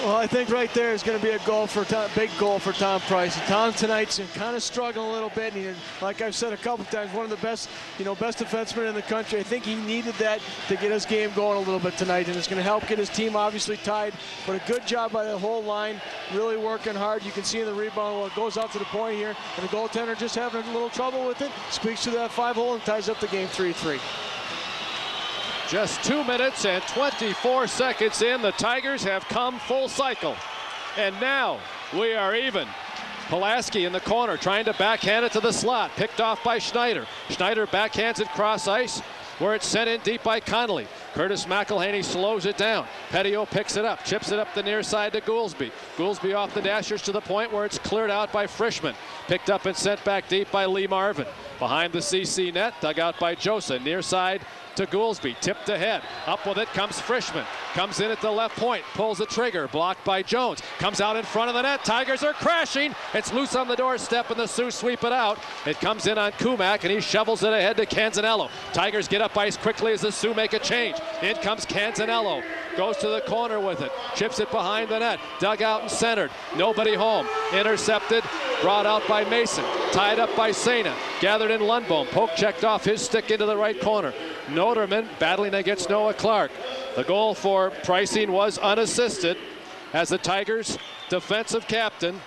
Well, I think right there is going to be a goal for big goal for Tom Price. Tom tonight's kind of struggling a little bit. And like I've said a couple times, one of the best, best defensemen in the country. I think he needed that to get his game going a little bit tonight, and it's going to help get his team obviously tied. But a good job by the whole line, really working hard. You can see in the rebound, well, it goes out to the point here, and the goaltender just having a little trouble with it. Squeaks through that 5-hole and ties up the game 3-3. Just 2 minutes and 24 seconds in, the Tigers have come full cycle. And now we are even. Pulaski in the corner trying to backhand it to the slot. Picked off by Schneider. Schneider backhands it cross ice. where it's sent in deep by Connolly. Curtis McElhaney slows it down. Petio picks it up, chips it up the near side to Goolsby. Goolsby off the dashers to the point where it's cleared out by Frischman. Picked up and sent back deep by Lee Marvin. Behind the CC net, dug out by Josa. Near side to Goolsby, tipped ahead. Up with it comes Frischman. Comes in at the left point, pulls the trigger, blocked by Jones. Comes out in front of the net. Tigers are crashing. It's loose on the doorstep, and the Sioux sweep it out. It comes in on Kumak, and he shovels it ahead to Canzanello. Tigers get up ice quickly as the Sioux make a change. In comes Canzanello. Goes to the corner with it. Chips it behind the net. Dug out and centered. Nobody home. Intercepted. Brought out by Mason. Tied up by Sena. Gathered in Lundbohm. Poke checked off his stick into the right corner. Notermann battling against Noah Clark. The goal for Pricing was unassisted as the Tigers' defensive captain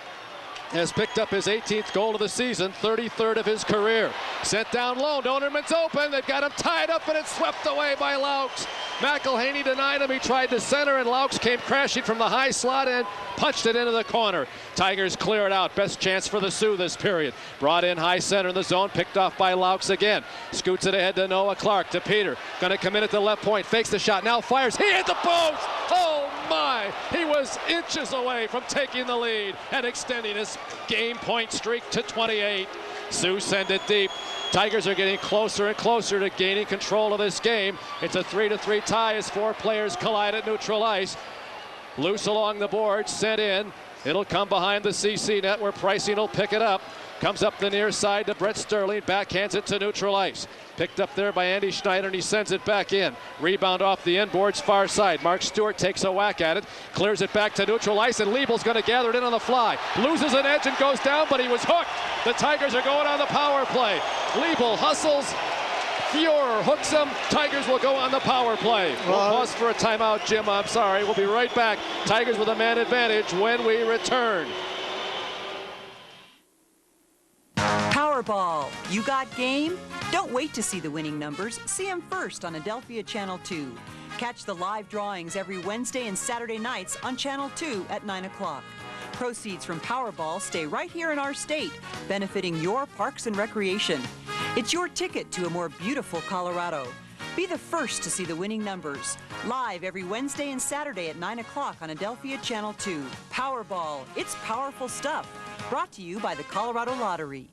has picked up his 18th goal of the season, 33rd of his career. Sent down low, Notermann's open, they've got him tied up and it's swept away by Laux. McElhaney denied him, he tried to center and Laux came crashing from the high slot and punched it into the corner. Tigers clear it out, best chance for the Sioux this period. Brought in high center in the zone, picked off by Laux again. Scoots it ahead to Noah Clark, to Peter. Gonna come in at the left point, fakes the shot, now fires, he hit the post! Oh my! He was inches away from taking the lead and extending his game point streak to 28. Sioux send it deep. Tigers are getting closer and closer to gaining control of this game. It's a 3-3 tie as four players collide at neutral ice. Loose along the boards, sent in. It'll come behind the CC net where Pricing will pick it up. Comes up the near side to Brett Sterling, backhands it to neutral ice. Picked up there by Andy Schneider and he sends it back in. Rebound off the inboards far side. Mark Stewart takes a whack at it, clears it back to neutral ice, and Liebel's going to gather it in on the fly. Loses an edge and goes down, but he was hooked. The Tigers are going on the power play. Liebel hustles. Fuhrer hooks him. Tigers will go on the power play. We'll pause for a timeout, Jim. I'm sorry. We'll be right back. Tigers with a man advantage when we return. Powerball. You got game? Don't wait to see the winning numbers. See them first on Adelphia Channel 2. Catch the live drawings every Wednesday and Saturday nights on Channel 2 at 9 o'clock. Proceeds from Powerball stay right here in our state, benefiting your parks and recreation. It's your ticket to a more beautiful Colorado. Be the first to see the winning numbers. Live every Wednesday and Saturday at 9 o'clock on Adelphia Channel 2. Powerball. It's powerful stuff. Brought to you by the Colorado Lottery.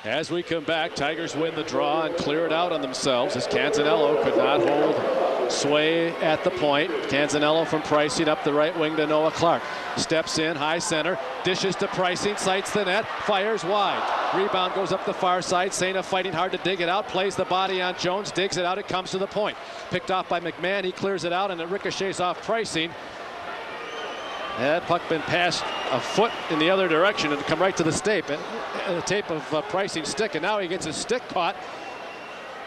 As we come back, Tigers win the draw and clear it out on themselves as Canzanello could not hold sway at the point. Canzanello from Pricing up the right wing to Noah Clark. Steps in, high center, dishes to Pricing, sights the net, fires wide. Rebound goes up the far side. Sena fighting hard to dig it out, plays the body on Jones, digs it out, it comes to the point. Picked off by McMahon, he clears it out and it ricochets off Pricing. That puck been passed a foot in the other direction and come right to the tape of Pricing stick, and now he gets his stick caught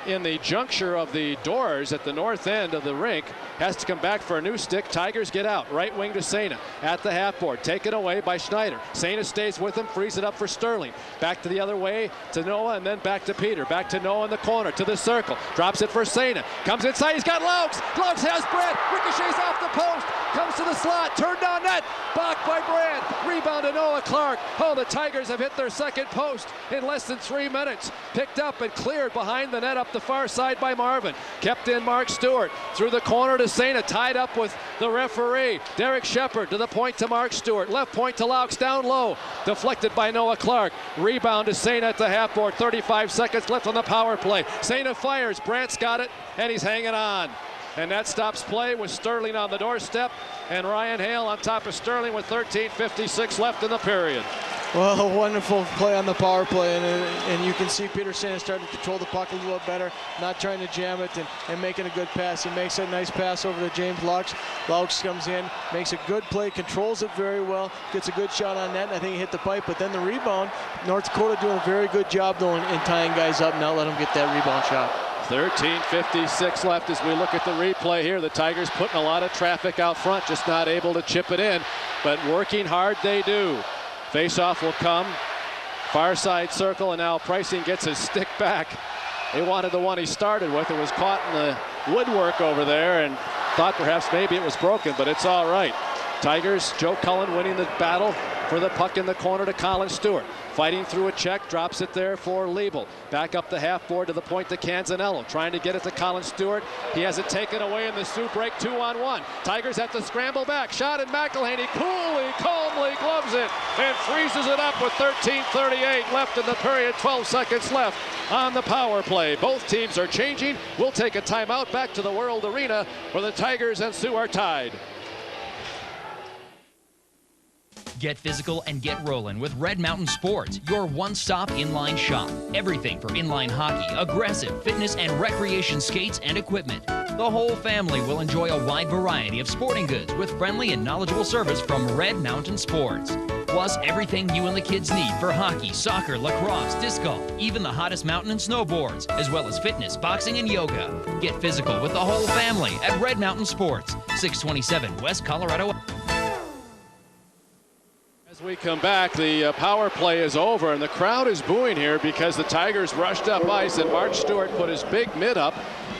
in the juncture of the doors at the north end of the rink. Has to come back for a new stick. Tigers get out. Right wing to Sena at the half board. Taken away by Schneider. Sena stays with him, frees it up for Sterling. Back to the other way to Noah and then back to Peter. Back to Noah in the corner to the circle. Drops it for Sena. Comes inside. He's got Laux. Laux has Brand. Ricochets off the post. Comes to the slot. Turned on net. Blocked by Brand. Rebound to Noah Clark. Oh, the Tigers have hit their second post in less than 3 minutes. Picked up and cleared behind the net up the far side by Marvin. Kept in Mark Stewart. Through the corner to Sena, tied up with the referee. Derek Shepard to the point to Mark Stewart. Left point to Laux, down low. Deflected by Noah Clark. Rebound to Sena at the half board. 35 seconds left on the power play. Sena fires. Brandt's got it, and he's hanging on. And that stops play with Sterling on the doorstep, and Ryan Hale on top of Sterling with 13:56 left in the period. Well, a wonderful play on the power play, and you can see Peter Sena starting to control the puck a little better, not trying to jam it and making a good pass. He makes a nice pass over to James Laux. Laux comes in, makes a good play, controls it very well, gets a good shot on net, and I think he hit the pipe, but then the rebound, North Dakota doing a very good job though in tying guys up and not letting them get that rebound shot. 13:56 left as we look at the replay here. The Tigers putting a lot of traffic out front, just not able to chip it in, but working hard they do. Face-off will come. Far side circle, and now Pricing gets his stick back. They wanted the one he started with. It was caught in the woodwork over there and thought perhaps maybe it was broken, but it's all right. Tigers, Joe Cullen winning the battle for the puck in the corner to Colin Stewart. Fighting through a check, drops it there for Liebel. Back up the half board to the point to Canzanello. Trying to get it to Colin Stewart. He has it taken away in the Sioux break 2-on-1. Tigers have to scramble back. Shot and McElhaney coolly, calmly gloves it and freezes it up with 13:38 left in the period. 12 seconds left on the power play. Both teams are changing. We'll take a timeout back to the World Arena where the Tigers and Sioux are tied. Get physical and get rolling with Red Mountain Sports, your one-stop inline shop. Everything for inline hockey, aggressive, fitness, and recreation skates and equipment. The whole family will enjoy a wide variety of sporting goods with friendly and knowledgeable service from Red Mountain Sports. Plus, everything you and the kids need for hockey, soccer, lacrosse, disc golf, even the hottest mountain and snowboards, as well as fitness, boxing, and yoga. Get physical with the whole family at Red Mountain Sports, 627 West Colorado. As we come back, the power play is over, and the crowd is booing here because the Tigers rushed up ice, and Mark Stewart put his big mid up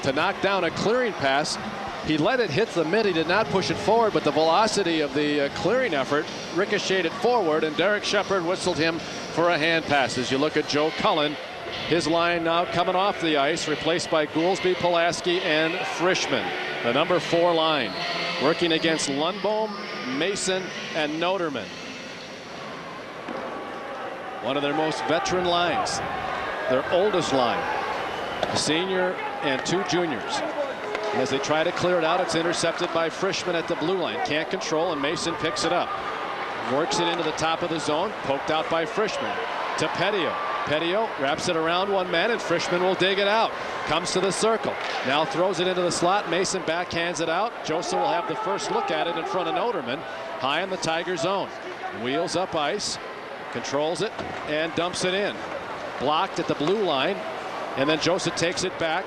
to knock down a clearing pass. He let it hit the mid. He did not push it forward, but the velocity of the clearing effort ricocheted forward, and Derek Shepard whistled him for a hand pass. As you look at Joe Cullen, his line now coming off the ice, replaced by Goolsby, Pulaski, and Frischman. The number 4 line, working against Lundbohm, Mason, and Notermann. One of their most veteran lines, their oldest line, a senior and 2 juniors. And as they try to clear it out, it's intercepted by Frischman at the blue line. Can't control, and Mason picks it up. Works it into the top of the zone, poked out by Frischman to Petio. Petio wraps it around one man, and Frischman will dig it out. Comes to the circle. Now throws it into the slot. Mason backhands it out. Joseph will have the first look at it in front of Notermann, high in the Tiger zone. Wheels up ice. Controls it and dumps it in. Blocked at the blue line, and then Joseph takes it back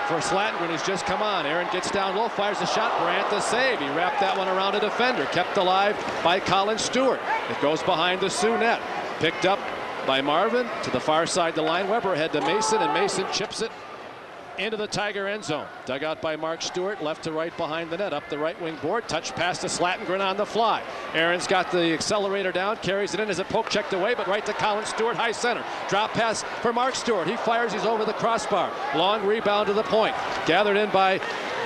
for Slatengren, who's just come on. Aaron gets down low, fires the shot. Brandt the save. He wrapped that one around a defender. Kept alive by Colin Stewart. It goes behind the Sioux net. Picked up by Marvin to the far side of the line. Weber ahead to Mason, and Mason chips it into the Tiger end zone. Dug out by Mark Stewart, left to right behind the net, up the right wing board. Touch pass to Slatengren on the fly. Aaron's got the accelerator down, carries it in as a poke checked away, but right to Colin Stewart, high center. Drop pass for Mark Stewart. He fires, he's over the crossbar. Long rebound to the point. Gathered in by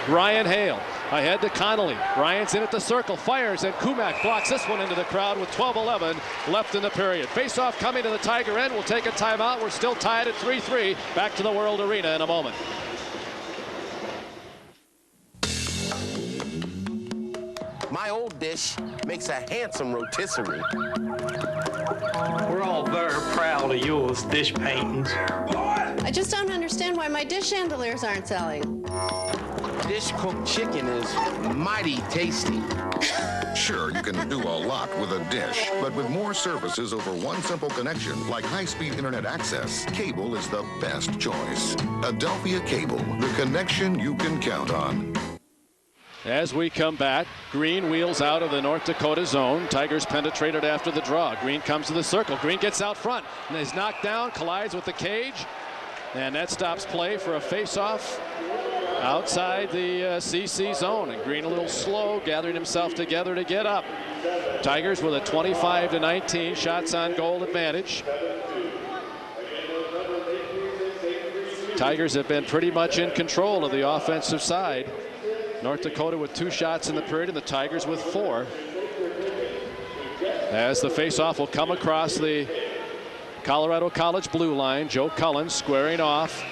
Ryan Hale. Ahead to Connolly. Ryan's in at the circle, fires, and Kumak blocks this one into the crowd with 12:11 left in the period. Face-off coming to the Tiger end. We'll take a timeout. We're still tied at 3-3. Back to the World Arena in a moment. My old dish makes a handsome rotisserie. We're all very proud of yours dish paintings. I just don't understand why my dish chandeliers aren't selling. Dish cooked chicken is mighty tasty. Sure, you can do a lot with a dish, but with more services over one simple connection, like high-speed internet access, cable is the best choice. Adelphia Cable, the connection you can count on. As we come back, Green wheels out of the North Dakota zone. Tigers penetrated after the draw. Green comes to the circle. Green gets out front and is knocked down, collides with the cage, and that stops play for a face-off outside the CC zone. And Green a little slow, gathering himself together to get up. Tigers with a 25-19 shots on goal advantage. Tigers have been pretty much in control of the offensive side. North Dakota with 2 shots in the period, and the Tigers with 4. As the faceoff will come across the Colorado College blue line, Joe Cullen squaring off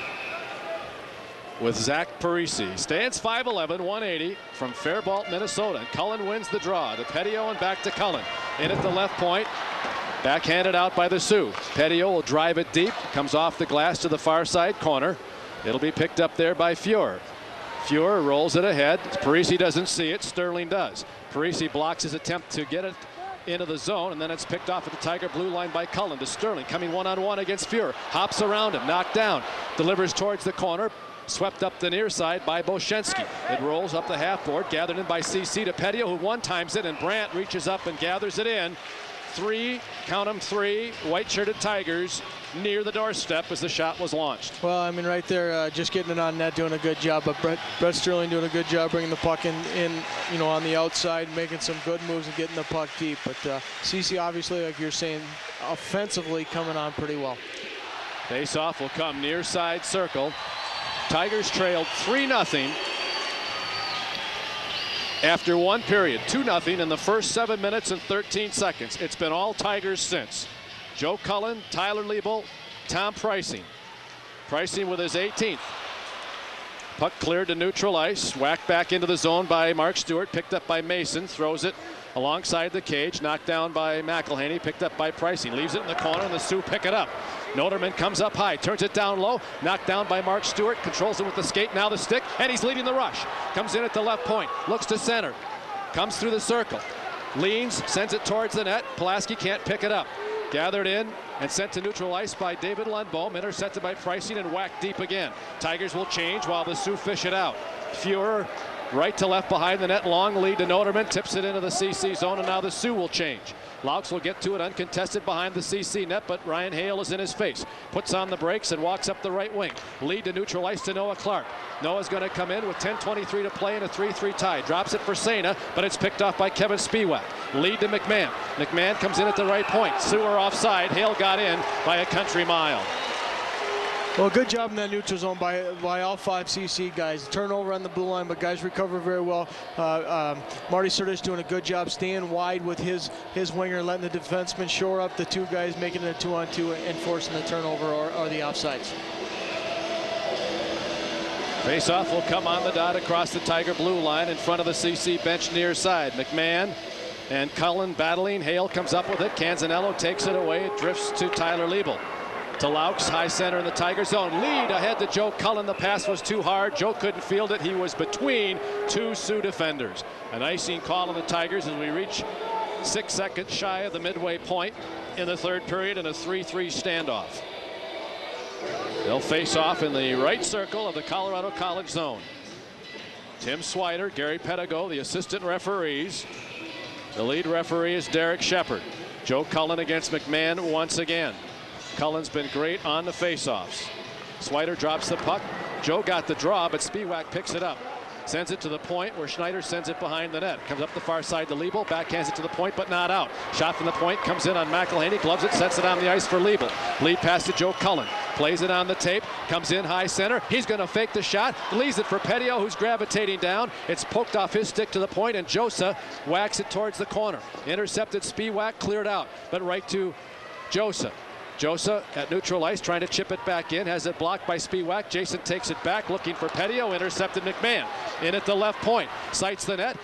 with Zach Parise. Stands 5'11", 180 from Faribault, Minnesota. And Cullen wins the draw to Petio and back to Cullen. In at the left point, backhanded out by the Sioux. Petio will drive it deep, comes off the glass to the far side corner. It'll be picked up there by Fuhr. Fuhr rolls it ahead. Parise doesn't see it. Sterling does. Parise blocks his attempt to get it into the zone, and then it's picked off at the Tiger blue line by Cullen to Sterling, coming one-on-one against Fuhr. Hops around him, knocked down, delivers towards the corner, swept up the near side by Boschensky. It rolls up the half board, gathered in by CC to Petio, who one-times it, and Brandt reaches up and gathers it in 3, count them 3, white-shirted Tigers near the doorstep as the shot was launched. Well, I mean, right there, just getting it on net, doing a good job. But Brett Sterling doing a good job bringing the puck in, you know, on the outside, making some good moves and getting the puck deep. But CC, obviously, like you're saying, offensively coming on pretty well. Face-off will come near side circle. Tigers trailed 3-0 after one period, 2-0 in the first 7 minutes and 13 seconds. It's been all Tigers since. Joe Cullen, Tyler Liebel, Tom Pricing. Pricing with his 18th. Puck cleared to neutral ice, whacked back into the zone by Mark Stewart, picked up by Mason, throws it alongside the cage, knocked down by McElhaney, picked up by Pricing, leaves it in the corner, and the Sioux pick it up. Notermann comes up high, turns it down low, knocked down by Mark Stewart, controls it with the skate, now the stick, and he's leading the rush. Comes in at the left point, looks to center, comes through the circle, leans, sends it towards the net. Pulaski can't pick it up. Gathered in and sent to neutral ice by David Lundbohm, intercepted by Pricing and whacked deep again. Tigers will change while the Sioux fish it out. Fuhrer right to left behind the net, long lead to Notermann, tips it into the CC zone, and now the Sioux will change. Laux will get to it uncontested behind the CC net, but Ryan Hale is in his face. Puts on the brakes and walks up the right wing. Lead to neutral ice to Noah Clark. Noah's going to come in with 10:23 to play in a 3-3 tie. Drops it for Sena, but it's picked off by Kevin Spiewak. Lead to McMahon. McMahon comes in at the right point. Sioux are offside. Hale got in by a country mile. Well, good job in that neutral zone by all 5 CC guys. Turnover on the blue line, but guys recover very well. Marty Sertis doing a good job staying wide with his winger, letting the defenseman shore up the 2 guys, making it a 2-on-2 and forcing the turnover or the offsides. Face-off will come on the dot across the Tiger blue line in front of the CC bench near side. McMahon and Cullen battling. Hale comes up with it. Canzanello takes it away. It drifts to Tyler Liebel. To Laux, high center in the Tiger zone. Lead ahead to Joe Cullen. The pass was too hard. Joe couldn't field it. He was between 2 Sioux defenders. An icing call on the Tigers as we reach 6 seconds shy of the midway point in the 3rd period in a 3-3 standoff. They'll face off in the right circle of the Colorado College zone. Tim Swider, Gary Pedigo, the assistant referees. The lead referee is Derek Shepard. Joe Cullen against McMahon once again. Cullen's been great on the faceoffs. Swider drops the puck. Joe got the draw, but Spiewak picks it up. Sends it to the point where Schneider sends it behind the net. Comes up the far side to Liebel. Backhands it to the point, but not out. Shot from the point. Comes in on McElhaney. Gloves it. Sets it on the ice for Liebel. Lead pass to Joe Cullen. Plays it on the tape. Comes in high center. He's going to fake the shot. Leaves it for Petio, who's gravitating down. It's poked off his stick to the point, and Josa whacks it towards the corner. Intercepted. Spiewak cleared out, but right to Josa. Josa at neutral ice trying to chip it back in, has it blocked by Spiewak. Jason takes it back, looking for Petio, intercepted McMahon. In at the left point, sights the net,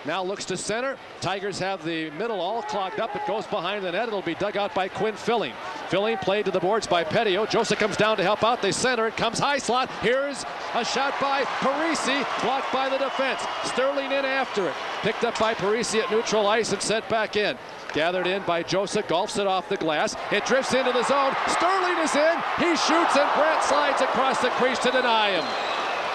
now looks to center. Tigers have the middle all clogged up. It goes behind the net. It'll be dug out by Quinn Filling. Filling played to the boards by Petio. Josa comes down to help out. They center. It comes high slot. Here's a shot by Parise, blocked by the defense. Sterling in after it. Picked up by Parise at neutral ice and sent back in. Gathered in by Josa, golfs it off the glass. It drifts into the zone. Sterling is in. He shoots, and Brandt slides across the crease to deny him.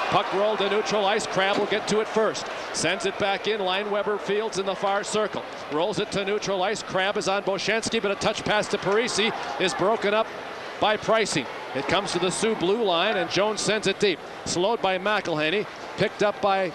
Puck rolled to neutral ice. Crabb will get to it first. Sends it back in. Lineweber fields in the far circle. Rolls it to neutral ice. Crabb is on Boshansky, but a touch pass to Parise is broken up by Pricing. It comes to the Sioux blue line, and Jones sends it deep. Slowed by McElhaney. Picked up by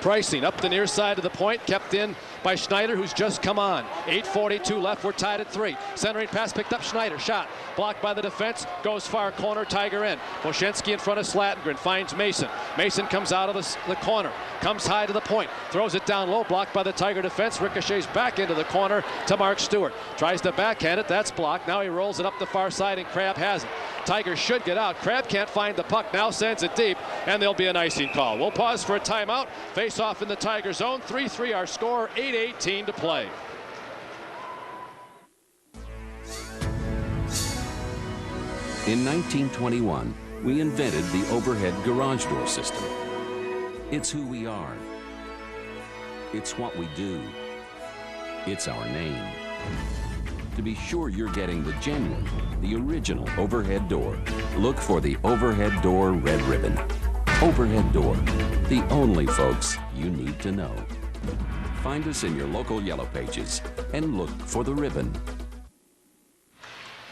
Pricing. Up the near side of the point. Kept in by Schneider, who's just come on. 8:42 left. We're tied at 3. Centering pass picked up. Schneider. Shot. Blocked by the defense. Goes far corner. Tiger in. Boshansky in front of Slatengren. Finds Mason. Mason comes out of the corner. Comes high to the point. Throws it down low. Blocked by the Tiger defense. Ricochets back into the corner to Mark Stewart. Tries to backhand it. That's blocked. Now he rolls it up the far side, and Crabb has it. Tiger should get out. Crabb can't find the puck. Now sends it deep, and there'll be an icing call. We'll pause for a timeout. Face off in the Tiger zone. 3-3 our score. 8:18 to play. In 1921, we invented the overhead garage door system. It's who we are. It's what we do. It's our name. To be sure you're getting the genuine, the original overhead door, look for the Overhead Door Red Ribbon. Overhead Door, the only folks you need to know. Find us in your local Yellow Pages and look for the ribbon.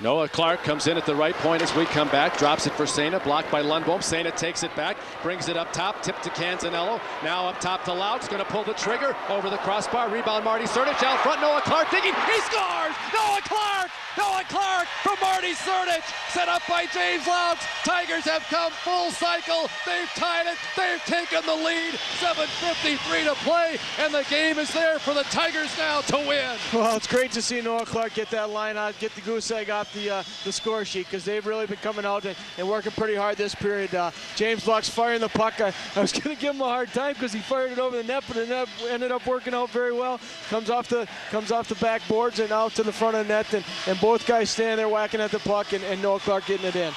Noah Clark comes in at the right point as we come back, drops it for Sena, blocked by Lundbohm. Sena takes it back, brings it up top, tipped to Canzanello. Now up top to Louts, going to pull the trigger over the crossbar. Rebound Marty Surdich out front. Noah Clark digging, he scores! Noah Clark! Noah Clark from Marty Surdich, set up by James Louts. Tigers have come full cycle. They've tied it. They've taken the lead. 7:53 to play, and the game is there for the Tigers now to win. Well, it's great to see Noah Clark get that line out, get the goose egg off the score sheet, because they've really been coming out and working pretty hard this period. James Louts firing the puck. I was going to give him a hard time because he fired it over the net, but it ended up working out very well. Comes off the backboards and out to the front of the net, and both guys standing there whacking at the puck, and Noah Clark getting it in.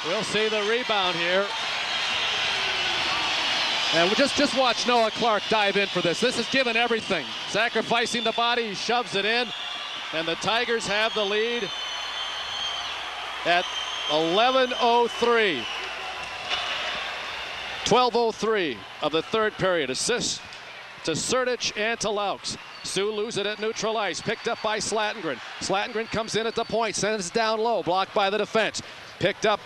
We'll see the rebound here. And we'll just watch Noah Clark dive in for this. This is giving everything. Sacrificing the body, he shoves it in. And the Tigers have the lead at 11:03. 12:03 of the third period. Assists to Surdich and to Louts. Sioux lose it at neutral ice. Picked up by Slatengren. Slatengren comes in at the point, sends it down low, blocked by the defense. Picked up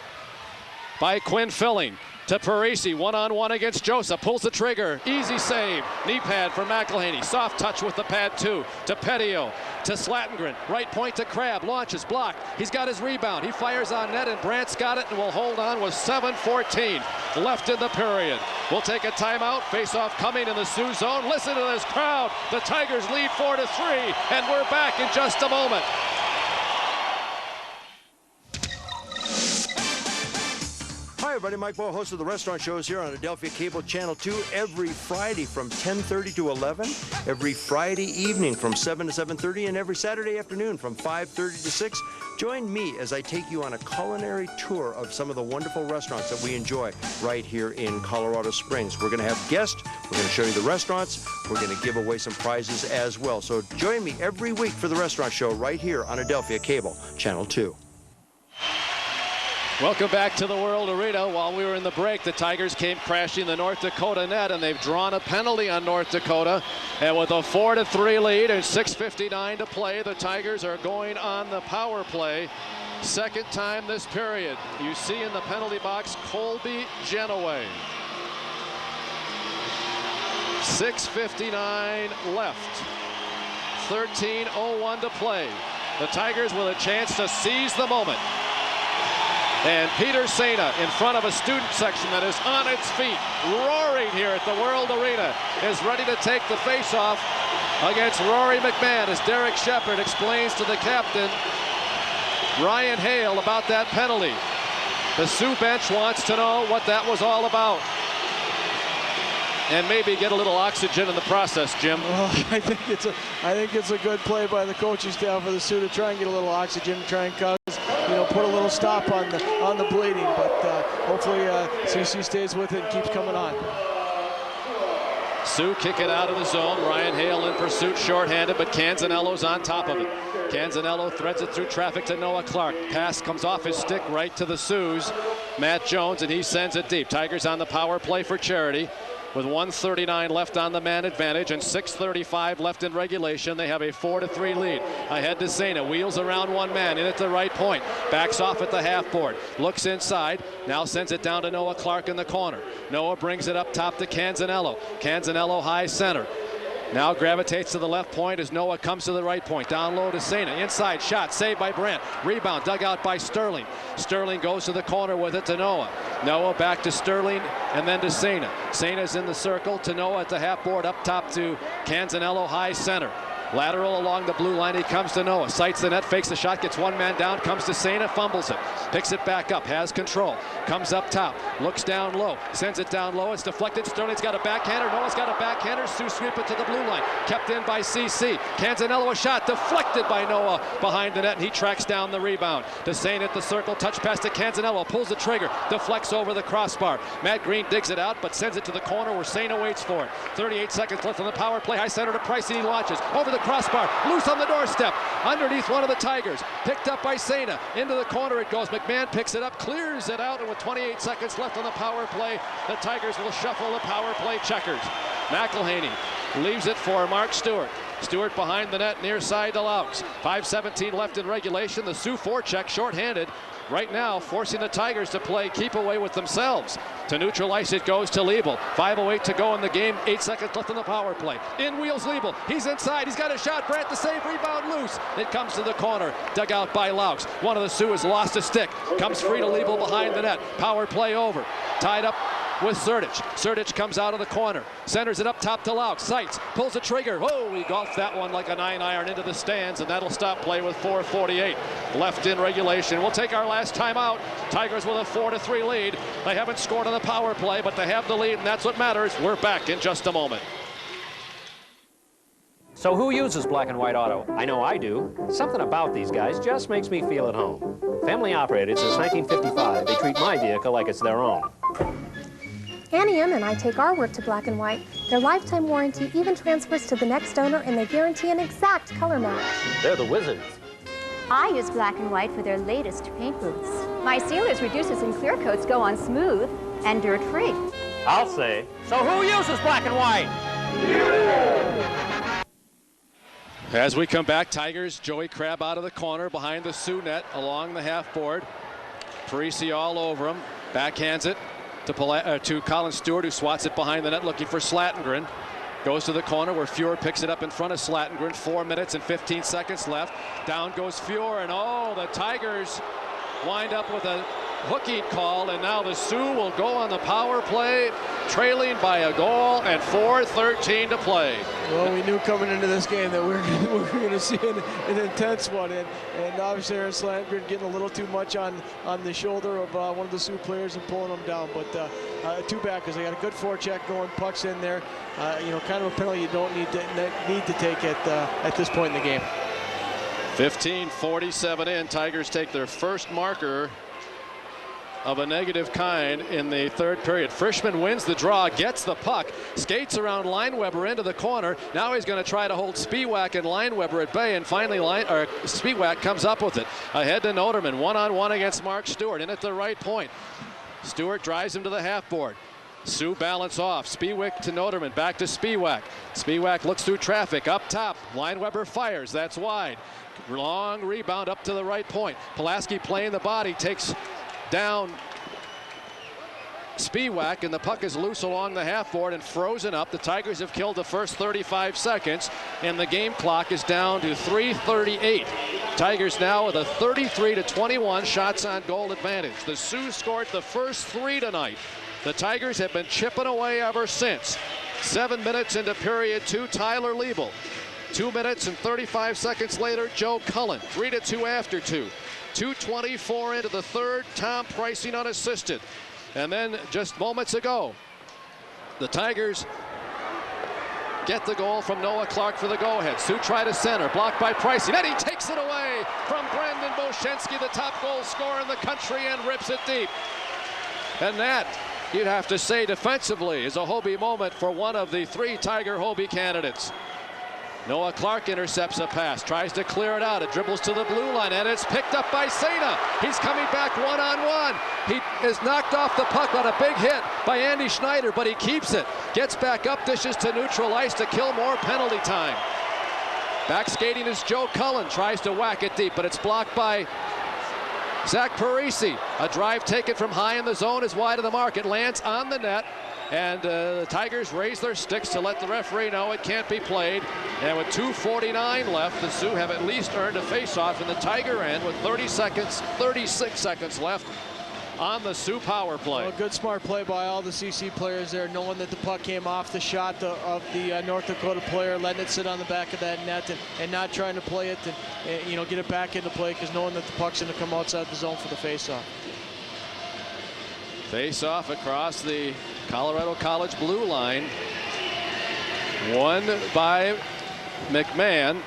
by Quinn Filling. To Parise, one-on-one against Joseph, pulls the trigger, easy save, knee pad for McElhaney, soft touch with the pad two, to Petio, to Slatengren, right point to Crabb, launches, blocked, he's got his rebound, he fires on net, and Brandt's got it and will hold on with 7:14 left in the period. We'll take a timeout, face-off coming in the Sioux zone, listen to this crowd, the Tigers lead 4-3, and we're back in just a moment. Hi everybody, Mike Bowe, host of the Restaurant Shows here on Adelphia Cable Channel 2 every Friday from 10:30 to 11, every Friday evening from 7 to 7:30, and every Saturday afternoon from 5:30 to 6. Join me as I take you on a culinary tour of some of the wonderful restaurants that we enjoy right here in Colorado Springs. We're going to have guests, we're going to show you the restaurants, we're going to give away some prizes as well. So join me every week for the Restaurant Show right here on Adelphia Cable Channel 2. Welcome back to the World Arena. While we were in the break, the Tigers came crashing the North Dakota net, and they've drawn a penalty on North Dakota. And with a 4-3 lead and 6:59 to play, the Tigers are going on the power play. Second time this period. You see in the penalty box Colby Genoway. 6:59 left. 13:01 to play. The Tigers with a chance to seize the moment. And Peter Sena, in front of a student section that is on its feet, roaring here at the World Arena, is ready to take the face-off against Rory McMahon as Derek Shepard explains to the captain, Ryan Hale, about that penalty. The Sioux bench wants to know what that was all about. And maybe get a little oxygen in the process, Jim. Well, I think it's a good play by the coaching staff for the Sioux to try and get a little oxygen, try and put a little stop on the bleeding. But hopefully CC stays with it and keeps coming on. Sioux kick it out of the zone. Ryan Hale in pursuit, shorthanded, but Canzanello's on top of it. Canzanello threads it through traffic to Noah Clark. Pass comes off his stick right to the Sioux. Matt Jones, and he sends it deep. Tigers on the power play for Charity. With 1:39 left on the man advantage and 6:35 left in regulation, they have a 4-3 lead. Ahead to Sena, wheels around one man, in at the right point, backs off at the half board, looks inside, now sends it down to Noah Clark in the corner. Noah brings it up top to Canzanello. Canzanello high center. Now gravitates to the left point as Noah comes to the right point. Down low to Sena. Inside shot. Saved by Brandt. Rebound dug out by Sterling. Sterling goes to the corner with it to Noah. Noah back to Sterling and then to Sena. Sena's in the circle to Noah at the half board. Up top to Canzanello high center. Lateral along the blue line, he comes to Noah, sights the net, fakes the shot, gets one man down, comes to Sena, fumbles it, picks it back up, has control, comes up top, looks down low, sends it down low, it's deflected, Sterling's got a backhander, Noah's got a backhander, Sioux sweep it to the blue line, kept in by CC, Canzanello a shot, deflected by Noah behind the net, and he tracks down the rebound. To Sena at the circle, touch pass to Canzanello, pulls the trigger, deflects over the crossbar. Matt Green digs it out, but sends it to the corner where Sena waits for it. 38 seconds left on the power play, high center to Price, and he launches, over the crossbar, loose on the doorstep, underneath one of the Tigers, picked up by Sena, into the corner it goes, McMahon picks it up, clears it out, and with 28 seconds left on the power play, the Tigers will shuffle the power play checkers. McElhaney leaves it for Mark Stewart. Stewart behind the net, near side to Laux. 5:17 left in regulation. The Sioux forecheck shorthanded. Right now, forcing the Tigers to play keep away with themselves. To neutral ice it goes to Liebel. 5:08 to go in the game. 8 seconds left in the power play. In wheels Liebel. He's inside. He's got a shot. Brandt the save. Rebound loose. It comes to the corner. Dug out by Laux. One of the Sioux has lost a stick. Comes free to Liebel behind the net. Power play over. Tied up with Srdich. Srdich comes out of the corner. Centers it up top to Laux. Sights. Pulls the trigger. Oh, he golfed that one like a 9-iron into the stands, and that'll stop play with 4:48 left in regulation. We'll take our last timeout. Tigers with a 4-3 lead. They haven't scored on the power play, but they have the lead, and that's what matters. We're back in just a moment. So who uses Black and White Auto? I know I do. Something about these guys just makes me feel at home. Family operated since 1955. They treat my vehicle like it's their own. Annie M and I take our work to Black and White. Their lifetime warranty even transfers to the next owner, and they guarantee an exact color match. They're the wizards. I use Black and White for their latest paint booths. My sealers, reducers, and clear coats go on smooth and dirt-free. I'll say. So who uses Black and White? As we come back, Tigers, Joey Crabb out of the corner behind the Sioux net along the half board. Parise all over him. Backhands it to Colin Stewart, who swats it behind the net looking for Slatengren. Goes to the corner where Fuhr picks it up in front of Slatengren. 4 minutes and 15 seconds left. Down goes Fuhr, and oh, the Tigers wind up with a hooking call, and now the Sioux will go on the power play, trailing by a goal and 4:13 to play. Well, we knew coming into this game that we were going to see an intense one, and obviously Aaron Slatengren getting a little too much on the shoulder of one of the Sioux players and pulling him down. But too bad, because they got a good forecheck going, pucks in there. Kind of a penalty you don't need to take at this point in the game. 15:47 in. Tigers take their first marker of a negative kind in the third period. Frischman wins the draw, gets the puck, skates around Lineweber into the corner. Now he's going to try to hold Spiewak and Lineweber at bay, and finally Spiewak comes up with it. Ahead to Notermann, one-on-one against Mark Stewart, in at the right point. Stewart drives him to the half board. Sioux balance off. Spiewak to Notermann, back to Spiewak. Spiewak looks through traffic, up top. Lineweber fires, that's wide. Long rebound up to the right point. Pulaski playing the body, takes down Spiewak, and the puck is loose along the half board and frozen up. The Tigers have killed the first 35 seconds, and the game clock is down to 3:38. Tigers now with a 33-21 shots on goal advantage. The Sioux scored the first 3 tonight. The Tigers have been chipping away ever since. 7 minutes into period 2, Tyler Liebel. 2 minutes and 35 seconds later, Joe Cullen. 3-2 after 2. 2:24 into the third, Tom Pricing unassisted. And then just moments ago, the Tigers get the goal from Noah Clark for the go-ahead. Sioux try to center, blocked by Pricing, and he takes it away from Brendan Boshenski, the top goal scorer in the country, and rips it deep. And that, you'd have to say defensively, is a Hobie moment for one of the 3 Tiger Hobie candidates. Noah Clark intercepts a pass, tries to clear it out. It dribbles to the blue line, and it's picked up by Sena. He's coming back one-on-one. He is knocked off the puck on a big hit by Andy Schneider, but he keeps it. Gets back up, dishes to neutral ice to kill more penalty time. Back skating is Joe Cullen, tries to whack it deep, but it's blocked by Zach Parise. A drive taken from high in the zone is wide of the mark. It lands on the net. And the Tigers raise their sticks to let the referee know it can't be played. And with 2:49 left, the Sioux have at least earned a face-off in the Tiger end with 36 seconds left on the Sioux power play. Well, good smart play by all the CC players there, knowing that the puck came off the shot of the North Dakota player, letting it sit on the back of that net and not trying to play it and get it back into play, because knowing that the puck's going to come outside the zone for the face-off. Face-off across the Colorado College blue line. Won by McMahon.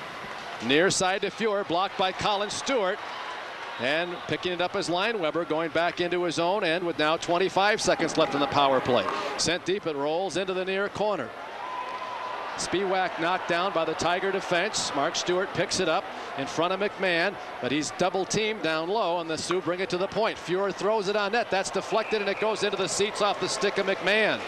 Near side to Fuhr, blocked by Colin Stewart. And picking it up as Lineweber, going back into his own end with now 25 seconds left in the power play. Sent deep, it rolls into the near corner. Spiewak knocked down by the Tiger defense. Mark Stewart picks it up in front of McMahon, but he's double teamed down low, and the Sioux bring it to the point. Fuhr throws it on net. That's deflected, and it goes into the seats off the stick of McMahon.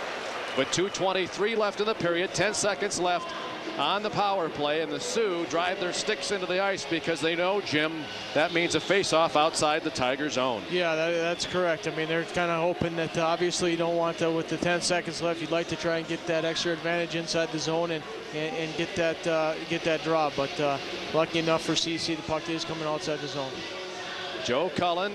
with 2:23 left in the period, 10 seconds left on the power play, and the Sioux drive their sticks into the ice because they know, Jim, that means a face-off outside the Tiger zone. Yeah, that's correct. I mean, they're kind of hoping that obviously you don't want to, with the 10 seconds left, you'd like to try and get that extra advantage inside the zone and get that draw. But lucky enough for CC, the puck is coming outside the zone. Joe Cullen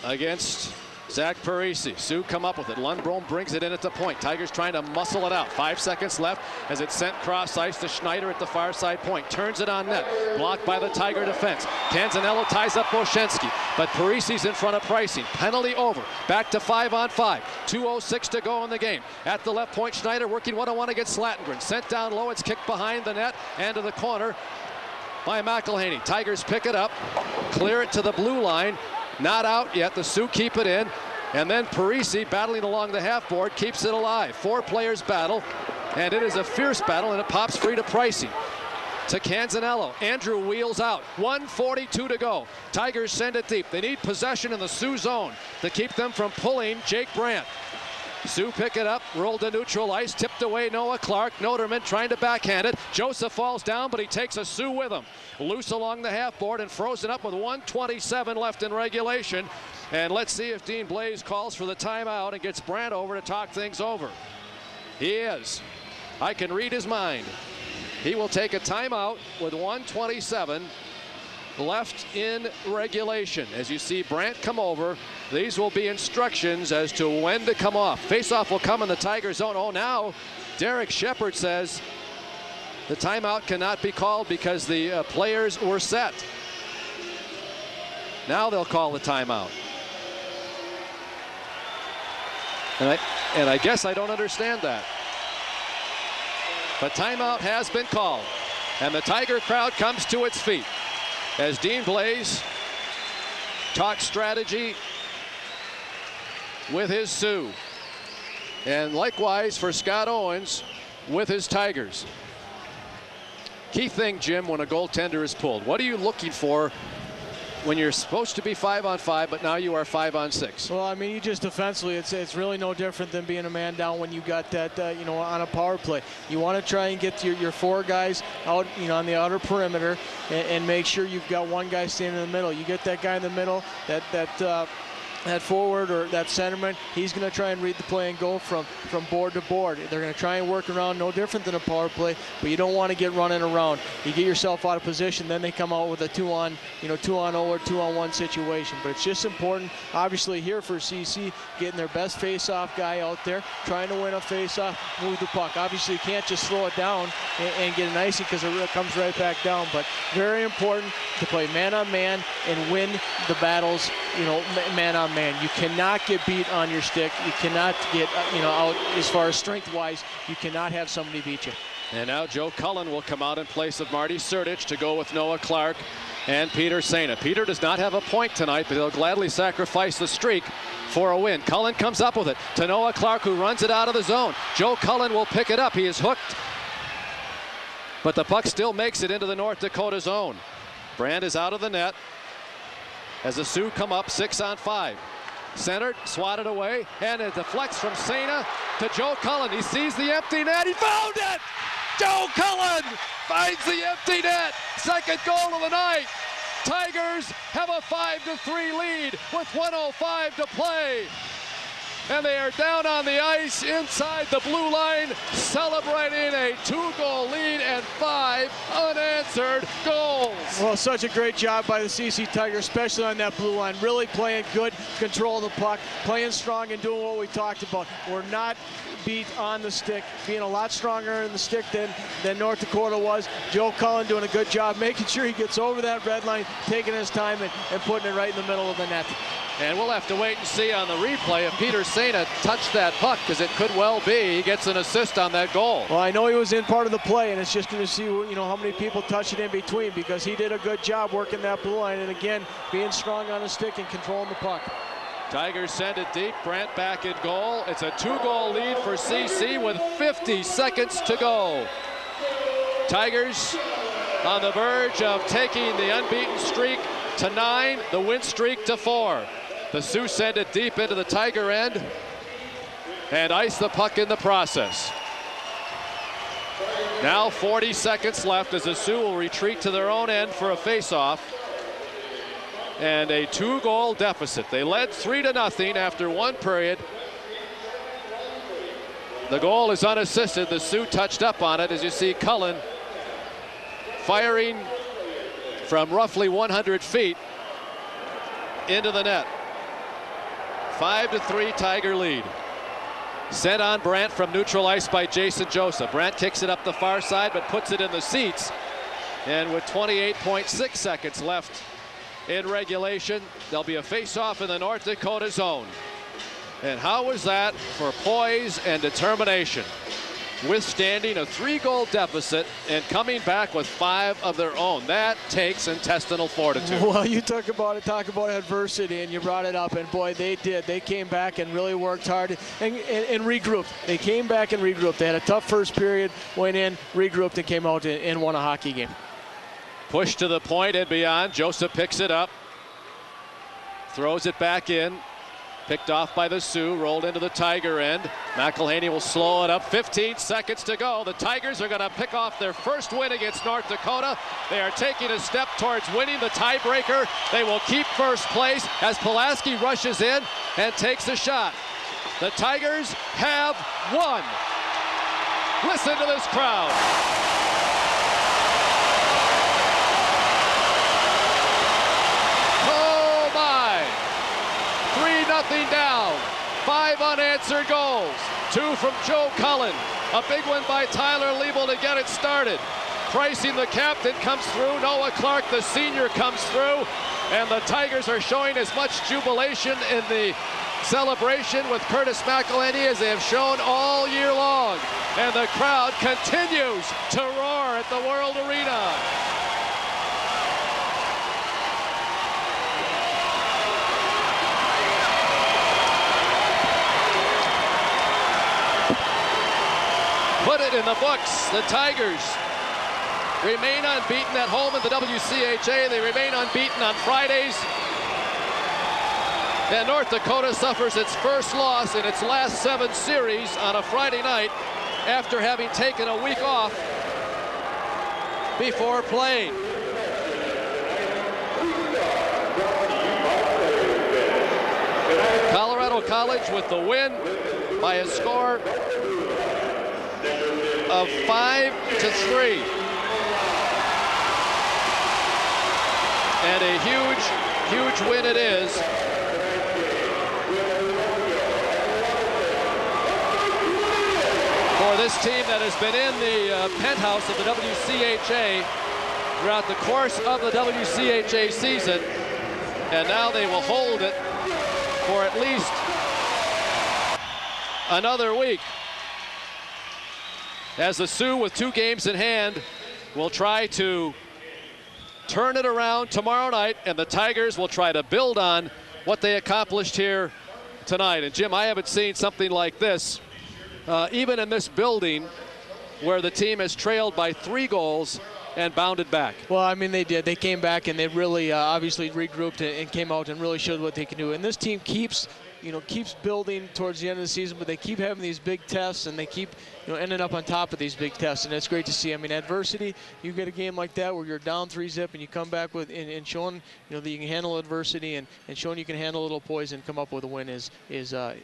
against Zach Parise. Sioux come up with it. Lundbrom brings it in at the point. Tigers trying to muscle it out. 5 seconds left as it's sent cross ice to Schneider at the far side point. Turns it on net. Blocked by the Tiger defense. Canzanello ties up Boshenski, but Parise's in front of Pricing. Penalty over. Back to 5-on-5. 2:06 to go in the game. At the left point, Schneider working one-on-one against Slatengren. Sent down low. It's kicked behind the net and to the corner by McElhaney. Tigers pick it up. Clear it to the blue line. Not out yet. The Sioux keep it in. And then Parise, battling along the half board, keeps it alive. 4 players battle, and it is a fierce battle, and it pops free to Pricing. To Canzanello. Andrew wheels out. 1:42 to go. Tigers send it deep. They need possession in the Sioux zone to keep them from pulling Jake Brandt. Sioux pick it up, rolled to neutral ice, tipped away Noah Clark. Notermann trying to backhand it. Joseph falls down, but he takes a Sioux with him. Loose along the half board and frozen up with 1:27 left in regulation. And let's see if Dean Blaze calls for the timeout and gets Brandt over to talk things over. He is. I can read his mind. He will take a timeout with 1:27 left in regulation. As you see Brandt come over, these will be instructions as to when to come off. Faceoff will come in the Tiger zone. Oh, now Derek Shepard says the timeout cannot be called because the players were set. Now they'll call the timeout. And I guess I don't understand that. But timeout has been called, and the Tiger crowd comes to its feet as Dean Blaze talks strategy with his Sioux, and likewise for Scott Owens with his Tigers. Key thing, Jim, when a goaltender is pulled, what are you looking for when you're supposed to be 5-on-5, but now you are 5-on-6? Well, I mean, you just defensively, it's really no different than being a man down when you got that, on a power play. You want to try and get your 4 guys out, on the outer perimeter and make sure you've got one guy standing in the middle. You get that guy in the middle, that forward or that centerman, he's going to try and read the play and go from board to board. They're going to try and work around, no different than a power play, but you don't want to get running around. You get yourself out of position, then they come out with a 2-on-0 or 2-on-1 situation. But it's just important, obviously here for CC, getting their best face-off guy out there, trying to win a face-off, move the puck. Obviously you can't just slow it down and get an icing because it comes right back down, but very important to play man-on-man and win the battles, man-on-man. You cannot get beat on your stick. You cannot get, out as far as strength-wise. You cannot have somebody beat you. And now Joe Cullen will come out in place of Marty Surdich to go with Noah Clark and Peter Sena. Peter does not have a point tonight, but he'll gladly sacrifice the streak for a win. Cullen comes up with it to Noah Clark, who runs it out of the zone. Joe Cullen will pick it up. He is hooked, but the puck still makes it into the North Dakota zone. Brandt is out of the net as the Sioux come up 6-on-5. Centered, swatted away, and it deflects from Sena to Joe Cullen. He sees the empty net. He found it! Joe Cullen finds the empty net. Second goal of the night. Tigers have a 5-3 lead with 1:05 to play. And they are down on the ice inside the blue line, celebrating a 2-goal lead and 5 unanswered goals. Well, such a great job by the CC Tigers, especially on that blue line. Really playing good control of the puck, playing strong and doing what we talked about. We're not beat on the stick, being a lot stronger in the stick than North Dakota was. Joe Cullen doing a good job, making sure he gets over that red line, taking his time and putting it right in the middle of the net. And we'll have to wait and see on the replay if Peter Sena touched that puck, because it could well be he gets an assist on that goal. Well, I know he was in part of the play, and it's just going to see how many people touch it in between, because he did a good job working that blue line and again being strong on the stick and controlling the puck. Tigers send it deep. Brandt back at goal. It's a 2-goal lead for CC with 50 seconds to go. Tigers on the verge of taking the unbeaten streak to 9, the win streak to 4. The Sioux send it deep into the Tiger end. and ice the puck in the process. Now 40 seconds left as the Sioux will retreat to their own end for a face-off. And a 2-goal deficit. They led 3-0 after one period. The goal is unassisted. The Sioux touched up on it, as you see Cullen firing from roughly 100 feet into the net. 5-3 Tiger lead. Sent on Brandt from neutral ice by Jason Joseph. Brandt kicks it up the far side but puts it in the seats. And with 28.6 seconds left in regulation, there'll be a face-off in the North Dakota zone. And how was that for poise and determination? Withstanding a 3-goal deficit and coming back with 5 of their own. That takes intestinal fortitude. Well, you talk about adversity, and you brought it up, and boy, they did. They came back and really worked hard and regrouped. They came back and regrouped. They had a tough first period, went in, regrouped, and came out and won a hockey game. Push to the point and beyond. Joseph picks it up, throws it back in. Picked off by the Sioux, rolled into the Tiger end. McElhaney will slow it up. 15 seconds to go. The Tigers are going to pick off their first win against North Dakota. They are taking a step towards winning the tiebreaker. They will keep first place as Pulaski rushes in and takes a shot. The Tigers have won. Listen to this crowd. Oh my! 3-0 down. 5 unanswered goals. 2 from Joe Cullen. A big one by Tyler Liebel to get it started. Pricing, the captain, comes through. Noah Clark, the senior, comes through. And the Tigers are showing as much jubilation in the celebration with Curtis McElhaney as they have shown all year long. And the crowd continues to roar at the World Arena. Put it in the books. The Tigers remain unbeaten at home in the WCHA. They remain unbeaten on Fridays. And North Dakota suffers its first loss in its last 7 series on a Friday night after having taken a week off before playing. Colorado College with the win by a score of 5-3. And a huge win it is. For this team that has been in the penthouse of the WCHA throughout the course of the WCHA season. And now they will hold it for at least another week, as the Sioux, with 2 games in hand, will try to turn it around tomorrow night, and the Tigers will try to build on what they accomplished here tonight. And Jim, I haven't seen something like this, even in this building, where the team has trailed by 3 goals and bounded back. Well, I mean, they did. They came back and they really obviously regrouped and came out and really showed what they can do. And this team keeps building towards the end of the season, but they keep having these big tests, and they keep, ending up on top of these big tests, and it's great to see. I mean, adversity, you get a game like that where you're down 3-0 and you come back with and showing, that you can handle adversity and showing you can handle a little poise and come up with a win is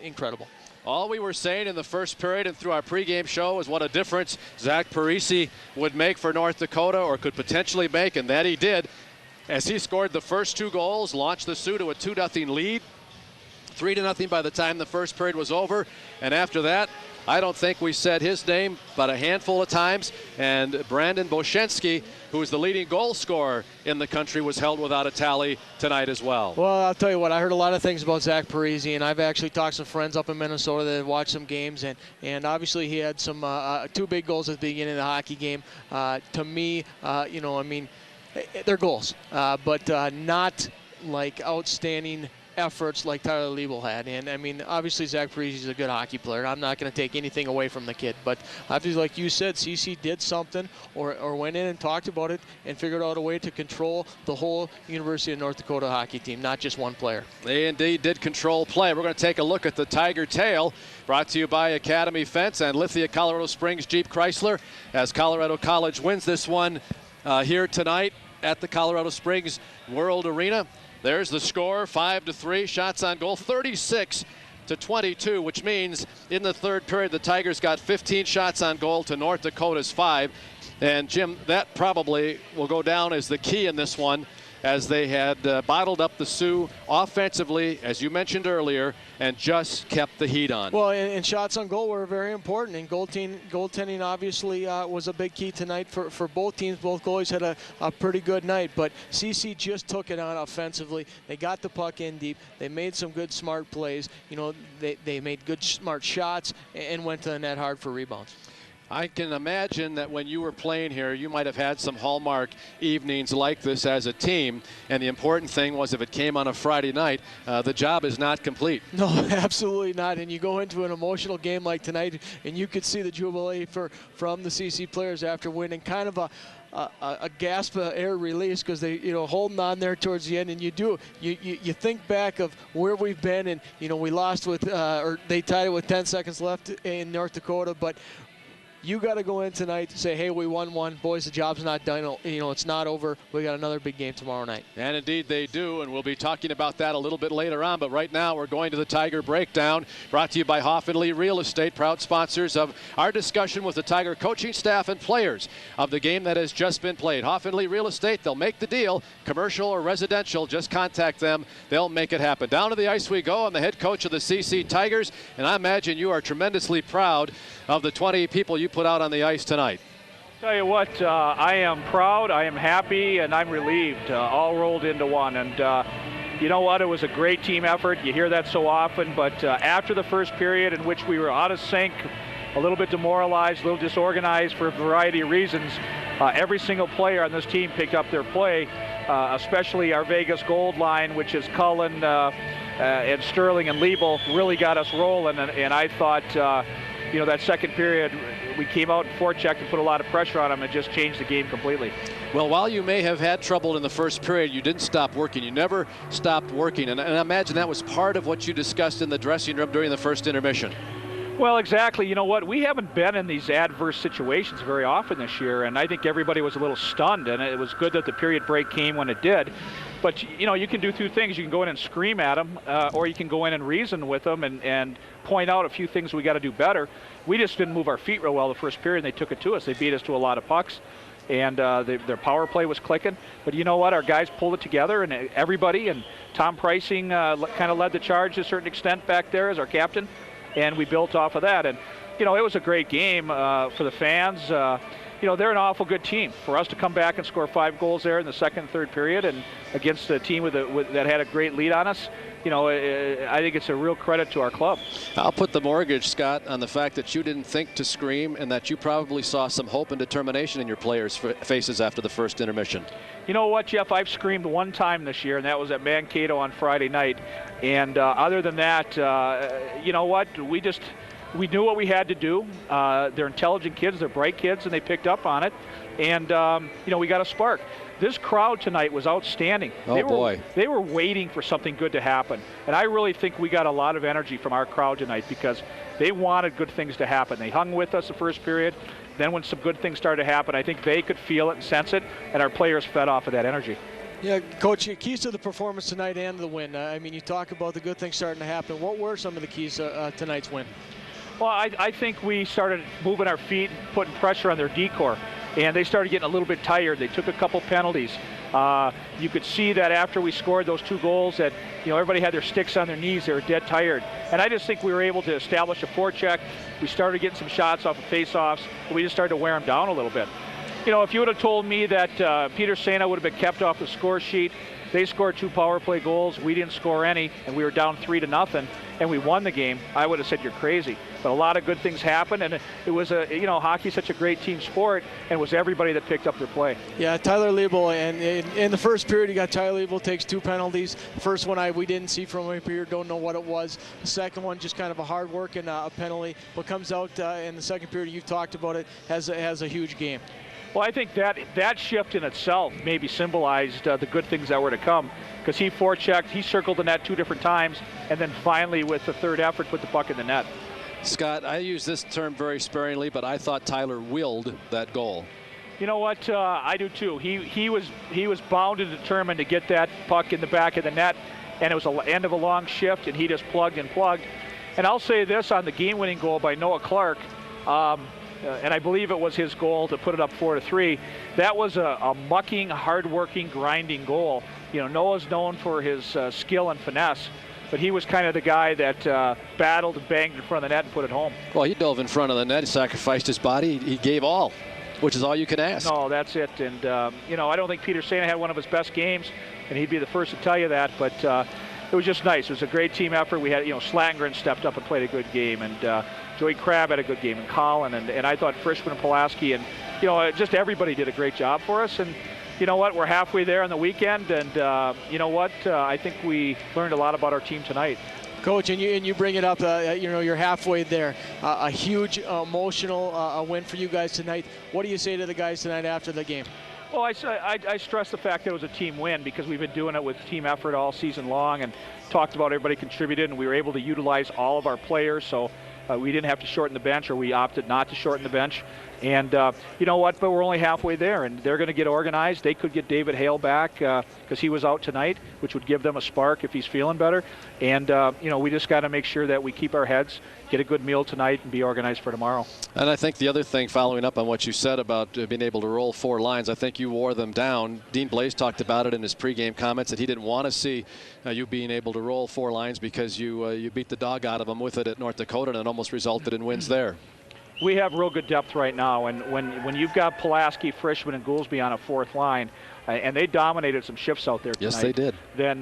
incredible. All we were saying in the first period and through our pregame show is what a difference Zach Parise would make for North Dakota, or could potentially make, and that he did, as he scored the first 2 goals, launched the Sioux to a 2-0 lead. 3-0 by the time the first period was over. And after that, I don't think we said his name but a handful of times. And Brandon Boschensky, who is the leading goal scorer in the country, was held without a tally tonight as well. Well, I'll tell you what, I heard a lot of things about Zach Parise, and I've actually talked to some friends up in Minnesota that have watched some games, and obviously he had some 2 big goals at the beginning of the hockey game. To me, I mean, they're goals, but not like outstanding efforts like Tyler Liebel had. And I mean, obviously Zach Parise is a good hockey player. I'm not going to take anything away from the kid, but obviously, like you said, CC did something or went in and talked about it and figured out a way to control the whole University of North Dakota hockey team, not just one player. They indeed did control play. We're going to take a look at the Tiger Tail, brought to you by Academy Fence and Lithia Colorado Springs Jeep Chrysler, as Colorado College wins this one here tonight at the Colorado Springs World Arena. There's the score, 5-3, shots on goal, 36-22, which means in the third period, the Tigers got 15 shots on goal to North Dakota's 5. And Jim, that probably will go down as the key in this one, as they had bottled up the Sioux offensively, as you mentioned earlier, and just kept the heat on. Well, and shots on goal were very important, and goaltending obviously was a big key tonight for both teams. Both goalies had a pretty good night, but CC just took it on offensively. They got the puck in deep. They made some good, smart plays. You know, they made good, smart shots and went to the net hard for rebounds. I can imagine that when you were playing here, you might have had some hallmark evenings like this as a team. And the important thing was, if it came on a Friday night, the job is not complete. No, absolutely not. And you go into an emotional game like tonight, and you could see the jubilee from the CC players after winning, kind of a gasp of air release, because they, you know, holding on there towards the end. And you think back of where we've been, and you know, we lost with or they tied it with 10 seconds left in North Dakota, but you got to go in tonight to say, hey, we won one. Boys, the job's not done. You know, it's not over. We got another big game tomorrow night. And indeed they do, and we'll be talking about that a little bit later on. But right now we're going to the Tiger Breakdown, brought to you by Hoff & Lee Real Estate, proud sponsors of our discussion with the Tiger coaching staff and players of the game that has just been played. Hoff & Lee Real Estate, they'll make the deal. Commercial or residential, just contact them. They'll make it happen. Down to the ice we go. I'm the head coach of the CC Tigers, and I imagine you are tremendously proud of the 20 people you put out on the ice tonight. Tell you what, I am proud, I am happy, and I'm relieved, all rolled into one. And you know what, it was a great team effort. You hear that so often, but after the first period, in which we were out of sync, a little bit demoralized, a little disorganized for a variety of reasons, every single player on this team picked up their play, especially our Vegas Gold line, which is Cullen and Sterling and Liebel, really got us rolling. And I thought, you know, that second period, we came out and forechecked and put a lot of pressure on them and just changed the game completely. Well, while you may have had trouble in the first period, you didn't stop working. You never stopped working. And I imagine that was part of what you discussed in the dressing room during the first intermission. Well, exactly. You know what? We haven't been in these adverse situations very often this year, and I think everybody was a little stunned, and it was good that the period break came when it did. But, you know, you can do two things. You can go in and scream at them, or you can go in and reason with them and point out a few things we got to do better. We just didn't move our feet real well the first period, and they took it to us. They beat us to a lot of pucks, and their power play was clicking. But you know what? Our guys pulled it together, and everybody, and Tom Pricing kind of led the charge to a certain extent back there as our captain, and we built off of that. And, you know, it was a great game for the fans. You know, they're an awful good team. For us to come back and score 5 goals there in the second and third period, and against a team that had a great lead on us, you know, I think it's a real credit to our club. I'll put the mortgage, Scott, on the fact that you didn't think to scream, and that you probably saw some hope and determination in your players' faces after the first intermission. You know what, Jeff? I've screamed one time this year, and that was at Mankato on Friday night. And other than that, you know what? We knew what we had to do. They're intelligent kids, they're bright kids, and they picked up on it. And, you know, we got a spark. This crowd tonight was outstanding. Boy. They were waiting for something good to happen. And I really think we got a lot of energy from our crowd tonight, because they wanted good things to happen. They hung with us the first period. Then when some good things started to happen, I think they could feel it and sense it, and our players fed off of that energy. Yeah, Coach, keys to the performance tonight and the win. I mean, you talk about the good things starting to happen. What were some of the keys to tonight's win? Well, I think we started moving our feet and putting pressure on their decor, and they started getting a little bit tired. They took a couple penalties. You could see that after we scored those 2 goals that, you know, everybody had their sticks on their knees. They were dead tired. And I just think we were able to establish a forecheck. We started getting some shots off of face-offs, and we just started to wear them down a little bit. You know, if you would have told me that Peter Sena would have been kept off the score sheet they scored 2 power play goals. We didn't score any, and we were down 3-0, and we won the game. I would have said you're crazy. But a lot of good things happened, and it was hockey's such a great team sport, and it was everybody that picked up their play. Yeah, Tyler Liebel, and in the first period, you got Tyler Liebel takes 2 penalties. The first one we didn't see from him here, don't know what it was. The second one, just kind of a hard work and a penalty, but comes out in the second period, you've talked about it, has a huge game. Well, I think that shift in itself maybe symbolized the good things that were to come, because he forechecked, he circled the net 2 different times, and then finally with the third effort put the puck in the net. Scott, I use this term very sparingly, but I thought Tyler willed that goal. You know what? I do too. He was bound and determined to get that puck in the back of the net, and it was the end of a long shift, and he just plugged and plugged. And I'll say this on the game-winning goal by Noah Clark, and I believe it was his goal to put it up 4-3. That was a mucking, hard-working, grinding goal. You know, Noah's known for his skill and finesse, but he was kind of the guy that battled and banged in front of the net and put it home. Well, he dove in front of the net, he sacrificed his body, he gave all, which is all you can ask. No, that's it. And, I don't think Peter Sena had one of his best games, and he'd be the first to tell you that, but it was just nice. It was a great team effort. We had, Slangren stepped up and played a good game, and Joey Crabb had a good game, and Colin, and I thought Frischman and Pulaski, and, just everybody did a great job for us. And you know what? We're halfway there on the weekend, and I think we learned a lot about our team tonight. Coach, and you bring it up, you're halfway there. A huge emotional win for you guys tonight. What do you say to the guys tonight after the game? Well, I stress the fact that it was a team win, because we've been doing it with team effort all season long, and talked about everybody contributed, and we were able to utilize all of our players, so we didn't have to shorten the bench, or we opted not to shorten the bench. And you know what, but we're only halfway there, and they're going to get organized. They could get David Hale back because he was out tonight, which would give them a spark if he's feeling better. And we just got to make sure that we keep our heads, get a good meal tonight, and be organized for tomorrow. And I think the other thing, following up on what you said about being able to roll 4 lines, I think you wore them down. Dean Blaze talked about it in his pregame comments, that he didn't want to see you being able to roll 4 lines because you beat the dog out of them with it at North Dakota, and it almost resulted in wins there. We have real good depth right now, and when you've got Pulaski, Frischman, and Goolsby on a 4th line, and they dominated some shifts out there tonight. Yes, they did. Then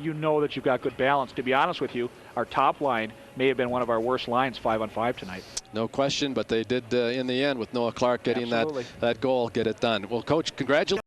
you know that you've got good balance. To be honest with you, our top line may have been one of our worst lines 5-on-5 tonight. No question, but they did in the end with Noah Clark getting that goal, get it done. Well, Coach, congratulations.